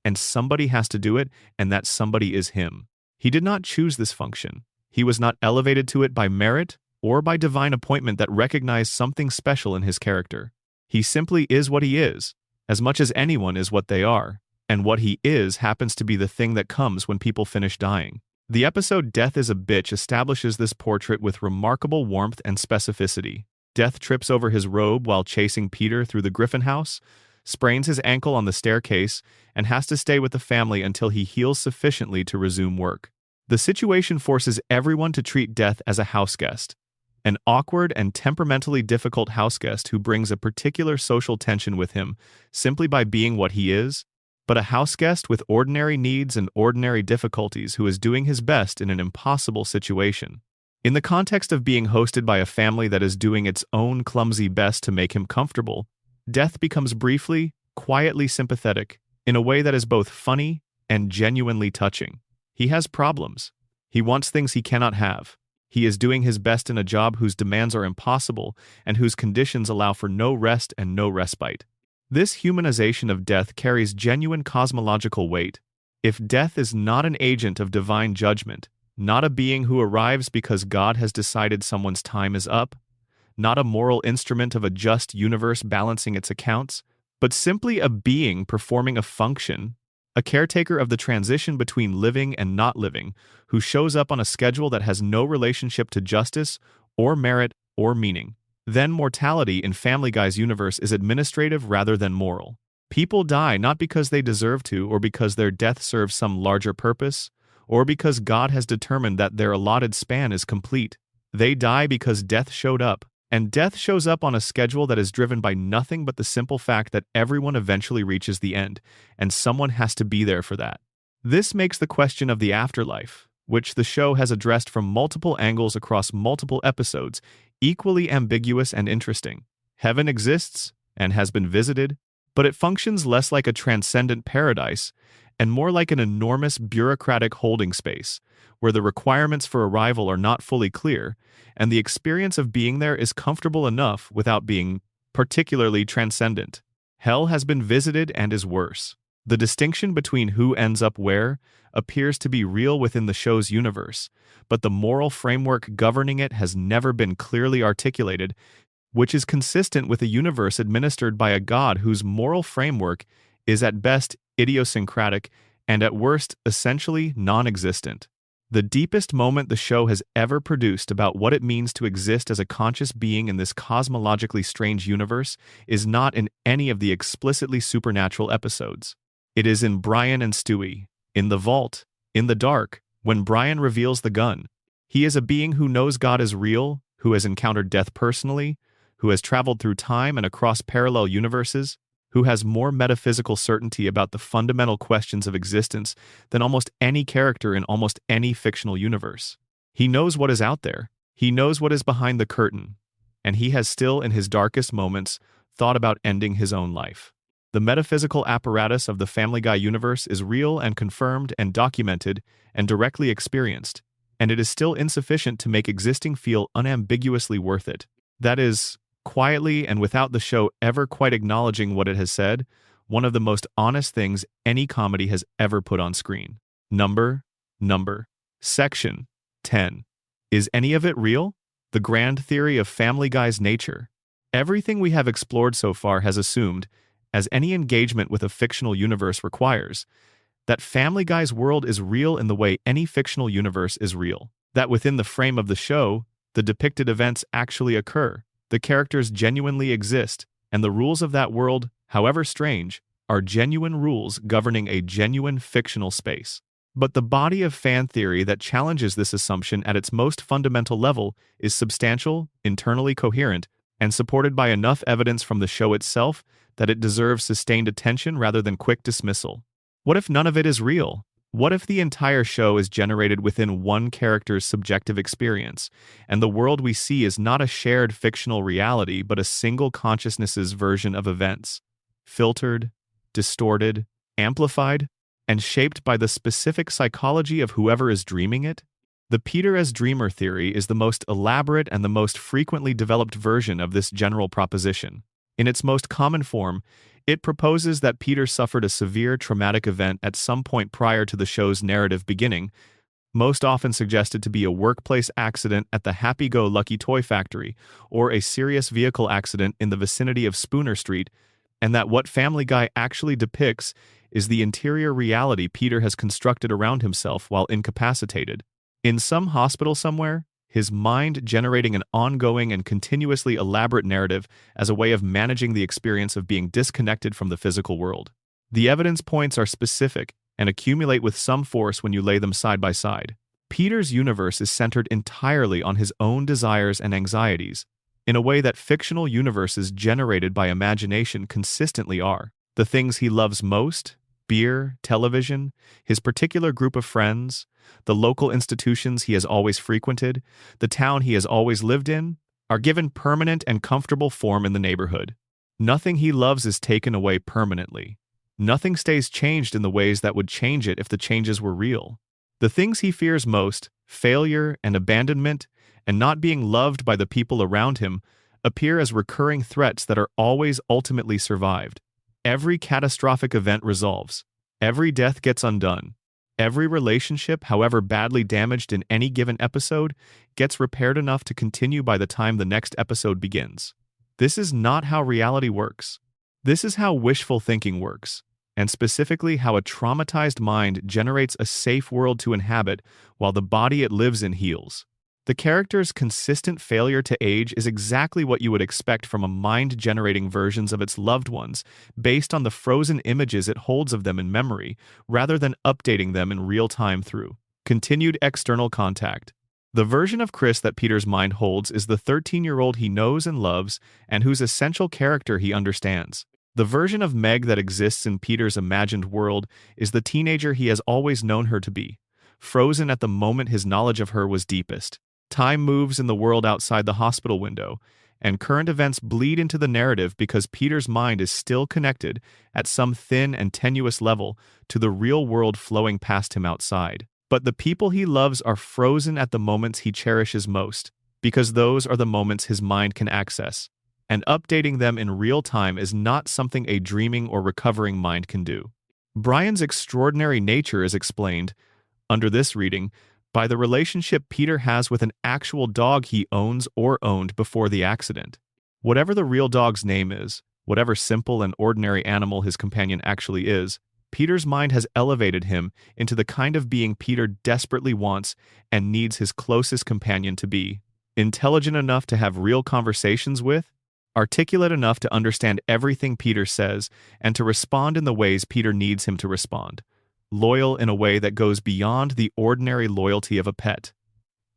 A: and somebody has to do it, and that somebody is him. He did not choose this function. He was not elevated to it by merit or by divine appointment that recognized something special in his character. He simply is what he is, as much as anyone is what they are, and what he is happens to be the thing that comes when people finish dying. The episode Death is a Bitch establishes this portrait with remarkable warmth and specificity. Death trips over his robe while chasing Peter through the Griffin house, sprains his ankle on the staircase, and has to stay with the family until he heals sufficiently to resume work. The situation forces everyone to treat Death as a houseguest, an awkward and temperamentally difficult houseguest who brings a particular social tension with him simply by being what he is, but a houseguest with ordinary needs and ordinary difficulties who is doing his best in an impossible situation. In the context of being hosted by a family that is doing its own clumsy best to make him comfortable, Death becomes briefly, quietly sympathetic in a way that is both funny and genuinely touching. He has problems. He wants things he cannot have. He is doing his best in a job whose demands are impossible and whose conditions allow for no rest and no respite. This humanization of Death carries genuine cosmological weight. If Death is not an agent of divine judgment, not a being who arrives because God has decided someone's time is up, not a moral instrument of a just universe balancing its accounts, but simply a being performing a function, a caretaker of the transition between living and not living, who shows up on a schedule that has no relationship to justice or merit or meaning, then mortality in Family Guy's universe is administrative rather than moral. People die not because they deserve to or because their death serves some larger purpose, or because God has determined that their allotted span is complete. They die because Death showed up, and Death shows up on a schedule that is driven by nothing but the simple fact that everyone eventually reaches the end, and someone has to be there for that. This makes the question of the afterlife, which the show has addressed from multiple angles across multiple episodes, equally ambiguous and interesting. Heaven exists and has been visited, but it functions less like a transcendent paradise and more like an enormous bureaucratic holding space, where the requirements for arrival are not fully clear, and the experience of being there is comfortable enough without being particularly transcendent. Hell has been visited and is worse. The distinction between who ends up where appears to be real within the show's universe, but the moral framework governing it has never been clearly articulated, which is consistent with a universe administered by a God whose moral framework is at best idiosyncratic and at worst essentially non-existent. The deepest moment the show has ever produced about what it means to exist as a conscious being in this cosmologically strange universe is not in any of the explicitly supernatural episodes. It is in Brian and Stewie, in the vault, in the dark, when Brian reveals the gun. He is a being who knows God is real, who has encountered death personally, who has traveled through time and across parallel universes, who has more metaphysical certainty about the fundamental questions of existence than almost any character in almost any fictional universe. He knows what is out there. He knows what is behind the curtain. And he has still, in his darkest moments, thought about ending his own life. The metaphysical apparatus of the Family Guy universe is real and confirmed and documented and directly experienced, and it is still insufficient to make existing feel unambiguously worth it. That is, quietly and without the show ever quite acknowledging what it has said, one of the most honest things any comedy has ever put on screen. Number. Section 10. Is any of it real? The grand theory of Family Guy's nature. Everything we have explored so far has assumed, as any engagement with a fictional universe requires, that Family Guy's world is real in the way any fictional universe is real. That within the frame of the show, the depicted events actually occur. The characters genuinely exist, and the rules of that world, however strange, are genuine rules governing a genuine fictional space. But the body of fan theory that challenges this assumption at its most fundamental level is substantial, internally coherent, and supported by enough evidence from the show itself that it deserves sustained attention rather than quick dismissal. What if none of it is real? What if the entire show is generated within one character's subjective experience, and the world we see is not a shared fictional reality but a single consciousness's version of events, filtered, distorted, amplified, and shaped by the specific psychology of whoever is dreaming it? The Peter as dreamer theory is the most elaborate and the most frequently developed version of this general proposition. In its most common form, it proposes that Peter suffered a severe traumatic event at some point prior to the show's narrative beginning, most often suggested to be a workplace accident at the Happy-Go-Lucky Toy Factory or a serious vehicle accident in the vicinity of Spooner Street, and that what Family Guy actually depicts is the interior reality Peter has constructed around himself while incapacitated. In some hospital somewhere, his mind generating an ongoing and continuously elaborate narrative as a way of managing the experience of being disconnected from the physical world. The evidence points are specific and accumulate with some force when you lay them side by side. Peter's universe is centered entirely on his own desires and anxieties, in a way that fictional universes generated by imagination consistently are. The things he loves most, beer, television, his particular group of friends, the local institutions he has always frequented, the town he has always lived in, are given permanent and comfortable form in the neighborhood. Nothing he loves is taken away permanently. Nothing stays changed in the ways that would change it if the changes were real. The things he fears most, failure and abandonment, and not being loved by the people around him, appear as recurring threats that are always ultimately survived. Every catastrophic event resolves. Every death gets undone. Every relationship, however badly damaged in any given episode, gets repaired enough to continue by the time the next episode begins. This is not how reality works. This is how wishful thinking works, and specifically how a traumatized mind generates a safe world to inhabit while the body it lives in heals. The character's consistent failure to age is exactly what you would expect from a mind generating versions of its loved ones, based on the frozen images it holds of them in memory, rather than updating them in real time through continued external contact. The version of Chris that Peter's mind holds is the 13-year-old he knows and loves, and whose essential character he understands. The version of Meg that exists in Peter's imagined world is the teenager he has always known her to be, frozen at the moment his knowledge of her was deepest. Time moves in the world outside the hospital window, and current events bleed into the narrative because Peter's mind is still connected, at some thin and tenuous level, to the real world flowing past him outside. But the people he loves are frozen at the moments he cherishes most, because those are the moments his mind can access, and updating them in real time is not something a dreaming or recovering mind can do. Brian's extraordinary nature is explained, under this reading, by the relationship Peter has with an actual dog he owns or owned before the accident. Whatever the real dog's name is, whatever simple and ordinary animal his companion actually is, Peter's mind has elevated him into the kind of being Peter desperately wants and needs his closest companion to be. Intelligent enough to have real conversations with, articulate enough to understand everything Peter says and to respond in the ways Peter needs him to respond. Loyal in a way that goes beyond the ordinary loyalty of a pet.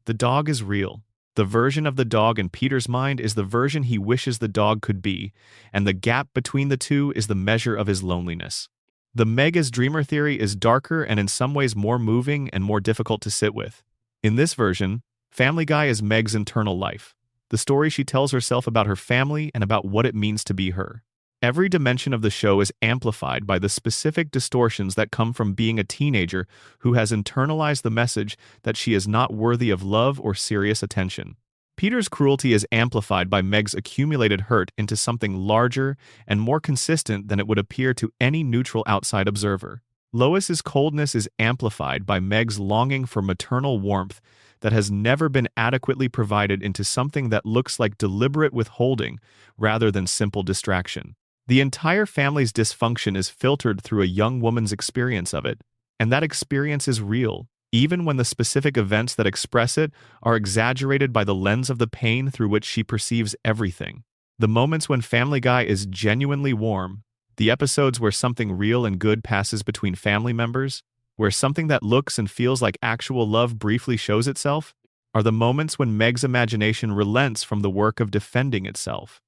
A: The dog is real. The version of the dog in Peter's mind is the version he wishes the dog could be, and the gap between the two is the measure of his loneliness. The Meg as dreamer theory is darker and in some ways more moving and more difficult to sit with. In this version, Family Guy is Meg's internal life, the story she tells herself about her family and about what it means to be her. Every dimension of the show is amplified by the specific distortions that come from being a teenager who has internalized the message that she is not worthy of love or serious attention. Peter's cruelty is amplified by Meg's accumulated hurt into something larger and more consistent than it would appear to any neutral outside observer. Lois's coldness is amplified by Meg's longing for maternal warmth that has never been adequately provided into something that looks like deliberate withholding rather than simple distraction. The entire family's dysfunction is filtered through a young woman's experience of it, and that experience is real, even when the specific events that express it are exaggerated by the lens of the pain through which she perceives everything. The moments when Family Guy is genuinely warm, The episodes where something real and good passes between family members, where something that looks and feels like actual love briefly shows itself, are the moments when Meg's imagination relents from the work of defending itself.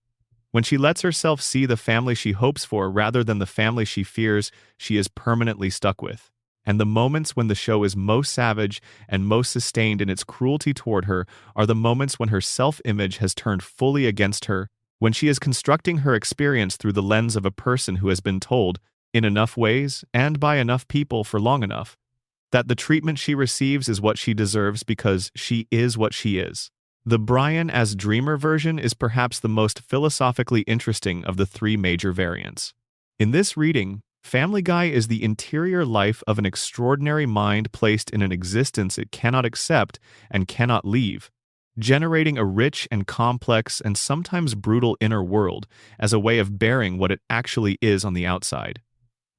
A: When she lets herself see the family she hopes for rather than the family she fears she is permanently stuck with. And the moments when the show is most savage and most sustained in its cruelty toward her are the moments when her self-image has turned fully against her, when she is constructing her experience through the lens of a person who has been told, in enough ways and by enough people for long enough, that the treatment she receives is what she deserves because she is what she is. The Brian as Dreamer version is perhaps the most philosophically interesting of the three major variants. In this reading, Family Guy is the interior life of an extraordinary mind placed in an existence it cannot accept and cannot leave, generating a rich and complex and sometimes brutal inner world as a way of bearing what it actually is on the outside.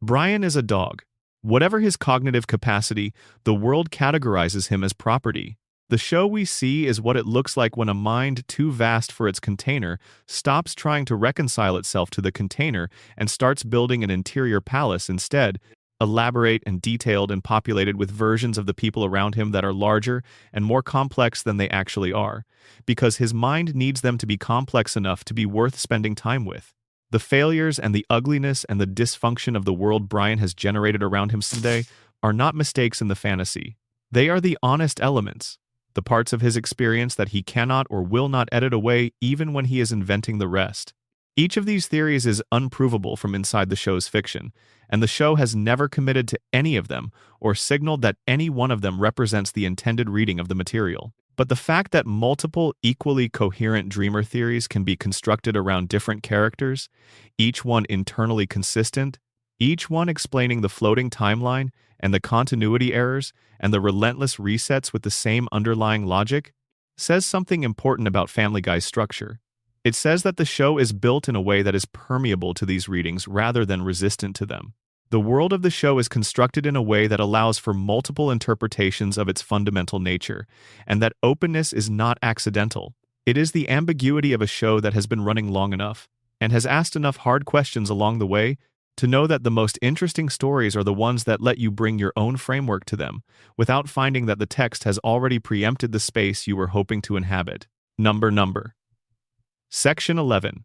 A: Brian is a dog. Whatever his cognitive capacity, the world categorizes him as property. The show we see is what it looks like when a mind too vast for its container stops trying to reconcile itself to the container and starts building an interior palace instead, elaborate and detailed and populated with versions of the people around him that are larger and more complex than they actually are, because his mind needs them to be complex enough to be worth spending time with. The failures and the ugliness and the dysfunction of the world Brian has generated around him today are not mistakes in the fantasy. They are the honest elements, the parts of his experience that he cannot or will not edit away even when he is inventing the rest. Each of these theories is unprovable from inside the show's fiction, and the show has never committed to any of them or signaled that any one of them represents the intended reading of the material. But the fact that multiple equally coherent dreamer theories can be constructed around different characters, each one internally consistent, each one explaining the floating timeline and the continuity errors and the relentless resets with the same underlying logic, says something important about Family Guy's structure. It says that the show is built in a way that is permeable to these readings rather than resistant to them. The world of the show is constructed in a way that allows for multiple interpretations of its fundamental nature, and that openness is not accidental. It is the ambiguity of a show that has been running long enough, and has asked enough hard questions along the way, to know that the most interesting stories are the ones that let you bring your own framework to them, without finding that the text has already preempted the space you were hoping to inhabit. Number. Section 11.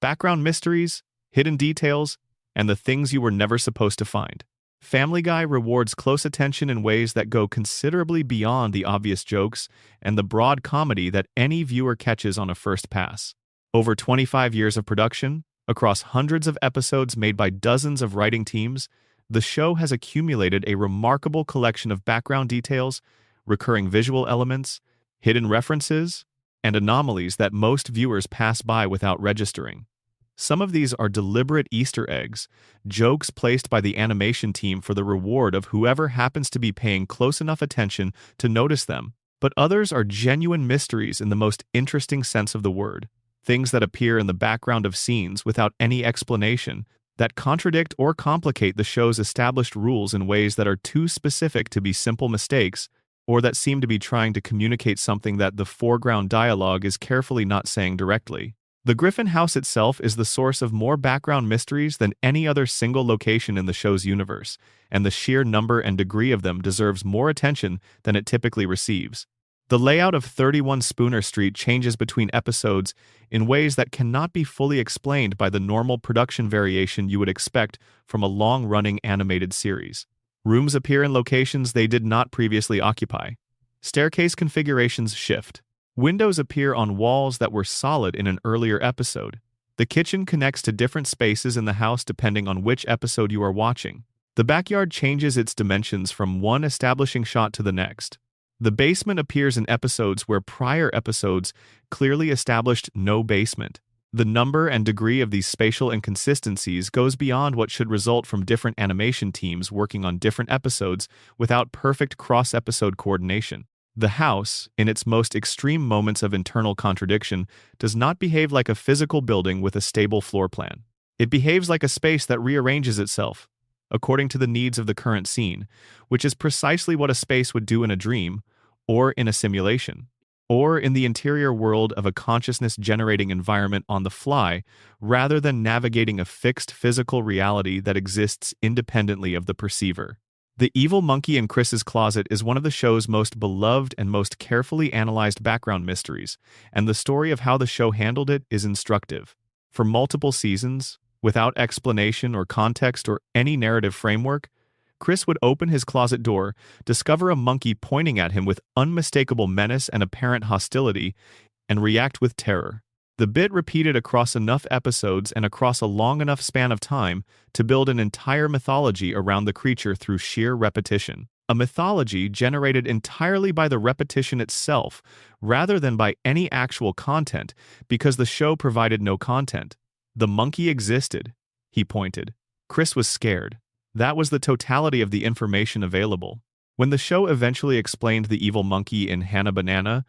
A: Background mysteries, hidden details, and the things you were never supposed to find. Family Guy rewards close attention in ways that go considerably beyond the obvious jokes and the broad comedy that any viewer catches on a first pass. Over 25 years of production, across hundreds of episodes made by dozens of writing teams, the show has accumulated a remarkable collection of background details, recurring visual elements, hidden references, and anomalies that most viewers pass by without registering. Some of these are deliberate Easter eggs, jokes placed by the animation team for the reward of whoever happens to be paying close enough attention to notice them, but others are genuine mysteries in the most interesting sense of the word. Things that appear in the background of scenes without any explanation, that contradict or complicate the show's established rules in ways that are too specific to be simple mistakes, or that seem to be trying to communicate something that the foreground dialogue is carefully not saying directly. The Griffin House itself is the source of more background mysteries than any other single location in the show's universe, and the sheer number and degree of them deserves more attention than it typically receives. The layout of 31 Spooner Street changes between episodes in ways that cannot be fully explained by the normal production variation you would expect from a long-running animated series. Rooms appear in locations they did not previously occupy. Staircase configurations shift. Windows appear on walls that were solid in an earlier episode. The kitchen connects to different spaces in the house depending on which episode you are watching. The backyard changes its dimensions from one establishing shot to the next. The basement appears in episodes where prior episodes clearly established no basement. The number and degree of these spatial inconsistencies goes beyond what should result from different animation teams working on different episodes without perfect cross-episode coordination. The house, in its most extreme moments of internal contradiction, does not behave like a physical building with a stable floor plan. It behaves like a space that rearranges itself, according to the needs of the current scene, which is precisely what a space would do in a dream or in a simulation. or in the interior world of a consciousness-generating environment on the fly, rather than navigating a fixed physical reality that exists independently of the perceiver. The Evil Monkey in Chris's Closet is one of the show's most beloved and most carefully analyzed background mysteries, and the story of how the show handled it is instructive. For multiple seasons, without explanation or context or any narrative framework, Chris would open his closet door, discover a monkey pointing at him with unmistakable menace and apparent hostility, and react with terror. The bit repeated across enough episodes and across a long enough span of time to build an entire mythology around the creature through sheer repetition. A mythology generated entirely by the repetition itself, rather than by any actual content, because the show provided no content. The monkey existed, he pointed. Chris was scared. That was the totality of the information available. When the show eventually explained the evil monkey in Hannah Banana,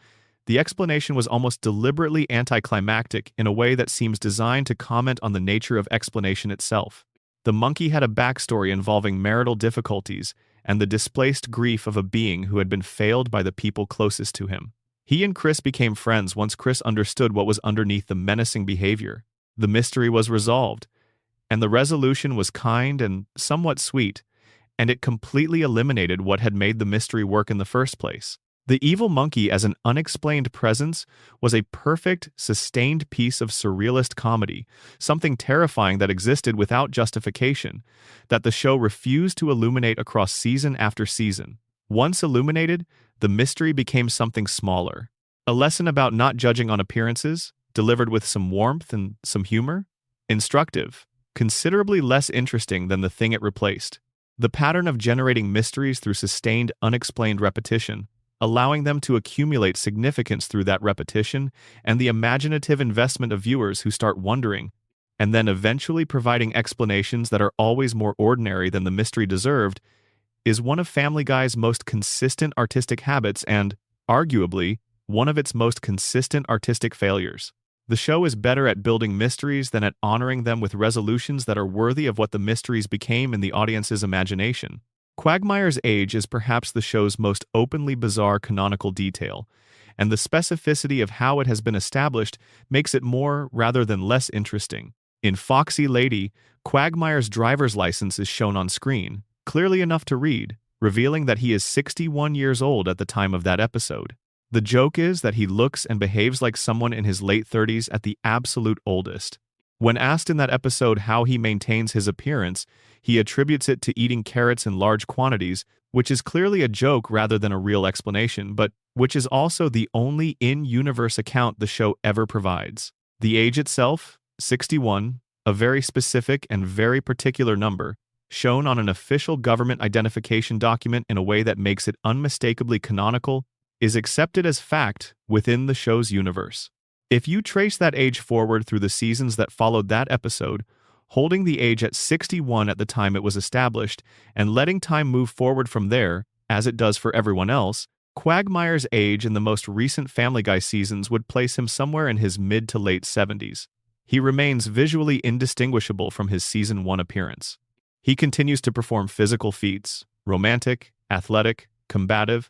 A: the explanation was almost deliberately anticlimactic in a way that seems designed to comment on the nature of explanation itself. The monkey had a backstory involving marital difficulties and the displaced grief of a being who had been failed by the people closest to him. He and Chris became friends once Chris understood what was underneath the menacing behavior. The mystery was resolved, and the resolution was kind and somewhat sweet, and it completely eliminated what had made the mystery work in the first place. The evil monkey as an unexplained presence was a perfect, sustained piece of surrealist comedy, something terrifying that existed without justification, that the show refused to illuminate across season after season. Once illuminated, the mystery became something smaller. A lesson about not judging on appearances, delivered with some warmth and some humor. Instructive, considerably less interesting than the thing it replaced. The pattern of generating mysteries through sustained, unexplained repetition, allowing them to accumulate significance through that repetition, and the imaginative investment of viewers who start wondering, and then eventually providing explanations that are always more ordinary than the mystery deserved, is one of Family Guy's most consistent artistic habits and, arguably, one of its most consistent artistic failures. The show is better at building mysteries than at honoring them with resolutions that are worthy of what the mysteries became in the audience's imagination. Quagmire's age is perhaps the show's most openly bizarre canonical detail, and the specificity of how it has been established makes it more rather than less interesting. In Foxy Lady, Quagmire's driver's license is shown on screen, clearly enough to read, revealing that he is 61 years old at the time of that episode. The joke is that he looks and behaves like someone in his late 30s at the absolute oldest. When asked in that episode how he maintains his appearance, he attributes it to eating carrots in large quantities, which is clearly a joke rather than a real explanation, but which is also the only in-universe account the show ever provides. The age itself, 61, a very specific and very particular number, shown on an official government identification document in a way that makes it unmistakably canonical, is accepted as fact within the show's universe. If you trace that age forward through the seasons that followed that episode, holding the age at 61 at the time it was established, and letting time move forward from there, as it does for everyone else, Quagmire's age in the most recent Family Guy seasons would place him somewhere in his mid to late 70s. He remains visually indistinguishable from his season 1 appearance. He continues to perform physical feats, romantic, athletic, combative,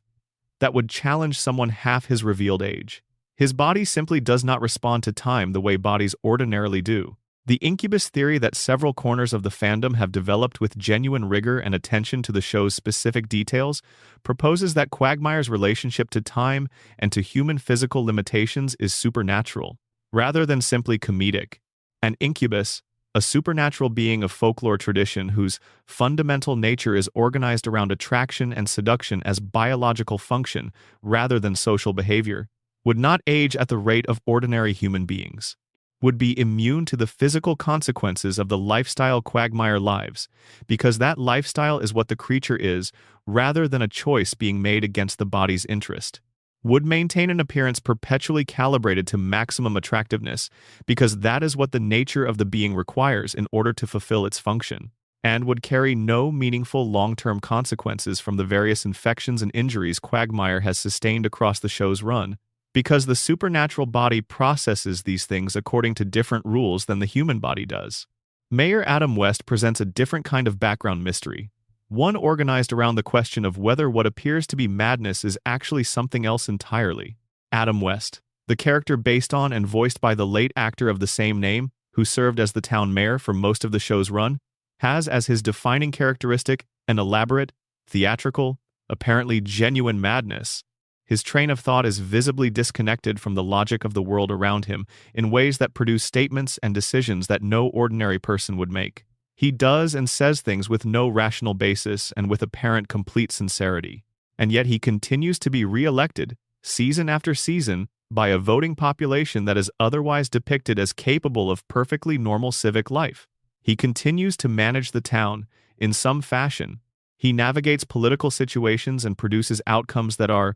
A: that would challenge someone half his revealed age. His body simply does not respond to time the way bodies ordinarily do. The incubus theory that several corners of the fandom have developed with genuine rigor and attention to the show's specific details proposes that Quagmire's relationship to time and to human physical limitations is supernatural, rather than simply comedic. An incubus, a supernatural being of folklore tradition whose fundamental nature is organized around attraction and seduction as biological function rather than social behavior, would not age at the rate of ordinary human beings, would be immune to the physical consequences of the lifestyle Quagmire lives, because that lifestyle is what the creature is, rather than a choice being made against the body's interest, would maintain an appearance perpetually calibrated to maximum attractiveness, because that is what the nature of the being requires in order to fulfill its function, and would carry no meaningful long-term consequences from the various infections and injuries Quagmire has sustained across the show's run, because the supernatural body processes these things according to different rules than the human body does. Mayor Adam West presents a different kind of background mystery, one organized around the question of whether what appears to be madness is actually something else entirely. Adam West, the character based on and voiced by the late actor of the same name, who served as the town mayor for most of the show's run, has as his defining characteristic an elaborate, theatrical, apparently genuine madness. His train of thought is visibly disconnected from the logic of the world around him in ways that produce statements and decisions that no ordinary person would make. He does and says things with no rational basis and with apparent complete sincerity. And yet he continues to be re-elected, season after season, by a voting population that is otherwise depicted as capable of perfectly normal civic life. He continues to manage the town in some fashion. He navigates political situations and produces outcomes that are,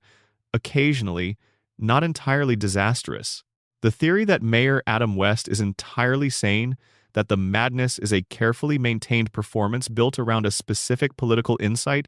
A: occasionally, not entirely disastrous. The theory that Mayor Adam West is entirely sane, that the madness is a carefully maintained performance built around a specific political insight,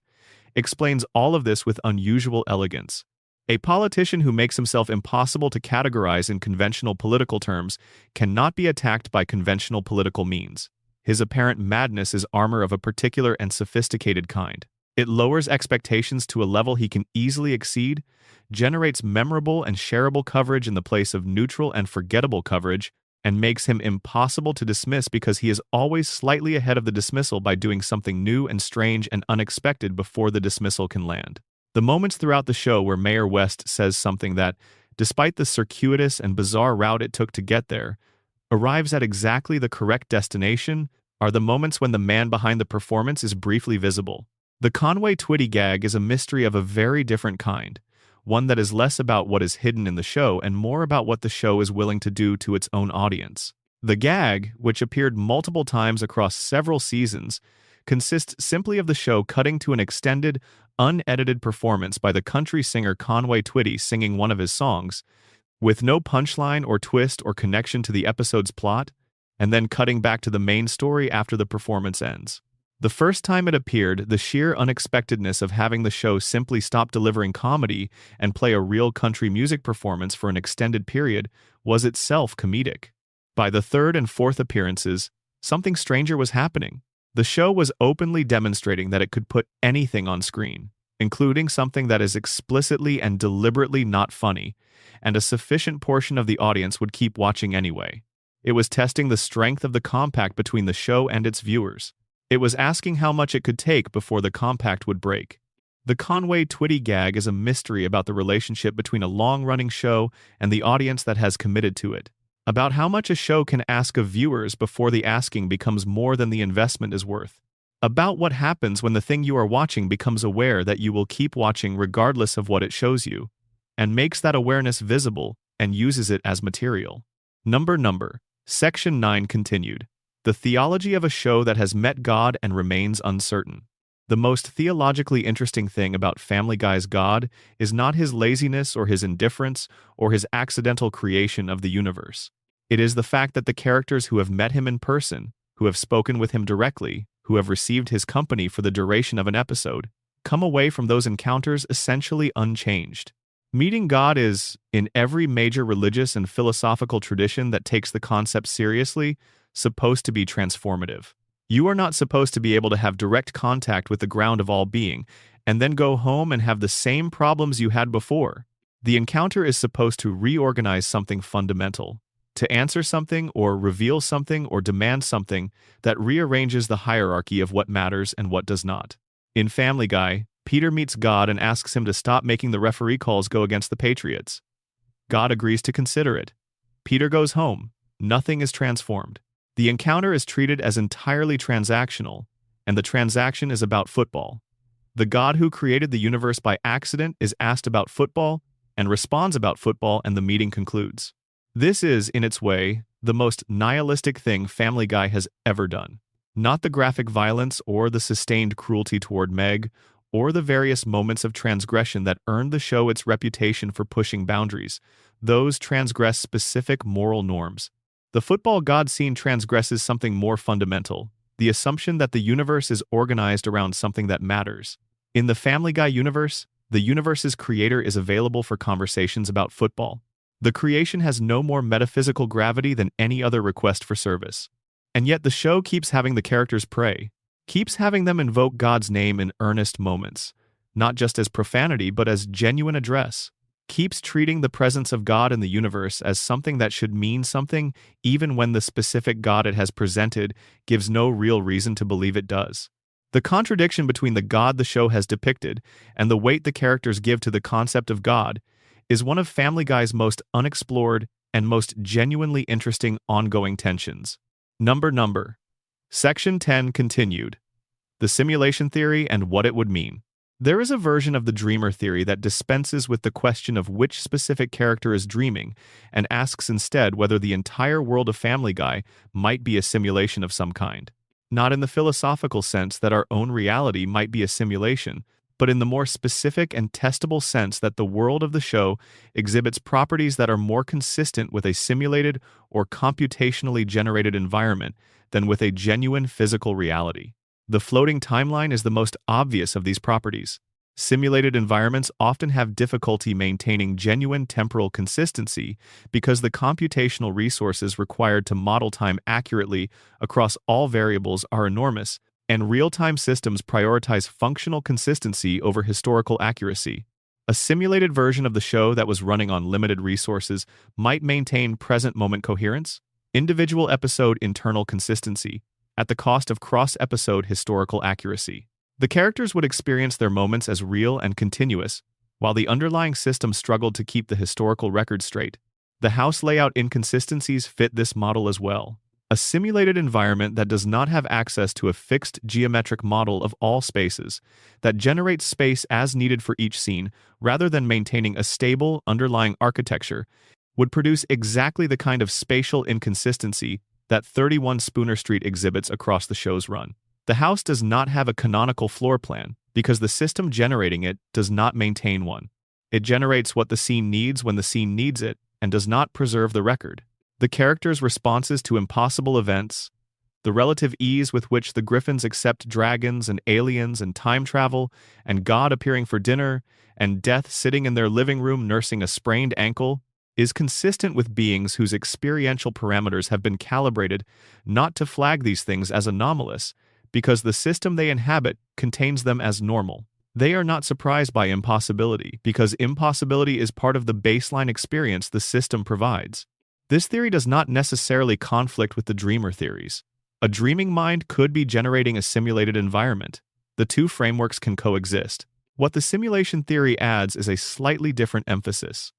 A: explains all of this with unusual elegance. A politician who makes himself impossible to categorize in conventional political terms cannot be attacked by conventional political means. His apparent madness is armor of a particular and sophisticated kind. It lowers expectations to a level he can easily exceed, generates memorable and shareable coverage in the place of neutral and forgettable coverage, and makes him impossible to dismiss because he is always slightly ahead of the dismissal by doing something new and strange and unexpected before the dismissal can land. The moments throughout the show where Mayor West says something that, despite the circuitous and bizarre route it took to get there, arrives at exactly the correct destination are the moments when the man behind the performance is briefly visible. The Conway Twitty gag is a mystery of a very different kind, one that is less about what is hidden in the show and more about what the show is willing to do to its own audience. The gag, which appeared multiple times across several seasons, consists simply of the show cutting to an extended, unedited performance by the country singer Conway Twitty singing one of his songs, with no punchline or twist or connection to the episode's plot, and then cutting back to the main story after the performance ends. The first time it appeared, the sheer unexpectedness of having the show simply stop delivering comedy and play a real country music performance for an extended period was itself comedic. By the third and fourth appearances, something stranger was happening. The show was openly demonstrating that it could put anything on screen, including something that is explicitly and deliberately not funny, and a sufficient portion of the audience would keep watching anyway. It was testing the strength of the compact between the show and its viewers. It was asking how much it could take before the compact would break. The Conway Twitty gag is a mystery about the relationship between a long-running show and the audience that has committed to it, about how much a show can ask of viewers before the asking becomes more than the investment is worth, about what happens when the thing you are watching becomes aware that you will keep watching regardless of what it shows you, and makes that awareness visible and uses it as material. Number. Section 9 continued. The theology of a show that has met God and remains uncertain. The most theologically interesting thing about Family Guy's God is not his laziness or his indifference or his accidental creation of the universe. It is the fact that the characters who have met him in person, who have spoken with him directly, who have received his company for the duration of an episode, come away from those encounters essentially unchanged. Meeting God is, in every major religious and philosophical tradition that takes the concept seriously, supposed to be transformative. You are not supposed to be able to have direct contact with the ground of all being, and then go home and have the same problems you had before. The encounter is supposed to reorganize something fundamental, to answer something or reveal something or demand something that rearranges the hierarchy of what matters and what does not. In Family Guy, Peter meets God and asks him to stop making the referee calls go against the Patriots. God agrees to consider it. Peter goes home. Nothing is transformed. The encounter is treated as entirely transactional, and the transaction is about football. The God who created the universe by accident is asked about football and responds about football, and the meeting concludes. This is, in its way, the most nihilistic thing Family Guy has ever done. Not the graphic violence or the sustained cruelty toward Meg, or the various moments of transgression that earned the show its reputation for pushing boundaries. Those transgress specific moral norms. The football God scene transgresses something more fundamental, the assumption that the universe is organized around something that matters. In the Family Guy universe, the universe's creator is available for conversations about football. The creation has no more metaphysical gravity than any other request for service. And yet the show keeps having the characters pray, keeps having them invoke God's name in earnest moments, not just as profanity but as genuine address. keeps treating the presence of God in the universe as something that should mean something, even when the specific God it has presented gives no real reason to believe it does. The contradiction between the God the show has depicted and the weight the characters give to the concept of God is one of Family Guy's most unexplored and most genuinely interesting ongoing tensions. Number. Section 10 continued. The simulation theory and what it would mean. There is a version of the dreamer theory that dispenses with the question of which specific character is dreaming and asks instead whether the entire world of Family Guy might be a simulation of some kind. Not in the philosophical sense that our own reality might be a simulation, but in the more specific and testable sense that the world of the show exhibits properties that are more consistent with a simulated or computationally generated environment than with a genuine physical reality. The floating timeline is the most obvious of these properties. Simulated environments often have difficulty maintaining genuine temporal consistency because the computational resources required to model time accurately across all variables are enormous, and real-time systems prioritize functional consistency over historical accuracy. A simulated version of the show that was running on limited resources might maintain present-moment coherence, individual episode internal consistency, at the cost of cross-episode historical accuracy. The characters would experience their moments as real and continuous, while the underlying system struggled to keep the historical record straight. The house layout inconsistencies fit this model as well. A simulated environment that does not have access to a fixed geometric model of all spaces, that generates space as needed for each scene, rather than maintaining a stable, underlying architecture, would produce exactly the kind of spatial inconsistency that 31 Spooner Street exhibits across the show's run. The house does not have a canonical floor plan because the system generating it does not maintain one. It generates what the scene needs when the scene needs it and does not preserve the record. The characters' responses to impossible events, the relative ease with which the Griffins accept dragons and aliens and time travel, and God appearing for dinner, and Death sitting in their living room nursing a sprained ankle, is consistent with beings whose experiential parameters have been calibrated not to flag these things as anomalous, because the system they inhabit contains them as normal. They are not surprised by impossibility, because impossibility is part of the baseline experience the system provides. This theory does not necessarily conflict with the dreamer theories. A dreaming mind could be generating a simulated environment. The two frameworks can coexist. What the simulation theory adds is a slightly different emphasis.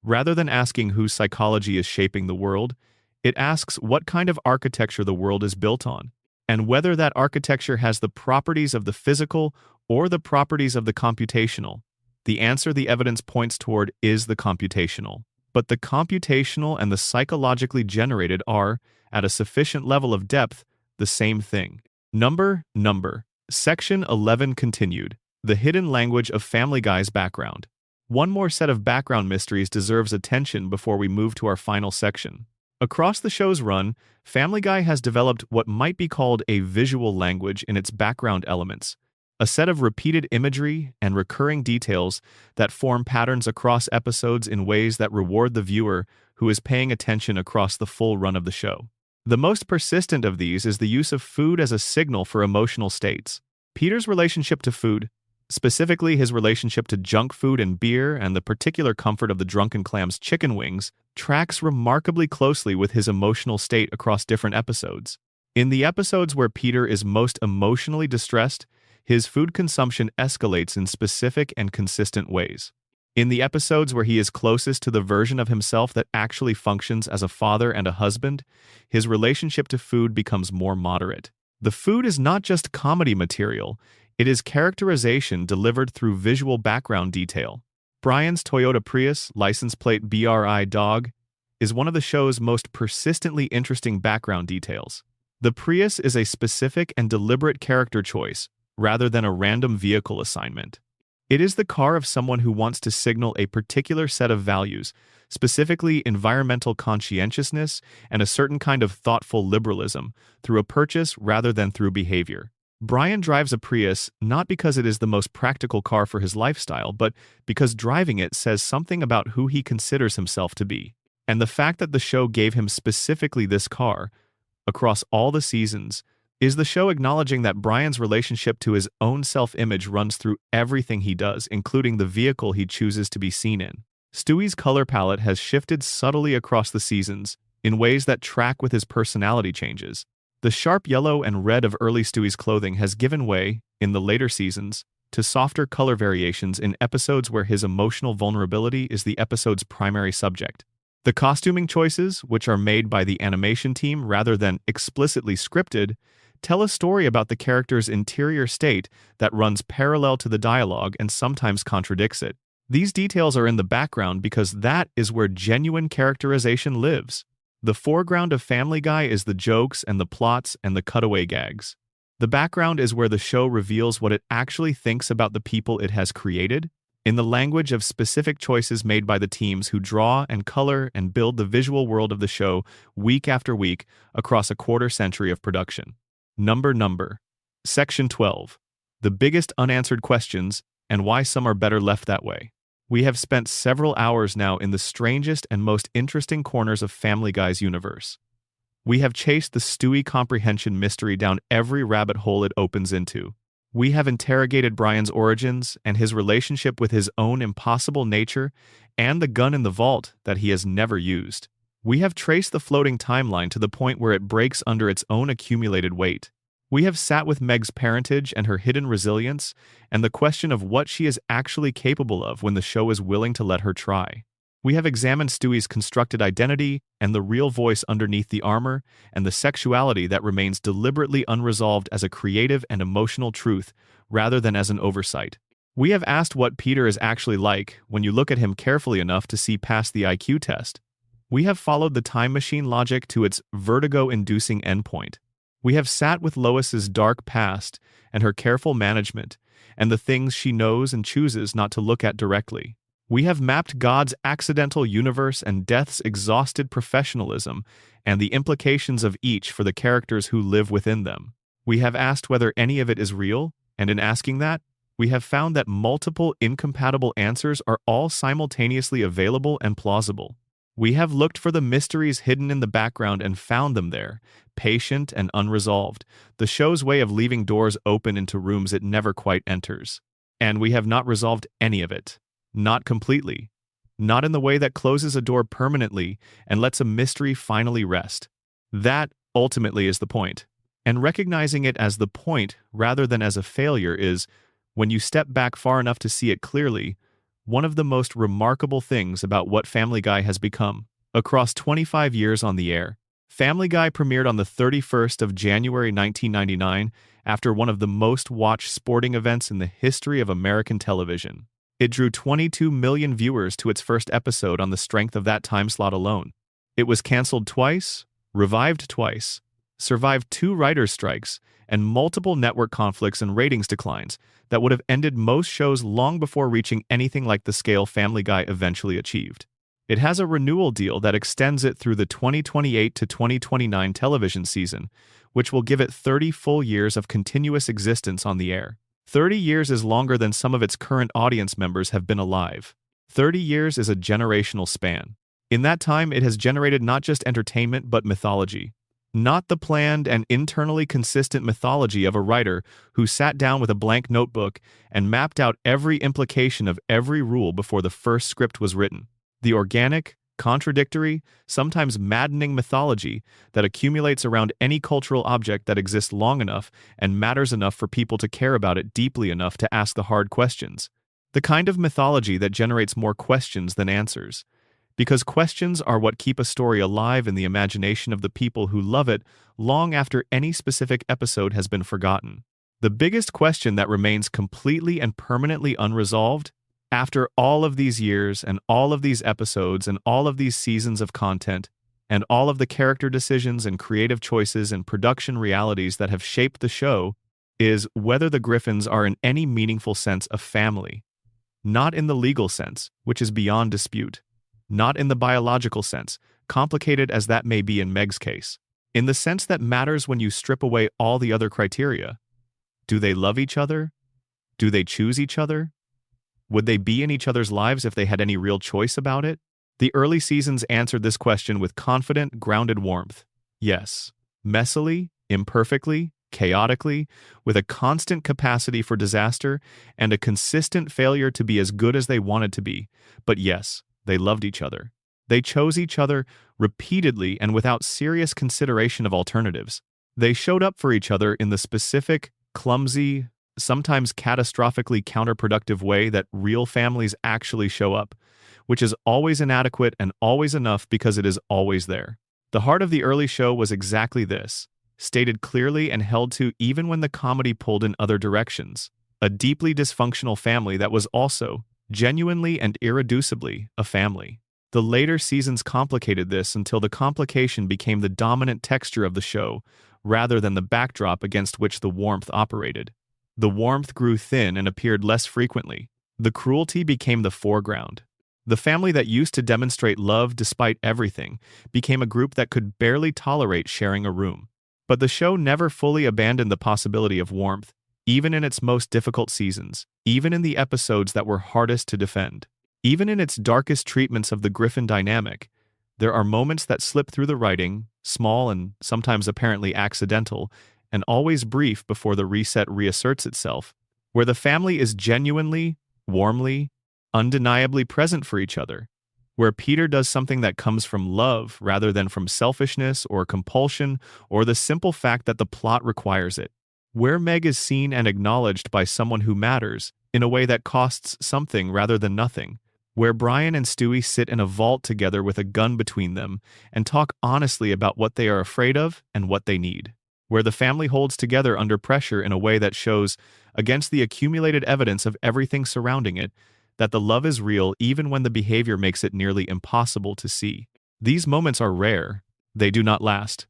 A: Rather than asking whose psychology is shaping the world, it asks what kind of architecture the world is built on, and whether that architecture has the properties of the physical or the properties of the computational. The answer the evidence points toward is the computational. But the computational and the psychologically generated are, at a sufficient level of depth, the same thing. Number. Section 11 continued. The hidden language of Family Guy's background. One more set of background mysteries deserves attention before we move to our final section. Across the show's run, Family Guy has developed what might be called a visual language in its background elements, a set of repeated imagery and recurring details that form patterns across episodes in ways that reward the viewer who is paying attention across the full run of the show. The most persistent of these is the use of food as a signal for emotional states. Peter's relationship to food, specifically his relationship to junk food and beer and the particular comfort of the Drunken Clam's chicken wings, tracks remarkably closely with his emotional state across different episodes. In the episodes where Peter is most emotionally distressed, his food consumption escalates in specific and consistent ways. In the episodes where he is closest to the version of himself that actually functions as a father and a husband, his relationship to food becomes more moderate. The food is not just comedy material, it is characterization delivered through visual background detail. Brian's Toyota Prius, license plate BRI Dog, is one of the show's most persistently interesting background details. The Prius is a specific and deliberate character choice, rather than a random vehicle assignment. It is the car of someone who wants to signal a particular set of values, specifically environmental conscientiousness and a certain kind of thoughtful liberalism, through a purchase rather than through behavior. Brian drives a Prius not because it is the most practical car for his lifestyle, but because driving it says something about who he considers himself to be. And the fact that the show gave him specifically this car, across all the seasons, is the show acknowledging that Brian's relationship to his own self-image runs through everything he does, including the vehicle he chooses to be seen in. Stewie's color palette has shifted subtly across the seasons in ways that track with his personality changes. The sharp yellow and red of early Stewie's clothing has given way, in the later seasons, to softer color variations in episodes where his emotional vulnerability is the episode's primary subject. The costuming choices, which are made by the animation team rather than explicitly scripted, tell a story about the character's interior state that runs parallel to the dialogue and sometimes contradicts it. These details are in the background because that is where genuine characterization lives. The foreground of Family Guy is the jokes and the plots and the cutaway gags. The background is where the show reveals what it actually thinks about the people it has created, in the language of specific choices made by the teams who draw and color and build the visual world of the show week after week across a quarter-century of production. Number. Section 12. The biggest unanswered questions and why some are better left that way. We have spent several hours now in the strangest and most interesting corners of Family Guy's universe. We have chased the Stewie comprehension mystery down every rabbit hole it opens into. We have interrogated Brian's origins and his relationship with his own impossible nature and the gun in the vault that he has never used. We have traced the floating timeline to the point where it breaks under its own accumulated weight. We have sat with Meg's parentage and her hidden resilience and the question of what she is actually capable of when the show is willing to let her try. We have examined Stewie's constructed identity and the real voice underneath the armor and the sexuality that remains deliberately unresolved as a creative and emotional truth rather than as an oversight. We have asked what Peter is actually like when you look at him carefully enough to see past the IQ test. We have followed the time machine logic to its vertigo-inducing endpoint. We have sat with Lois's dark past and her careful management and the things she knows and chooses not to look at directly. We have mapped God's accidental universe and death's exhausted professionalism and the implications of each for the characters who live within them. We have asked whether any of it is real, and in asking that, we have found that multiple incompatible answers are all simultaneously available and plausible. We have looked for the mysteries hidden in the background and found them there, patient and unresolved, the show's way of leaving doors open into rooms it never quite enters. And we have not resolved any of it. Not completely. Not in the way that closes a door permanently and lets a mystery finally rest. That, ultimately, is the point. And recognizing it as the point rather than as a failure is, when you step back far enough to see it clearly, one of the most remarkable things about what Family Guy has become. Across 25 years on the air, Family Guy premiered on the 31st of January 1999 after one of the most watched sporting events in the history of American television. It drew 22 million viewers to its first episode on the strength of that time slot alone. It was canceled twice, revived twice, survived 2 writers' strikes, and multiple network conflicts and ratings declines that would have ended most shows long before reaching anything like the scale Family Guy eventually achieved. It has a renewal deal that extends it through the 2028 to 2029 television season, which will give it 30 full years of continuous existence on the air. 30 years is longer than some of its current audience members have been alive. 30 years is a generational span. In that time, it has generated not just entertainment but mythology. Not the planned and internally consistent mythology of a writer who sat down with a blank notebook and mapped out every implication of every rule before the first script was written. The organic, contradictory, sometimes maddening mythology that accumulates around any cultural object that exists long enough and matters enough for people to care about it deeply enough to ask the hard questions. The kind of mythology that generates more questions than answers. Because questions are what keep a story alive in the imagination of the people who love it long after any specific episode has been forgotten. The biggest question that remains completely and permanently unresolved, after all of these years and all of these episodes and all of these seasons of content, and all of the character decisions and creative choices and production realities that have shaped the show, is whether the Griffins are in any meaningful sense a family. Not in the legal sense, which is beyond dispute. Not in the biological sense, complicated as that may be in Meg's case. In the sense that matters when you strip away all the other criteria. Do they love each other? Do they choose each other? Would they be in each other's lives if they had any real choice about it? The early seasons answered this question with confident, grounded warmth. Yes. Messily, imperfectly, chaotically, with a constant capacity for disaster and a consistent failure to be as good as they wanted to be. But yes, they loved each other. They chose each other repeatedly and without serious consideration of alternatives. They showed up for each other in the specific, clumsy, sometimes catastrophically counterproductive way that real families actually show up, which is always inadequate and always enough because it is always there. The heart of the early show was exactly this, stated clearly and held to even when the comedy pulled in other directions. A deeply dysfunctional family that was also, genuinely and irreducibly, a family. The later seasons complicated this until the complication became the dominant texture of the show, rather than the backdrop against which the warmth operated. The warmth grew thin and appeared less frequently. The cruelty became the foreground. The family that used to demonstrate love despite everything became a group that could barely tolerate sharing a room. But the show never fully abandoned the possibility of warmth, even in its most difficult seasons, even in the episodes that were hardest to defend. Even in its darkest treatments of the Griffin dynamic, there are moments that slip through the writing, small and sometimes apparently accidental, and always brief before the reset reasserts itself, where the family is genuinely, warmly, undeniably present for each other, where Peter does something that comes from love rather than from selfishness or compulsion or the simple fact that the plot requires it, where Meg is seen and acknowledged by someone who matters in a way that costs something rather than nothing, where Brian and Stewie sit in a vault together with a gun between them and talk honestly about what they are afraid of and what they need, where the family holds together under pressure in a way that shows, against the accumulated evidence of everything surrounding it, that the love is real even when the behavior makes it nearly impossible to see. These moments are rare. They do not last.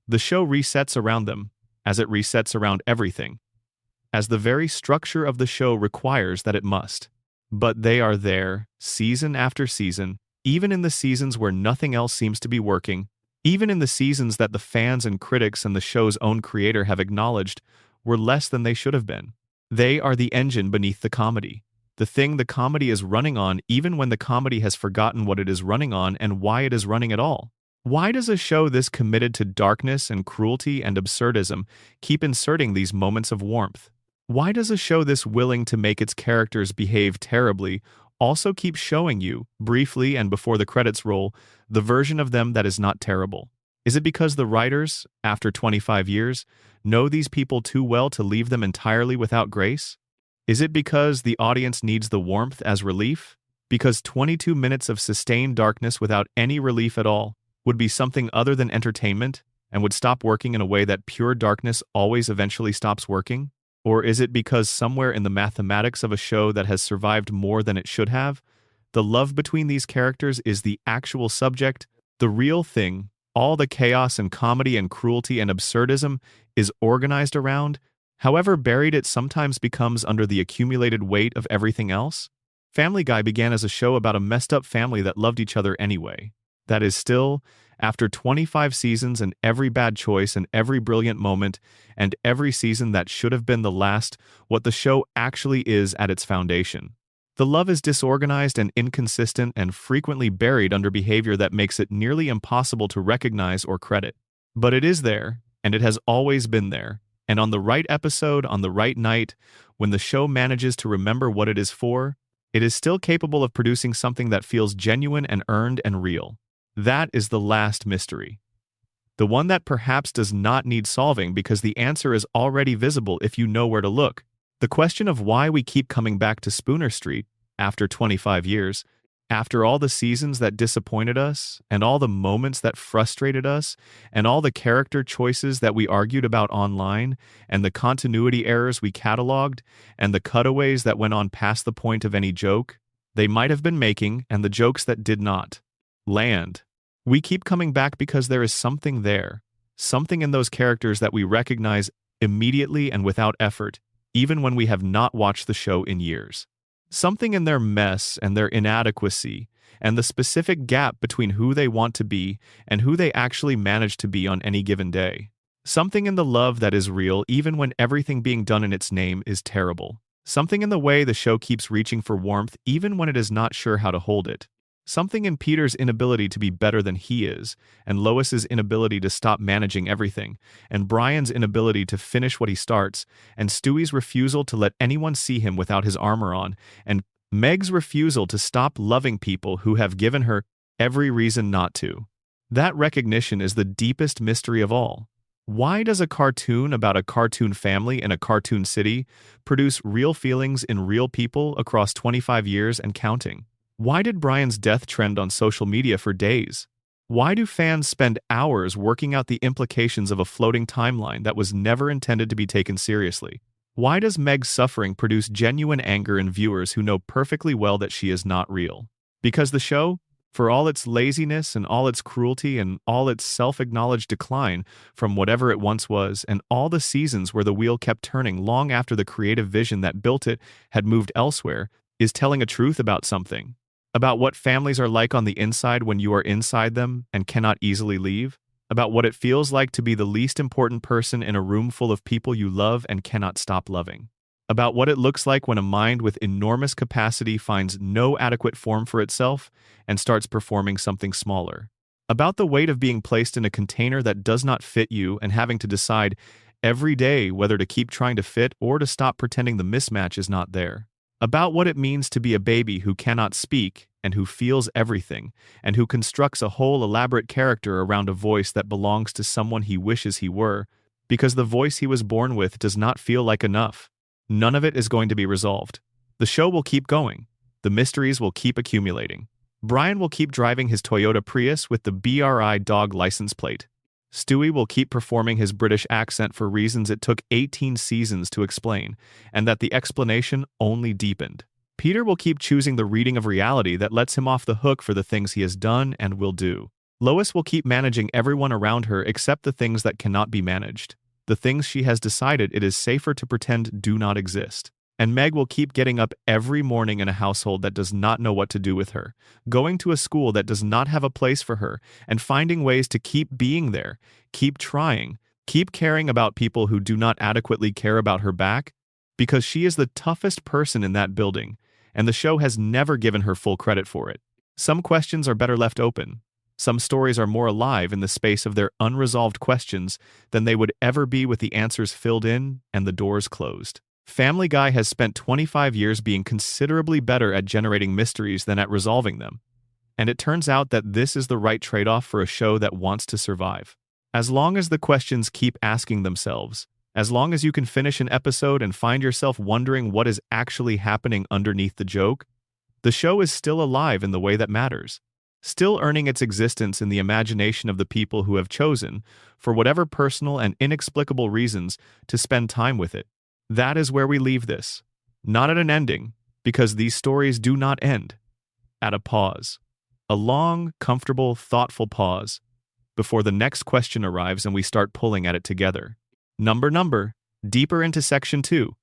A: The show resets around them, as it resets around everything, as the very structure of the show requires that it must. But they are there, season after season, even in the seasons where nothing else seems to be working, even in the seasons that the fans and critics and the show's own creator have acknowledged were less than they should have been. They are the engine beneath the comedy, the thing the comedy is running on even when the comedy has forgotten what it is running on and why it is running at all. Why does a show this committed to darkness and cruelty and absurdism keep inserting these moments of warmth? Why does a show this willing to make its characters behave terribly also keep showing you, briefly and before the credits roll, the version of them that is not terrible? Is it because the writers, after 25 years, know these people too well to leave them entirely without grace? Is it because the audience needs the warmth as relief? Because 22 minutes of sustained darkness without any relief at all would be something other than entertainment and would stop working in a way that pure darkness always eventually stops working? Or is it because somewhere in the mathematics of a show that has survived more than it should have, the love between these characters is the actual subject, the real thing, all the chaos and comedy and cruelty and absurdism is organized around, however buried it sometimes becomes under the accumulated weight of everything else? Family Guy began as a show about a messed-up family that loved each other anyway. That is still, after 25 seasons and every bad choice and every brilliant moment and every season that should have been the last, what the show actually is at its foundation. The love is disorganized and inconsistent and frequently buried under behavior that makes it nearly impossible to recognize or credit. But it is there, and it has always been there, and on the right episode, on the right night, when the show manages to remember what it is for, it is still capable of producing something that feels genuine and earned and real. That is the last mystery. The one that perhaps does not need solving because the answer is already visible if you know where to look. The question of why we keep coming back to Spooner Street after 25 years, after all the seasons that disappointed us, and all the moments that frustrated us, and all the character choices that we argued about online, and the continuity errors we cataloged, and the cutaways that went on past the point of any joke they might have been making, and the jokes that did not land. We keep coming back because there is something there, something in those characters that we recognize immediately and without effort, even when we have not watched the show in years. Something in their mess and their inadequacy, and the specific gap between who they want to be and who they actually manage to be on any given day. Something in the love that is real even when everything being done in its name is terrible. Something in the way the show keeps reaching for warmth even when it is not sure how to hold it. Something in Peter's inability to be better than he is, and Lois's inability to stop managing everything, and Brian's inability to finish what he starts, and Stewie's refusal to let anyone see him without his armor on, and Meg's refusal to stop loving people who have given her every reason not to. That recognition is the deepest mystery of all. Why does a cartoon about a cartoon family in a cartoon city produce real feelings in real people across 25 years and counting? Why did Brian's death trend on social media for days? Why do fans spend hours working out the implications of a floating timeline that was never intended to be taken seriously? Why does Meg's suffering produce genuine anger in viewers who know perfectly well that she is not real? Because the show, for all its laziness and all its cruelty and all its self-acknowledged decline from whatever it once was, and all the seasons where the wheel kept turning long after the creative vision that built it had moved elsewhere, is telling a truth about something. About what families are like on the inside when you are inside them and cannot easily leave. About what it feels like to be the least important person in a room full of people you love and cannot stop loving. About what it looks like when a mind with enormous capacity finds no adequate form for itself and starts performing something smaller. About the weight of being placed in a container that does not fit you and having to decide every day whether to keep trying to fit or to stop pretending the mismatch is not there. About what it means to be a baby who cannot speak and who feels everything, and who constructs a whole elaborate character around a voice that belongs to someone he wishes he were, because the voice he was born with does not feel like enough. None of it is going to be resolved. The show will keep going. The mysteries will keep accumulating. Brian will keep driving his Toyota Prius with the BRI dog license plate. Stewie will keep performing his British accent for reasons it took 18 seasons to explain, and that the explanation only deepened. Peter will keep choosing the reading of reality that lets him off the hook for the things he has done and will do. Lois will keep managing everyone around her except the things that cannot be managed. The things she has decided it is safer to pretend do not exist. And Meg will keep getting up every morning in a household that does not know what to do with her, going to a school that does not have a place for her, and finding ways to keep being there, keep trying, keep caring about people who do not adequately care about her back, because she is the toughest person in that building, and the show has never given her full credit for it. Some questions are better left open. Some stories are more alive in the space of their unresolved questions than they would ever be with the answers filled in and the doors closed. Family Guy has spent 25 years being considerably better at generating mysteries than at resolving them. And it turns out that this is the right trade-off for a show that wants to survive. As long as the questions keep asking themselves, as long as you can finish an episode and find yourself wondering what is actually happening underneath the joke, the show is still alive in the way that matters, still earning its existence in the imagination of the people who have chosen, for whatever personal and inexplicable reasons, to spend time with it. That is where we leave this. Not at an ending, because these stories do not end. At a pause. A long, comfortable, thoughtful pause, before the next question arrives and we start pulling at it together. Number, deeper into Section 2.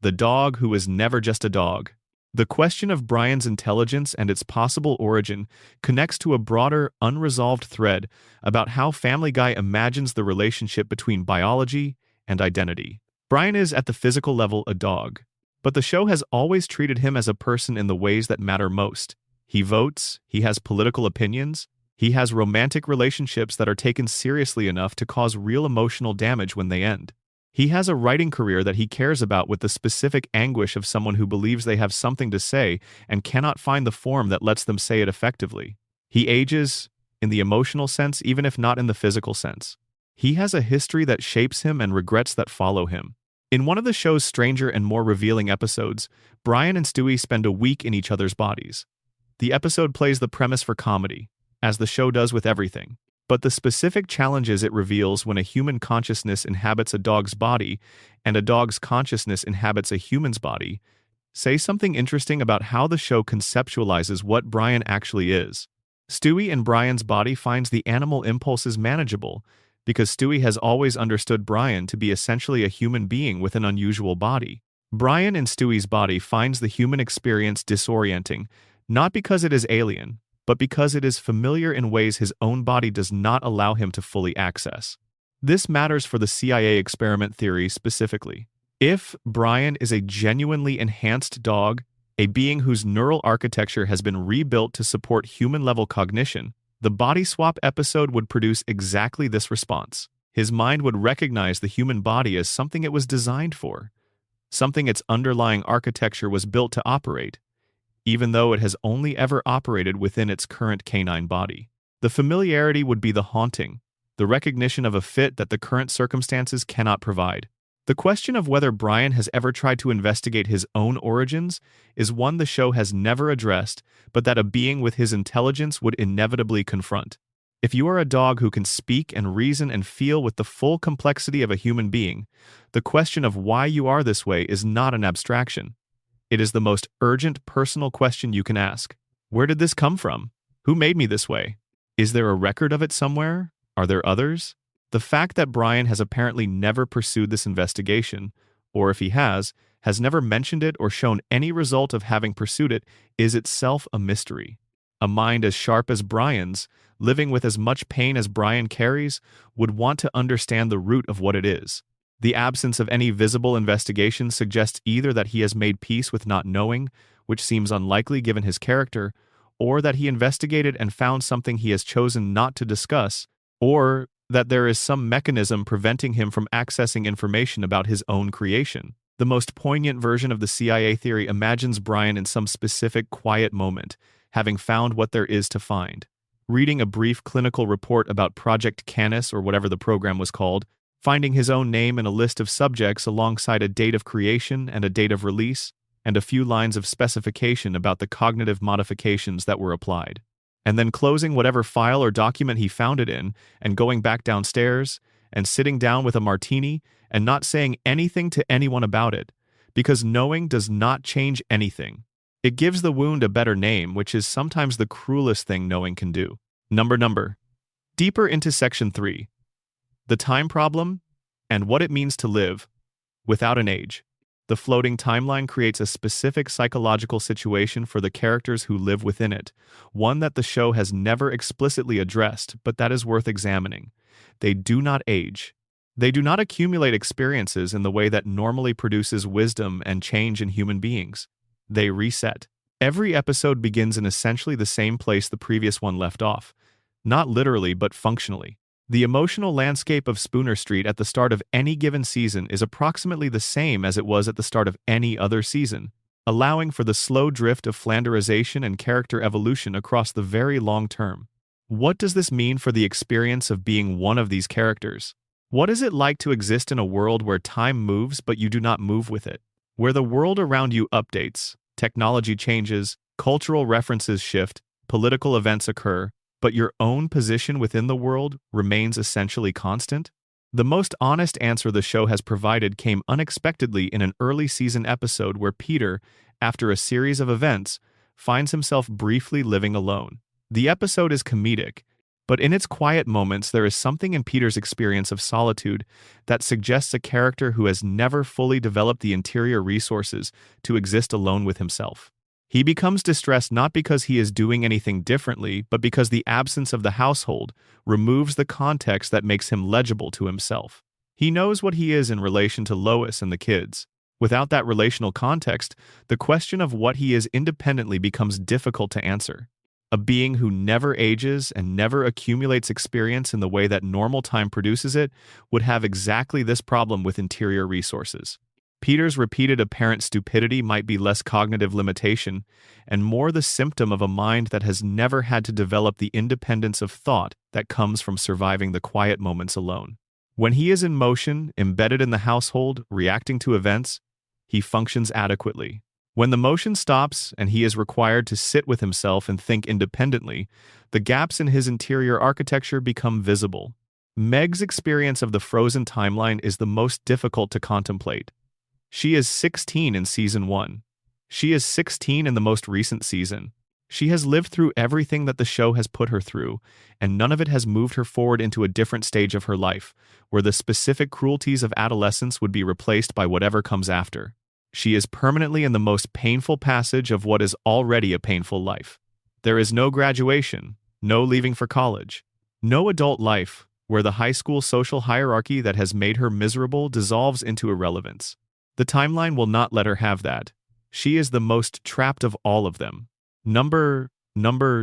A: The dog who was never just a dog. The question of Brian's intelligence and its possible origin connects to a broader, unresolved thread about how Family Guy imagines the relationship between biology and identity. Brian is, at the physical level, a dog, but the show has always treated him as a person in the ways that matter most. He votes, he has political opinions, he has romantic relationships that are taken seriously enough to cause real emotional damage when they end. He has a writing career that he cares about with the specific anguish of someone who believes they have something to say and cannot find the form that lets them say it effectively. He ages, in the emotional sense, even if not in the physical sense. He has a history that shapes him and regrets that follow him. In one of the show's stranger and more revealing episodes, Brian and Stewie spend a week in each other's bodies. The episode plays the premise for comedy, as the show does with everything. But the specific challenges it reveals when a human consciousness inhabits a dog's body and a dog's consciousness inhabits a human's body say something interesting about how the show conceptualizes what Brian actually is. Stewie in Brian's body finds the animal impulses manageable, because Stewie has always understood Brian to be essentially a human being with an unusual body. Brian in Stewie's body finds the human experience disorienting, not because it is alien, but because it is familiar in ways his own body does not allow him to fully access. This matters for the CIA experiment theory specifically. If Brian is a genuinely enhanced dog, a being whose neural architecture has been rebuilt to support human-level cognition, the body swap episode would produce exactly this response. His mind would recognize the human body as something it was designed for, something its underlying architecture was built to operate, even though it has only ever operated within its current canine body. The familiarity would be the haunting, the recognition of a fit that the current circumstances cannot provide. The question of whether Brian has ever tried to investigate his own origins is one the show has never addressed, but that a being with his intelligence would inevitably confront. If you are a dog who can speak and reason and feel with the full complexity of a human being, the question of why you are this way is not an abstraction. It is the most urgent personal question you can ask. Where did this come from? Who made me this way? Is there a record of it somewhere? Are there others? The fact that Brian has apparently never pursued this investigation, or if he has never mentioned it or shown any result of having pursued it, is itself a mystery. A mind as sharp as Brian's, living with as much pain as Brian carries, would want to understand the root of what it is. The absence of any visible investigation suggests either that he has made peace with not knowing, which seems unlikely given his character, or that he investigated and found something he has chosen not to discuss, or that there is some mechanism preventing him from accessing information about his own creation. The most poignant version of the CIA theory imagines Brian in some specific quiet moment, having found what there is to find. Reading a brief clinical report about Project Canis or whatever the program was called, finding his own name in a list of subjects alongside a date of creation and a date of release, and a few lines of specification about the cognitive modifications that were applied. And then closing whatever file or document he found it in, and going back downstairs, and sitting down with a martini, and not saying anything to anyone about it, because knowing does not change anything. It gives the wound a better name, which is sometimes the cruelest thing knowing can do. Number. Deeper into Section 3. The time problem, and what it means to live without an age. The floating timeline creates a specific psychological situation for the characters who live within it, one that the show has never explicitly addressed, but that is worth examining. They do not age. They do not accumulate experiences in the way that normally produces wisdom and change in human beings. They reset. Every episode begins in essentially the same place the previous one left off, not literally but functionally. The emotional landscape of Spooner Street at the start of any given season is approximately the same as it was at the start of any other season, allowing for the slow drift of Flanderization and character evolution across the very long term. What does this mean for the experience of being one of these characters? What is it like to exist in a world where time moves but you do not move with it? Where the world around you updates, technology changes, cultural references shift, political events occur, but your own position within the world remains essentially constant? The most honest answer the show has provided came unexpectedly in an early season episode where Peter, after a series of events, finds himself briefly living alone. The episode is comedic, but in its quiet moments there is something in Peter's experience of solitude that suggests a character who has never fully developed the interior resources to exist alone with himself. He becomes distressed not because he is doing anything differently, but because the absence of the household removes the context that makes him legible to himself. He knows what he is in relation to Lois and the kids. Without that relational context, the question of what he is independently becomes difficult to answer. A being who never ages and never accumulates experience in the way that normal time produces it would have exactly this problem with interior resources. Peter's repeated apparent stupidity might be less cognitive limitation and more the symptom of a mind that has never had to develop the independence of thought that comes from surviving the quiet moments alone. When he is in motion, embedded in the household, reacting to events, he functions adequately. When the motion stops and he is required to sit with himself and think independently, the gaps in his interior architecture become visible. Meg's experience of the frozen timeline is the most difficult to contemplate. She is 16 in Season 1. She is 16 in the most recent season. She has lived through everything that the show has put her through, and none of it has moved her forward into a different stage of her life, where the specific cruelties of adolescence would be replaced by whatever comes after. She is permanently in the most painful passage of what is already a painful life. There is no graduation, no leaving for college, no adult life, where the high school social hierarchy that has made her miserable dissolves into irrelevance. The timeline will not let her have that. She is the most trapped of all of them. Number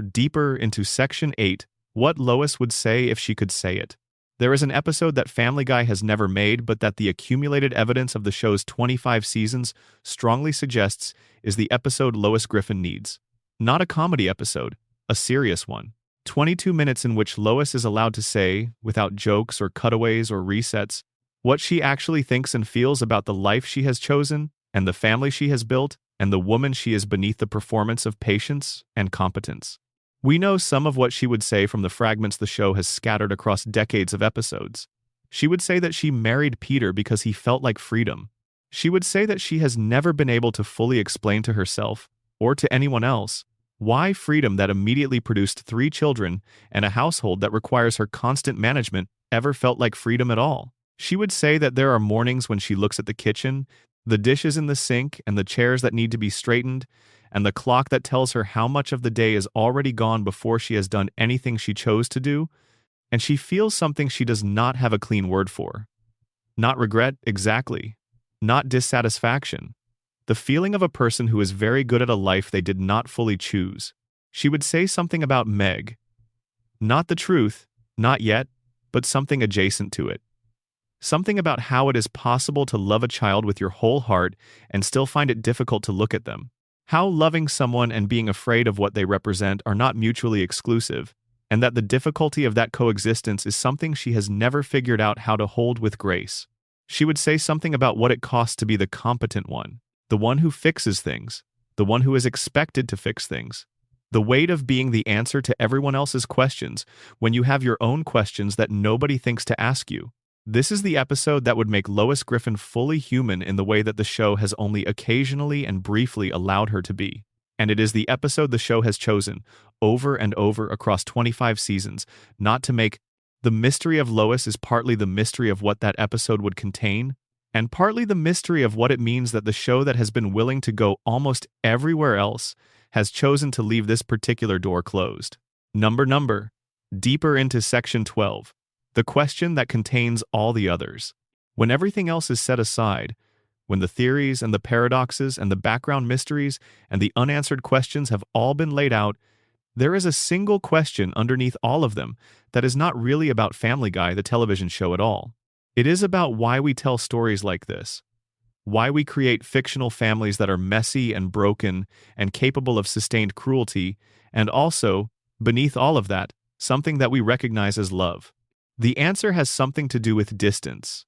A: deeper into Section 8, what Lois would say if she could say it. There is an episode that Family Guy has never made, but that the accumulated evidence of the show's 25 seasons strongly suggests is the episode Lois Griffin needs. Not a comedy episode, a serious one. 22 minutes in which Lois is allowed to say, without jokes or cutaways or resets, what she actually thinks and feels about the life she has chosen, and the family she has built, and the woman she is beneath the performance of patience and competence. We know some of what she would say from the fragments the show has scattered across decades of episodes. She would say that she married Peter because he felt like freedom. She would say that she has never been able to fully explain to herself, or to anyone else, why freedom that immediately produced 3 children and a household that requires her constant management ever felt like freedom at all. She would say that there are mornings when she looks at the kitchen, the dishes in the sink, and the chairs that need to be straightened, and the clock that tells her how much of the day is already gone before she has done anything she chose to do, and she feels something she does not have a clean word for. Not regret, exactly. Not dissatisfaction. The feeling of a person who is very good at a life they did not fully choose. She would say something about Meg. Not the truth, not yet, but something adjacent to it. Something about how it is possible to love a child with your whole heart and still find it difficult to look at them. How loving someone and being afraid of what they represent are not mutually exclusive, and that the difficulty of that coexistence is something she has never figured out how to hold with grace. She would say something about what it costs to be the competent one, the one who fixes things, the one who is expected to fix things. The weight of being the answer to everyone else's questions when you have your own questions that nobody thinks to ask you. This is the episode that would make Lois Griffin fully human in the way that the show has only occasionally and briefly allowed her to be. And it is the episode the show has chosen, over and over across 25 seasons, not to make. The mystery of Lois is partly the mystery of what that episode would contain, and partly the mystery of what it means that the show that has been willing to go almost everywhere else has chosen to leave this particular door closed. Number. Deeper into Section 12. The question that contains all the others. When everything else is set aside, when the theories and the paradoxes and the background mysteries and the unanswered questions have all been laid out, there is a single question underneath all of them that is not really about Family Guy, the television show, at all. It is about why we tell stories like this, why we create fictional families that are messy and broken and capable of sustained cruelty, and also, beneath all of that, something that we recognize as love. The answer has something to do with distance.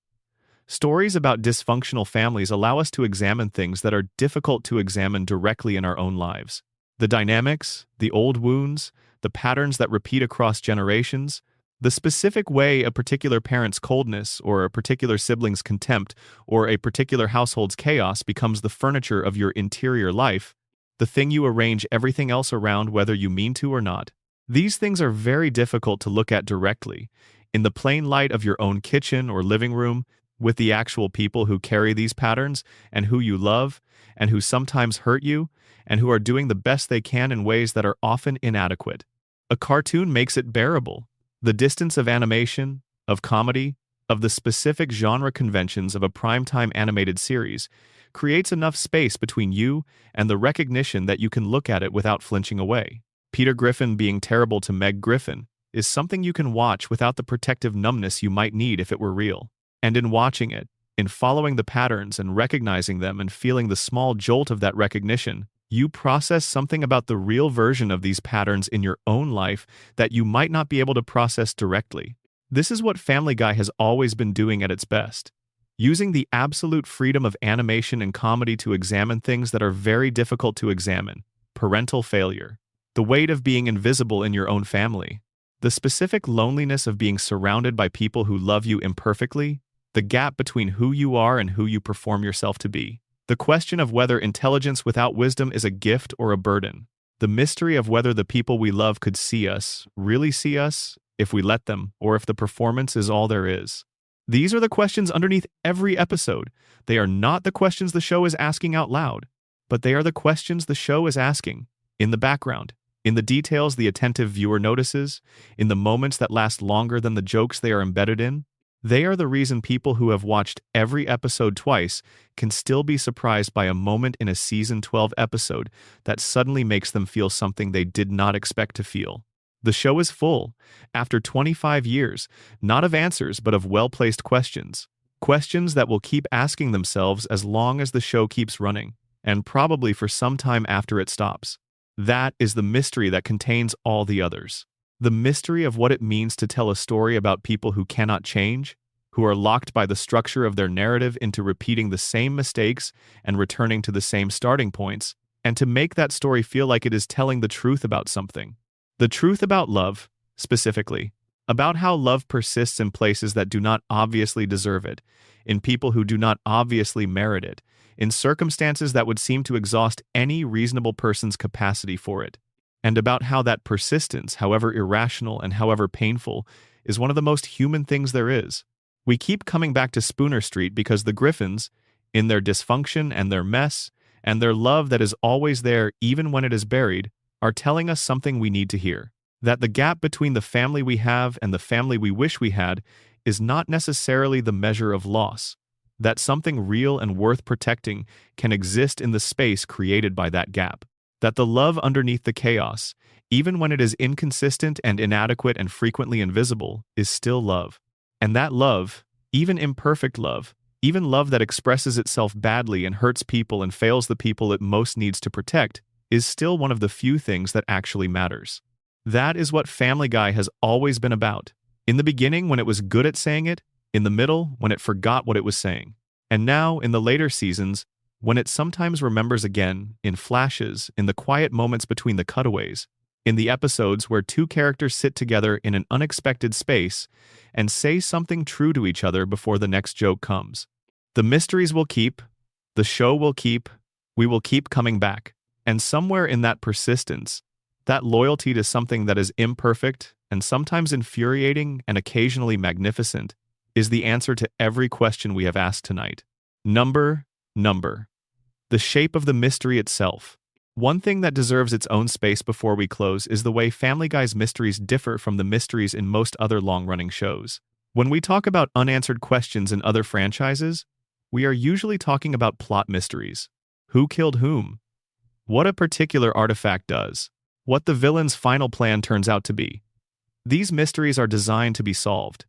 A: Stories about dysfunctional families allow us to examine things that are difficult to examine directly in our own lives. The dynamics, the old wounds, the patterns that repeat across generations, the specific way a particular parent's coldness or a particular sibling's contempt or a particular household's chaos becomes the furniture of your interior life, the thing you arrange everything else around whether you mean to or not. These things are very difficult to look at directly, in the plain light of your own kitchen or living room, with the actual people who carry these patterns and who you love and who sometimes hurt you and who are doing the best they can in ways that are often inadequate. A cartoon makes it bearable. The distance of animation, of comedy, of the specific genre conventions of a primetime animated series creates enough space between you and the recognition that you can look at it without flinching away. Peter Griffin being terrible to Meg Griffin is something you can watch without the protective numbness you might need if it were real. And in watching it, in following the patterns and recognizing them and feeling the small jolt of that recognition, you process something about the real version of these patterns in your own life that you might not be able to process directly. This is what Family Guy has always been doing at its best. Using the absolute freedom of animation and comedy to examine things that are very difficult to examine. Parental failure. The weight of being invisible in your own family. The specific loneliness of being surrounded by people who love you imperfectly, the gap between who you are and who you perform yourself to be. The question of whether intelligence without wisdom is a gift or a burden. The mystery of whether the people we love could see us, really see us, if we let them, or if the performance is all there is. These are the questions underneath every episode. They are not the questions the show is asking out loud, but they are the questions the show is asking, in the background. In the details the attentive viewer notices, in the moments that last longer than the jokes they are embedded in, they are the reason people who have watched every episode twice can still be surprised by a moment in a season 12 episode that suddenly makes them feel something they did not expect to feel. The show is full, after 25 years, not of answers but of well-placed questions. Questions that will keep asking themselves as long as the show keeps running, and probably for some time after it stops. That is the mystery that contains all the others. The mystery of what it means to tell a story about people who cannot change, who are locked by the structure of their narrative into repeating the same mistakes and returning to the same starting points, and to make that story feel like it is telling the truth about something. The truth about love, specifically. About how love persists in places that do not obviously deserve it, in people who do not obviously merit it, in circumstances that would seem to exhaust any reasonable person's capacity for it, and about how that persistence, however irrational and however painful, is one of the most human things there is. We keep coming back to Spooner Street because the Griffins, in their dysfunction and their mess, and their love that is always there even when it is buried, are telling us something we need to hear. That the gap between the family we have and the family we wish we had is not necessarily the measure of loss. That something real and worth protecting can exist in the space created by that gap. That the love underneath the chaos, even when it is inconsistent and inadequate and frequently invisible, is still love. And that love, even imperfect love, even love that expresses itself badly and hurts people and fails the people it most needs to protect, is still one of the few things that actually matters. That is what Family Guy has always been about. In the beginning, when it was good at saying it, in the middle, when it forgot what it was saying, and now, in the later seasons, when it sometimes remembers again, in flashes, in the quiet moments between the cutaways, in the episodes where two characters sit together in an unexpected space and say something true to each other before the next joke comes. The mysteries will keep, the show will keep, we will keep coming back, and somewhere in that persistence, that loyalty to something that is imperfect and sometimes infuriating and occasionally magnificent, is the answer to every question we have asked tonight. Number. The shape of the mystery itself. One thing that deserves its own space before we close is the way Family Guy's mysteries differ from the mysteries in most other long-running shows. When we talk about unanswered questions in other franchises, we are usually talking about plot mysteries. Who killed whom? What a particular artifact does? What the villain's final plan turns out to be? These mysteries are designed to be solved.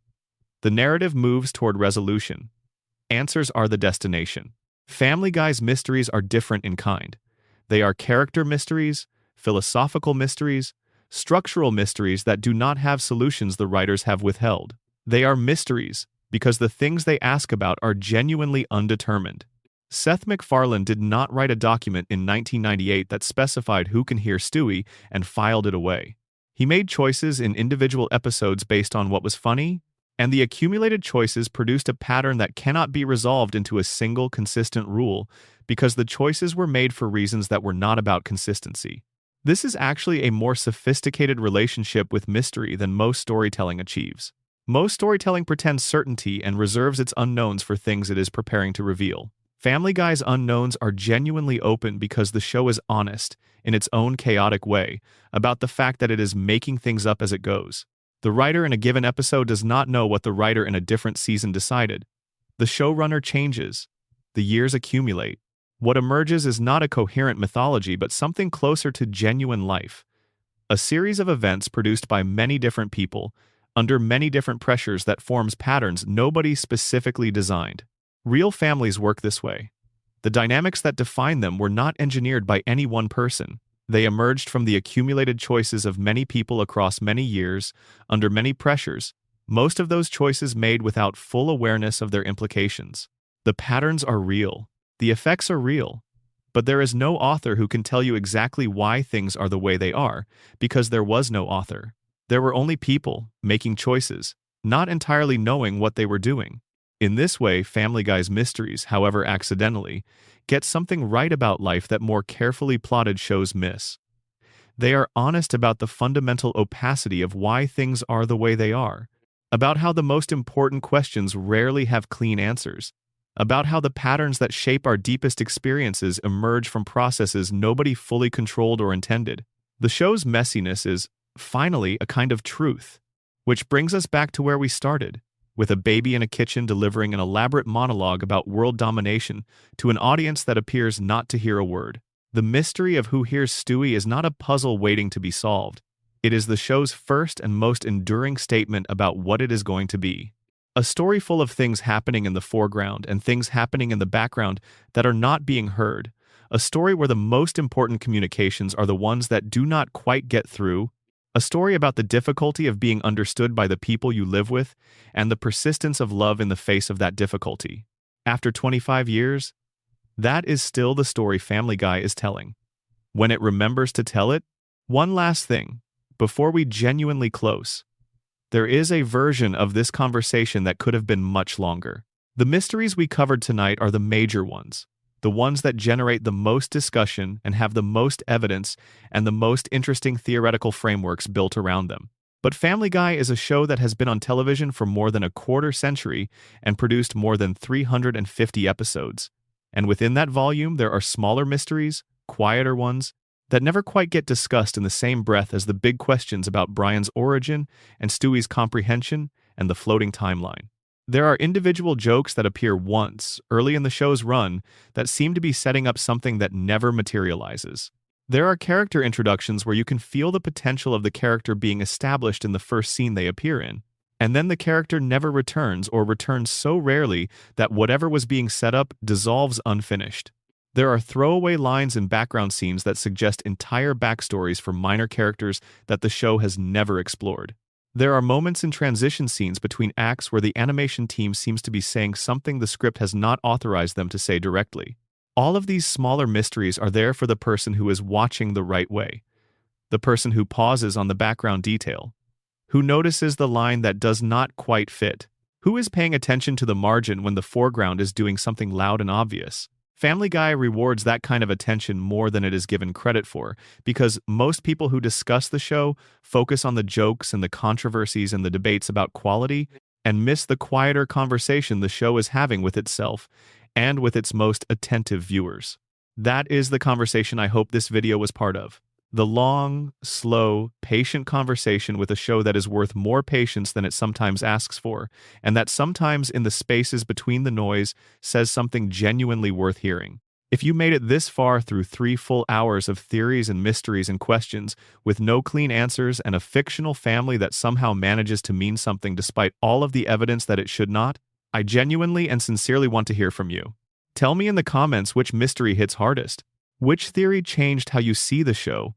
A: The narrative moves toward resolution. Answers are the destination. Family Guy's mysteries are different in kind. They are character mysteries, philosophical mysteries, structural mysteries that do not have solutions the writers have withheld. They are mysteries because the things they ask about are genuinely undetermined. Seth MacFarlane did not write a document in 1998 that specified who can hear Stewie and filed it away. He made choices in individual episodes based on what was funny, and the accumulated choices produced a pattern that cannot be resolved into a single consistent rule because the choices were made for reasons that were not about consistency. This is actually a more sophisticated relationship with mystery than most storytelling achieves. Most storytelling pretends certainty and reserves its unknowns for things it is preparing to reveal. Family Guy's unknowns are genuinely open because the show is honest, in its own chaotic way, about the fact that it is making things up as it goes. The writer in a given episode does not know what the writer in a different season decided. The showrunner changes. The years accumulate. What emerges is not a coherent mythology but something closer to genuine life. A series of events produced by many different people, under many different pressures that forms patterns nobody specifically designed. Real families work this way. The dynamics that define them were not engineered by any one person. They emerged from the accumulated choices of many people across many years, under many pressures, most of those choices made without full awareness of their implications. The patterns are real. The effects are real. But there is no author who can tell you exactly why things are the way they are, because there was no author. There were only people, making choices, not entirely knowing what they were doing. In this way, Family Guy's mysteries, however accidentally, get something right about life that more carefully plotted shows miss. They are honest about the fundamental opacity of why things are the way they are, about how the most important questions rarely have clean answers, about how the patterns that shape our deepest experiences emerge from processes nobody fully controlled or intended. The show's messiness is, finally, a kind of truth, which brings us back to where we started, with a baby in a kitchen delivering an elaborate monologue about world domination to an audience that appears not to hear a word. The mystery of who hears Stewie is not a puzzle waiting to be solved. It is the show's first and most enduring statement about what it is going to be. A story full of things happening in the foreground and things happening in the background that are not being heard. A story where the most important communications are the ones that do not quite get through. A story about the difficulty of being understood by the people you live with and the persistence of love in the face of that difficulty. After 25 years, that is still the story Family Guy is telling. When it remembers to tell it, one last thing, before we genuinely close. There is a version of this conversation that could have been much longer. The mysteries we covered tonight are the major ones, the ones that generate the most discussion and have the most evidence and the most interesting theoretical frameworks built around them. But Family Guy is a show that has been on television for more than a quarter century and produced more than 350 episodes. And within that volume, there are smaller mysteries, quieter ones, that never quite get discussed in the same breath as the big questions about Brian's origin and Stewie's comprehension and the floating timeline. There are individual jokes that appear once, early in the show's run, that seem to be setting up something that never materializes. There are character introductions where you can feel the potential of the character being established in the first scene they appear in, and then the character never returns or returns so rarely that whatever was being set up dissolves unfinished. There are throwaway lines and background scenes that suggest entire backstories for minor characters that the show has never explored. There are moments in transition scenes between acts where the animation team seems to be saying something the script has not authorized them to say directly. All of these smaller mysteries are there for the person who is watching the right way, the person who pauses on the background detail, who notices the line that does not quite fit, who is paying attention to the margin when the foreground is doing something loud and obvious. Family Guy rewards that kind of attention more than it is given credit for, because most people who discuss the show focus on the jokes and the controversies and the debates about quality and miss the quieter conversation the show is having with itself and with its most attentive viewers. That is the conversation I hope this video was part of. The long, slow, patient conversation with a show that is worth more patience than it sometimes asks for, and that sometimes in the spaces between the noise says something genuinely worth hearing. If you made it this far through 3 full hours of theories and mysteries and questions, with no clean answers and a fictional family that somehow manages to mean something despite all of the evidence that it should not, I genuinely and sincerely want to hear from you. Tell me in the comments which mystery hits hardest. Which theory changed how you see the show?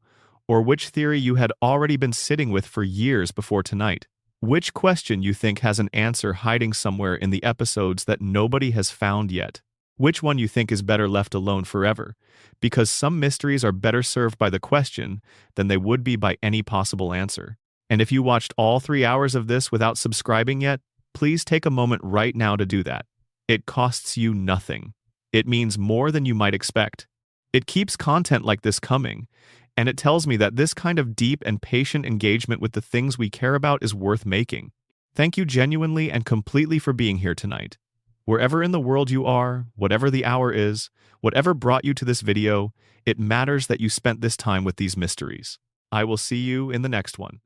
A: Or which theory you had already been sitting with for years before tonight? Which question you think has an answer hiding somewhere in the episodes that nobody has found yet? Which one you think is better left alone forever? Because some mysteries are better served by the question than they would be by any possible answer. And if you watched all 3 hours of this without subscribing yet, please take a moment right now to do that. It costs you nothing. It means more than you might expect. It keeps content like this coming, and it tells me that this kind of deep and patient engagement with the things we care about is worth making. Thank you genuinely and completely for being here tonight. Wherever in the world you are, whatever the hour is, whatever brought you to this video, it matters that you spent this time with these mysteries. I will see you in the next one.